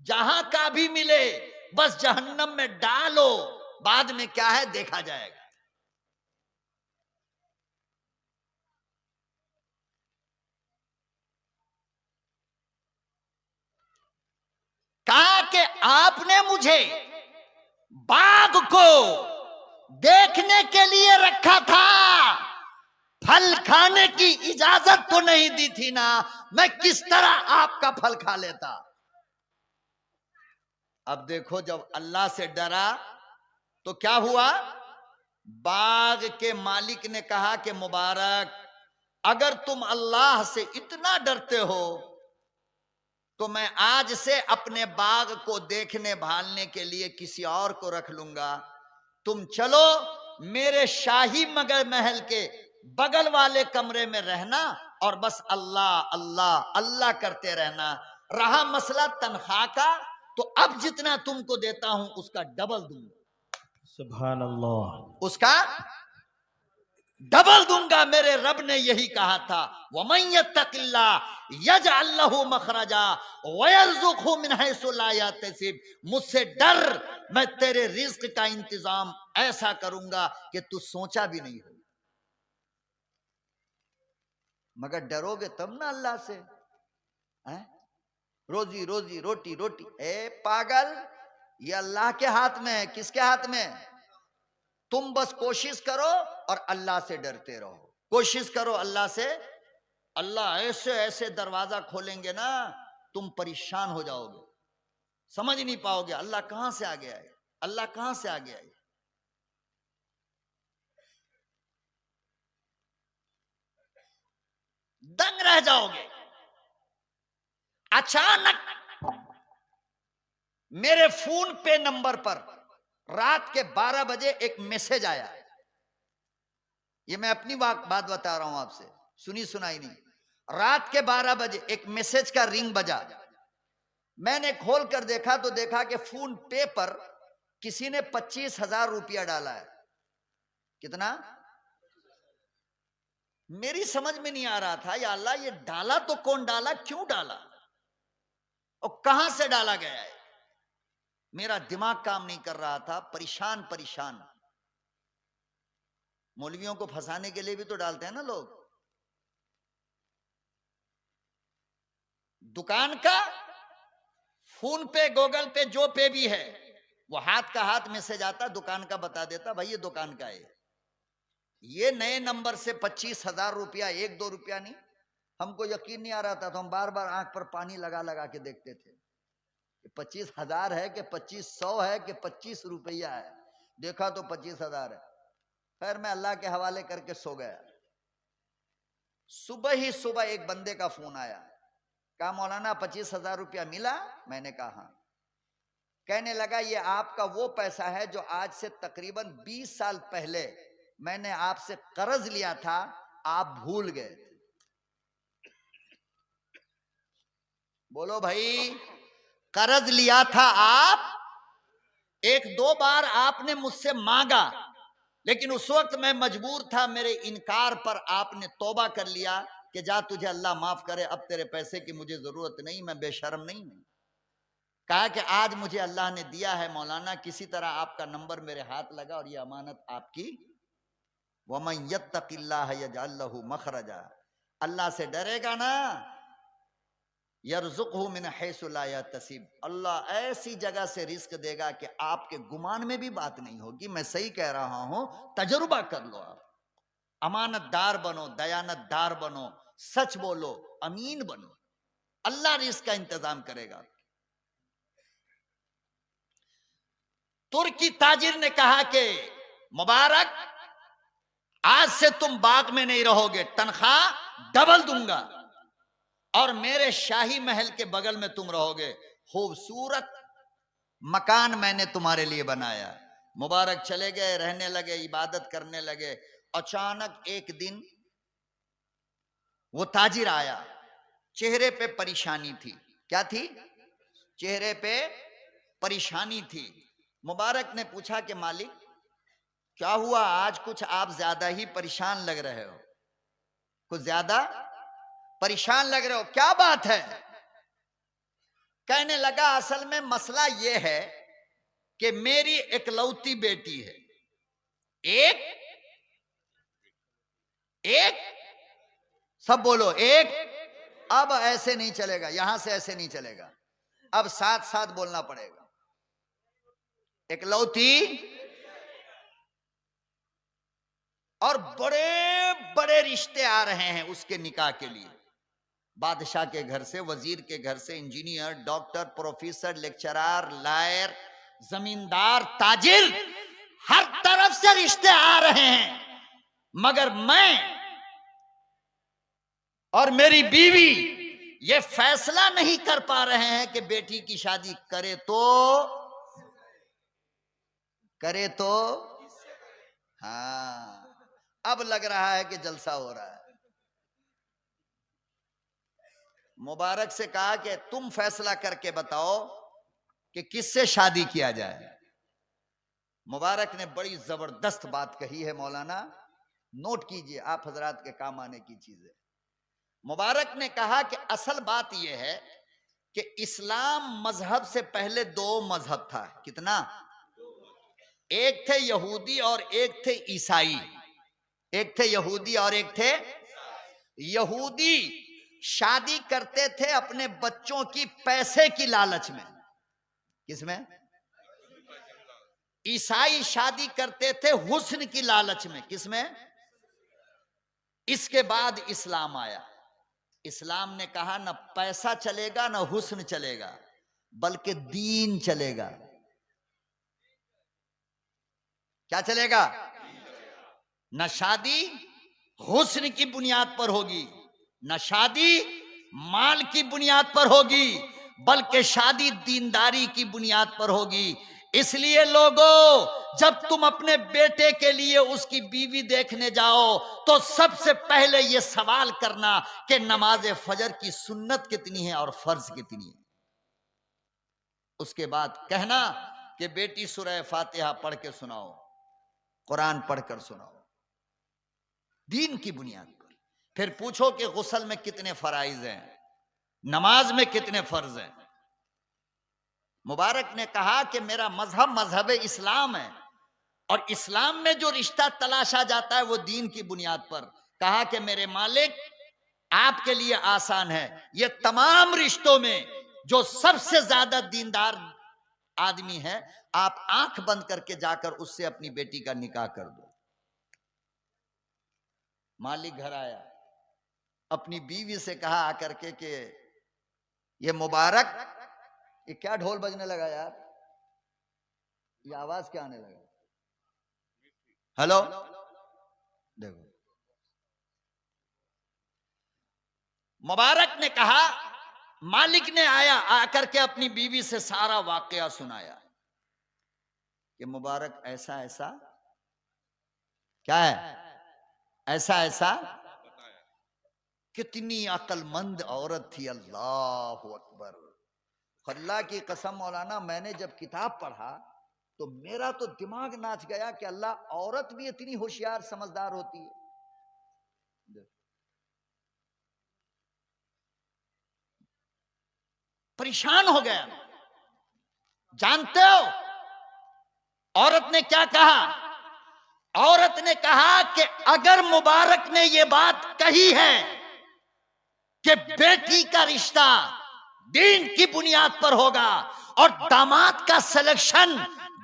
जहां का भी मिले बस जहन्नम में डालो, बाद में क्या है देखा जाएगा। कहा कि आपने मुझे बाग को देखने के लिए रखा था, फल खाने की इजाजत तो नहीं दी थी ना, मैं किस तरह आपका फल खा लेता। अब देखो, जब अल्लाह से डरा तो क्या हुआ? बाग के मालिक ने कहा कि मुबारक, अगर तुम अल्लाह से इतना डरते हो तो मैं आज से अपने बाग को देखने भालने के लिए किसी और को रख लूंगा। तुम चलो मेरे शाही मगर महल के बगल वाले कमरे में रहना और बस अल्लाह अल्लाह अल्लाह करते रहना। रहा मसला तनख्वाह का, तो अब जितना तुमको देता हूं उसका डबल दूंगा, सुभान अल्लाह। उसका डबल दूंगा। मेरे रब ने यही कहा था, वमन यत्तकिल्लाह यजअल लहू मखरजा वयरजुकहु मिन हैसु ला यहतसिब। मुझसे डर, मैं तेरे रिज्क का इंतजाम ऐसा करूंगा कि तू सोचा भी नहीं हो। मगर डरोगे तब ना अल्लाह से, हैं? रोजी रोजी रोटी रोटी, ए पागल, ये अल्लाह के हाथ में है। किसके हाथ में? तुम बस कोशिश करो और अल्लाह से डरते रहो। कोशिश करो अल्लाह से। अल्लाह ऐसे ऐसे दरवाजा खोलेंगे ना, तुम परेशान हो जाओगे, समझ नहीं पाओगे अल्लाह कहां से आ गया है, अल्लाह कहां से आ गया है। दंग रह जाओगे। अचानक मेरे फोन पे नंबर पर रात के 12 बजे एक मैसेज आया। ये मैं अपनी बात बता रहा हूं आपसे, सुनी सुनाई नहीं। रात के 12 बजे एक मैसेज का रिंग बजा। मैंने खोल कर देखा तो देखा कि फोन पे पर किसी ने 25,000 रुपया डाला है। कितना? मेरी समझ में नहीं आ रहा था, या अल्लाह ये डाला तो कौन डाला, क्यों डाला और कहां से डाला गया है। मेरा दिमाग काम नहीं कर रहा था, परेशान परेशान। मौलवियों को फंसाने के लिए भी तो डालते हैं ना लोग। दुकान का फोन पे गूगल पे जो पे भी है वो हाथ का हाथ मैसेज आता, दुकान का बता देता भाई ये दुकान का है। ये नए नंबर से 25,000 रुपया, 1-2 रुपया नहीं। हमको यकीन नहीं आ रहा था तो हम बार बार आंख पर पानी लगा लगा के देखते थे 25,000 है कि 2500 है कि 25 रुपया है। देखा तो 25,000 है। फिर मैं अल्लाह के हवाले करके सो गया। सुबह ही सुबह एक बंदे का फोन आया, कहा मौलाना 25,000 रुपया मिला? मैंने कहा हाँ। कहने लगा ये आपका वो पैसा है जो आज से तकरीबन 20 साल पहले मैंने आपसे कर्ज लिया था, आप भूल गए थे। बोलो भाई, कर्ज लिया था आप, 1-2 बार आपने मुझसे मांगा, लेकिन उस वक्त मैं मजबूर था। मेरे इनकार पर आपने तौबा कर लिया कि जा तुझे अल्लाह माफ करे, अब तेरे पैसे की मुझे जरूरत नहीं, मैं बेशर्म नहीं हूं। कहा कि आज मुझे अल्लाह ने दिया है मौलाना, किसी तरह आपका नंबर मेरे हाथ लगा और ये अमानत आपकी। वमन यत्तकिल्लाह यजअल लहू मखरजा। अल्लाह से डरेगा ना, यरजुकहु मिन हैसु ला यहतसिब। अल्लाह ऐसी जगह से रिस्क देगा कि आपके गुमान में भी बात नहीं होगी। मैं सही कह रहा हूं, तजुर्बा कर लो। आप अमानतदार बनो, दयानतदार बनो, सच बोलो, अमीन बनो, अल्लाह रिस्क का इंतजाम करेगा। तुर्की ताजिर ने कहा कि मुबारक, आज से तुम बाग में नहीं रहोगे, तनख्वाह डबल दूंगा और मेरे शाही महल के बगल में तुम रहोगे। खूबसूरत मकान मैंने तुम्हारे लिए बनाया। मुबारक चले गए, रहने लगे, इबादत करने लगे। अचानक एक दिन वो ताजिर आया, चेहरे पे परेशानी थी। क्या थी? चेहरे पे परेशानी थी। मुबारक ने पूछा कि मालिक क्या हुआ, आज कुछ आप ज्यादा ही परेशान लग रहे हो, कुछ ज्यादा परेशान लग रहे हो, क्या बात है? कहने लगा असल में मसला यह है कि मेरी इकलौती बेटी है, एक सब बोलो एक। अब ऐसे नहीं चलेगा, यहां से ऐसे नहीं चलेगा, अब साथ साथ बोलना पड़ेगा। इकलौती, और बड़े बड़े रिश्ते आ रहे हैं उसके निकाह के लिए। बादशाह के घर से, वजीर के घर से, engineer, doctor, professor, lecturer, lawyer, जमींदार, ताजिर, हर तरफ से रिश्ते आ रहे हैं। मगर मैं और मेरी बीवी ये फैसला नहीं कर पा रहे हैं कि बेटी की शादी करे तो हाँ, अब लग रहा है कि जलसा हो रहा है। मुबारक से कहा कि तुम फैसला करके बताओ कि किससे शादी किया जाए। मुबारक ने बड़ी जबरदस्त बात कही है मौलाना, नोट कीजिए, आप हजरात के काम आने की चीज है। मुबारक ने कहा कि असल बात यह है कि इस्लाम मजहब से पहले दो मजहब था। कितना? एक थे यहूदी और एक थे ईसाई। एक थे यहूदी और एक थे यहूदी शादी करते थे अपने बच्चों की पैसे की लालच में। किसमें? ईसाई शादी करते थे हुस्न की लालच में। किसमें? इसके बाद इस्लाम आया। इस्लाम ने कहा ना पैसा चलेगा ना हुस्न चलेगा, बल्कि दीन चलेगा। क्या चलेगा? न शादी हुस्न की बुनियाद पर होगी, न शादी माल की बुनियाद पर होगी, बल्कि शादी दीनदारी की बुनियाद पर होगी। इसलिए लोगों, जब तुम अपने बेटे के लिए उसकी बीवी देखने जाओ तो सबसे पहले यह सवाल करना कि नमाज फजर की सुन्नत कितनी है और फर्ज कितनी है। उसके बाद कहना कि बेटी सूरह फातिहा पढ़ के सुनाओ, कुरान पढ़कर सुनाओ, दीन की बुनियाद पर। फिर पूछो कि गुस्ल में कितने फराइज हैं, नमाज में कितने फर्ज हैं। मुबारक ने कहा कि मेरा मजहब मजहब इस्लाम है और इस्लाम में जो रिश्ता तलाशा जाता है वो दीन की बुनियाद पर। कहा कि मेरे मालिक, आपके लिए आसान है, ये तमाम रिश्तों में जो सबसे ज्यादा दीनदार आदमी है, आप आंख बंद करके जाकर उससे अपनी बेटी का निकाह कर दो। मालिक घर आया, अपनी बीवी से कहा आकर के कि ये मुबारक, ये क्या ढोल बजने लगा यार, ये आवाज क्या आने लगा? हेलो, देखो। मुबारक ने कहा, मालिक ने आया, आकर के अपनी बीवी से सारा वाकया सुनाया कि मुबारक ऐसा ऐसा, क्या है, ऐसा ऐसा। कितनी अक्लमंद औरत थी, अल्लाह अकबर। अल्लाह की कसम मौलाना, मैंने जब किताब पढ़ा तो मेरा तो दिमाग नाच गया कि अल्लाह, औरत भी इतनी होशियार समझदार होती है। परेशान हो गया। जानते हो औरत ने क्या कहा? औरत ने कहा कि अगर मुबारक ने यह बात कही है कि बेटी का रिश्ता दीन की बुनियाद पर होगा और दामाद का सिलेक्शन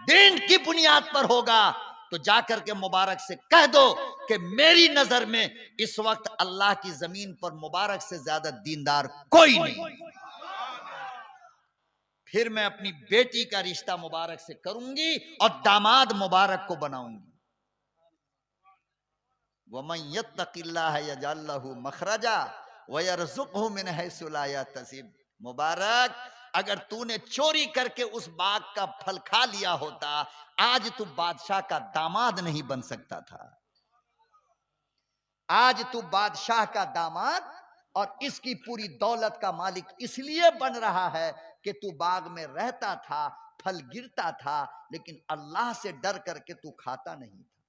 दीन की बुनियाद पर होगा, तो जाकर के मुबारक से कह दो कि मेरी नजर में इस वक्त अल्लाह की जमीन पर मुबारक से ज्यादा दीनदार कोई नहीं। फिर मैं अपनी बेटी का रिश्ता मुबारक से करूंगी और दामाद मुबारक को बनाऊंगी। वमन यत्तकिल्लाह यजअल लहू मखरजा व यरज़ुक़हु मिन हैसु ला यहतसिब। मुबारक, अगर तूने चोरी करके उस बाग का फल खा लिया होता, आज तू बादशाह का दामाद नहीं बन सकता था। आज तू बादशाह का दामाद और इसकी पूरी दौलत का मालिक इसलिए बन रहा है कि तू बाग में रहता था, फल गिरता था, लेकिन अल्लाह से डर करके तू खाता नहीं था।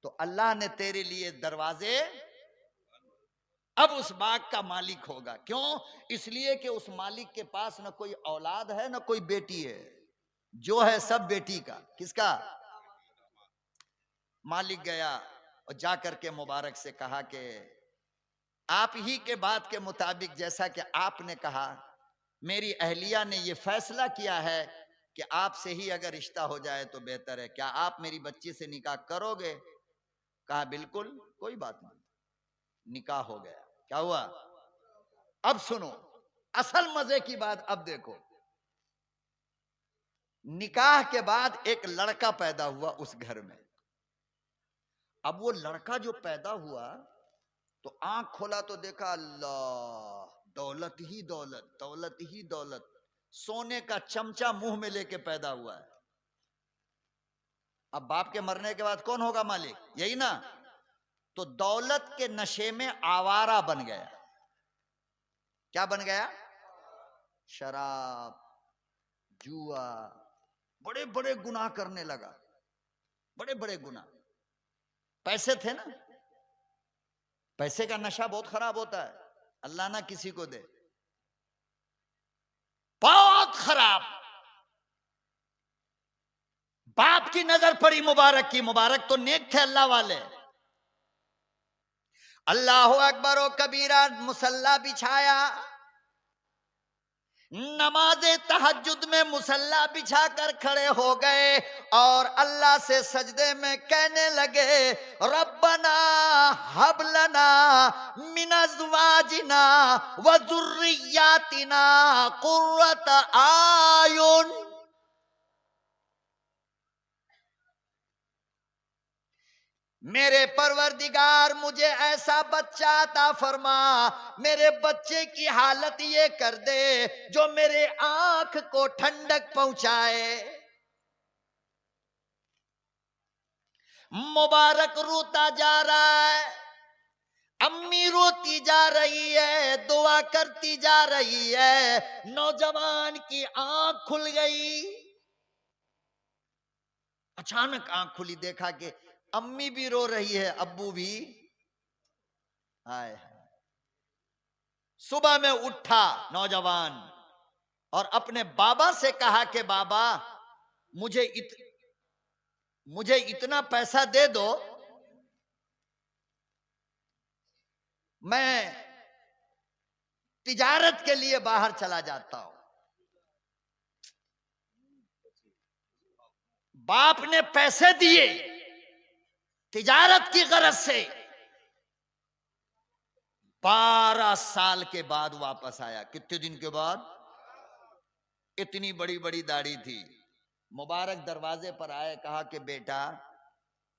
तो अल्लाह ने तेरे लिए दरवाजे, अब उस बाग का मालिक होगा। क्यों? इसलिए कि उस मालिक के पास न कोई औलाद है न कोई बेटी है, जो है सब बेटी का। किसका? मालिक गया और जाकर के मुबारक से कहा कि आप ही के बात के मुताबिक, जैसा कि आपने कहा, मेरी अहलिया ने यह फैसला किया है कि आपसे ही अगर रिश्ता हो जाए तो बेहतर है, क्या आप मेरी बच्ची से निकाह करोगे? कहा बिल्कुल, कोई बात नहीं। निकाह हो गया। क्या हुआ? अब सुनो असल मजे की बात। अब देखो, निकाह के बाद एक लड़का पैदा हुआ उस घर में। अब वो लड़का जो पैदा हुआ तो आंख खोला तो देखा, अल्लाह, दौलत ही दौलत, दौलत ही दौलत, सोने का चमचा मुंह में लेके पैदा हुआ है। अब बाप के मरने के बाद कौन होगा मालिक? यही ना। तो दौलत के नशे में आवारा बन गया। क्या बन गया? शराब। जुआ, बड़े बड़े गुनाह करने लगा, बड़े बड़े गुनाह। पैसे थे ना, पैसे का नशा बहुत खराब होता है, अल्लाह ना किसी को दे, बहुत खराब। बाप की नजर पड़ी मुबारक की, मुबारक तो नेक थे अल्लाह वाले। अल्लाह अकबर ओ कबीरा, मुसल्ला बिछाया, नमाज तहज्जुद में मुसल्ला बिछा कर खड़े हो गए और अल्लाह से सजदे में कहने लगे, रब्बना हब लना मिन अज़वाजिना व ज़ुर्रिय्यातिना कुर्रत आयुन। मेरे परवरदिगार मुझे ऐसा बच्चा अता फरमा, मेरे बच्चे की हालत ये कर दे जो मेरे आंख को ठंडक पहुंचाए। मुबारक रोता जा रहा है, अम्मी रोती जा रही है, दुआ करती जा रही है। नौजवान की आंख खुल गई, अचानक आंख खुली, देखा कि अम्मी भी रो रही है, अब्बू भी। आए, सुबह में उठा नौजवान और अपने बाबा से कहा कि बाबा मुझे इतना पैसा दे दो, मैं तिजारत के लिए बाहर चला जाता हूं। बाप ने पैसे दिए तिजारत की गरज से, 12 साल के बाद वापस आया। कितने दिन के बाद? इतनी बड़ी बड़ी दाढ़ी थी। मुबारक दरवाजे पर आए, कहा कि बेटा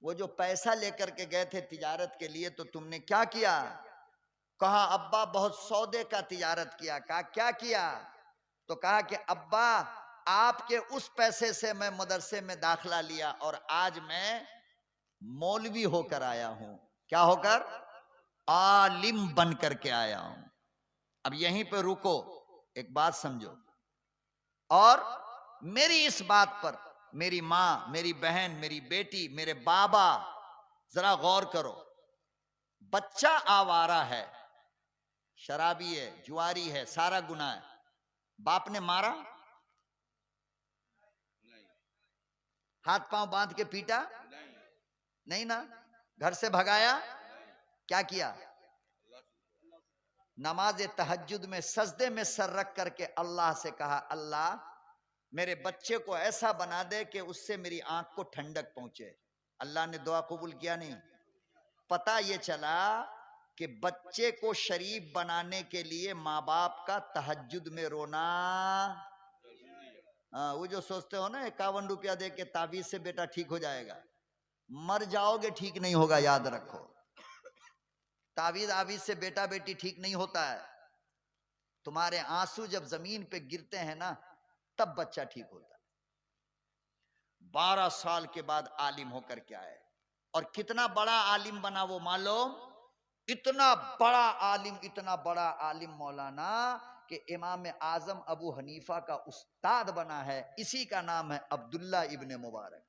वो जो पैसा लेकर के गए थे तिजारत के लिए, तो तुमने क्या किया? कहा अब्बा बहुत सौदे का तिजारत किया। कहा क्या किया? तो कहा कि अब्बा आपके उस पैसे से मैं मदरसे में दाखिला लिया और आज मैं मौलवी होकर आया हूं। क्या होकर? आलिम बन करके आया हूं। अब यहीं पे रुको, एक बात समझो, और मेरी इस बात पर मेरी मां, मेरी बहन, मेरी बेटी, मेरे बाबा जरा गौर करो। बच्चा आवारा है, शराबी है, जुआरी है, सारा गुनाह है, बाप ने मारा? हाथ पांव बांध के पीटा? नहीं ना। घर से भगाया? क्या किया? नमाज तहज्जुद में सजदे में सर रख करके अल्लाह से कहा, अल्लाह मेरे बच्चे को ऐसा बना दे कि उससे मेरी आंख को ठंडक पहुंचे। अल्लाह ने दुआ कबूल किया नहीं? पता ये चला कि बच्चे को शरीफ बनाने के लिए माँ बाप का तहज्जुद में रोना। वो जो सोचते हो ना 51 रुपया दे के ताबीज से बेटा ठीक हो जाएगा, मर जाओगे ठीक नहीं होगा, याद रखो। ताबीज आबीज से बेटा बेटी ठीक नहीं होता है। तुम्हारे आंसू जब जमीन पे गिरते हैं ना, तब बच्चा ठीक होता है। 12 साल के बाद आलिम होकर के आए, और कितना बड़ा आलिम बना वो मालूम? इतना बड़ा आलिम मौलाना कि इमाम आजम अबू हनीफा का उस्ताद बना है। इसी का नाम है अब्दुल्ला इब्ने मुबारक।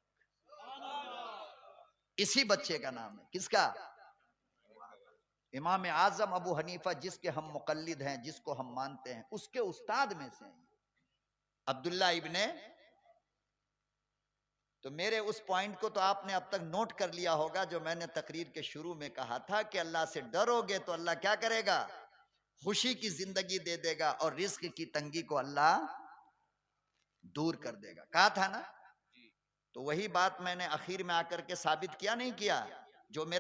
इसी बच्चे का नाम है। किसका? इमाम आजम अबू हनीफा, जिसके हम मुकल्लिद हैं, जिसको हम मानते हैं, उसके उस्ताद में से अब्दुल्ला इब्ने। तो मेरे उस पॉइंट को तो आपने अब तक नोट कर लिया होगा, जो मैंने तकरीर के शुरू में कहा था कि अल्लाह से डरोगे तो अल्लाह क्या करेगा? खुशी की जिंदगी दे देगा और रिस्क की तंगी को अल्लाह दूर कर देगा। कहा था ना? तो वही बात मैंने आखिर में आकर के साबित किया नहीं किया? जो मेरा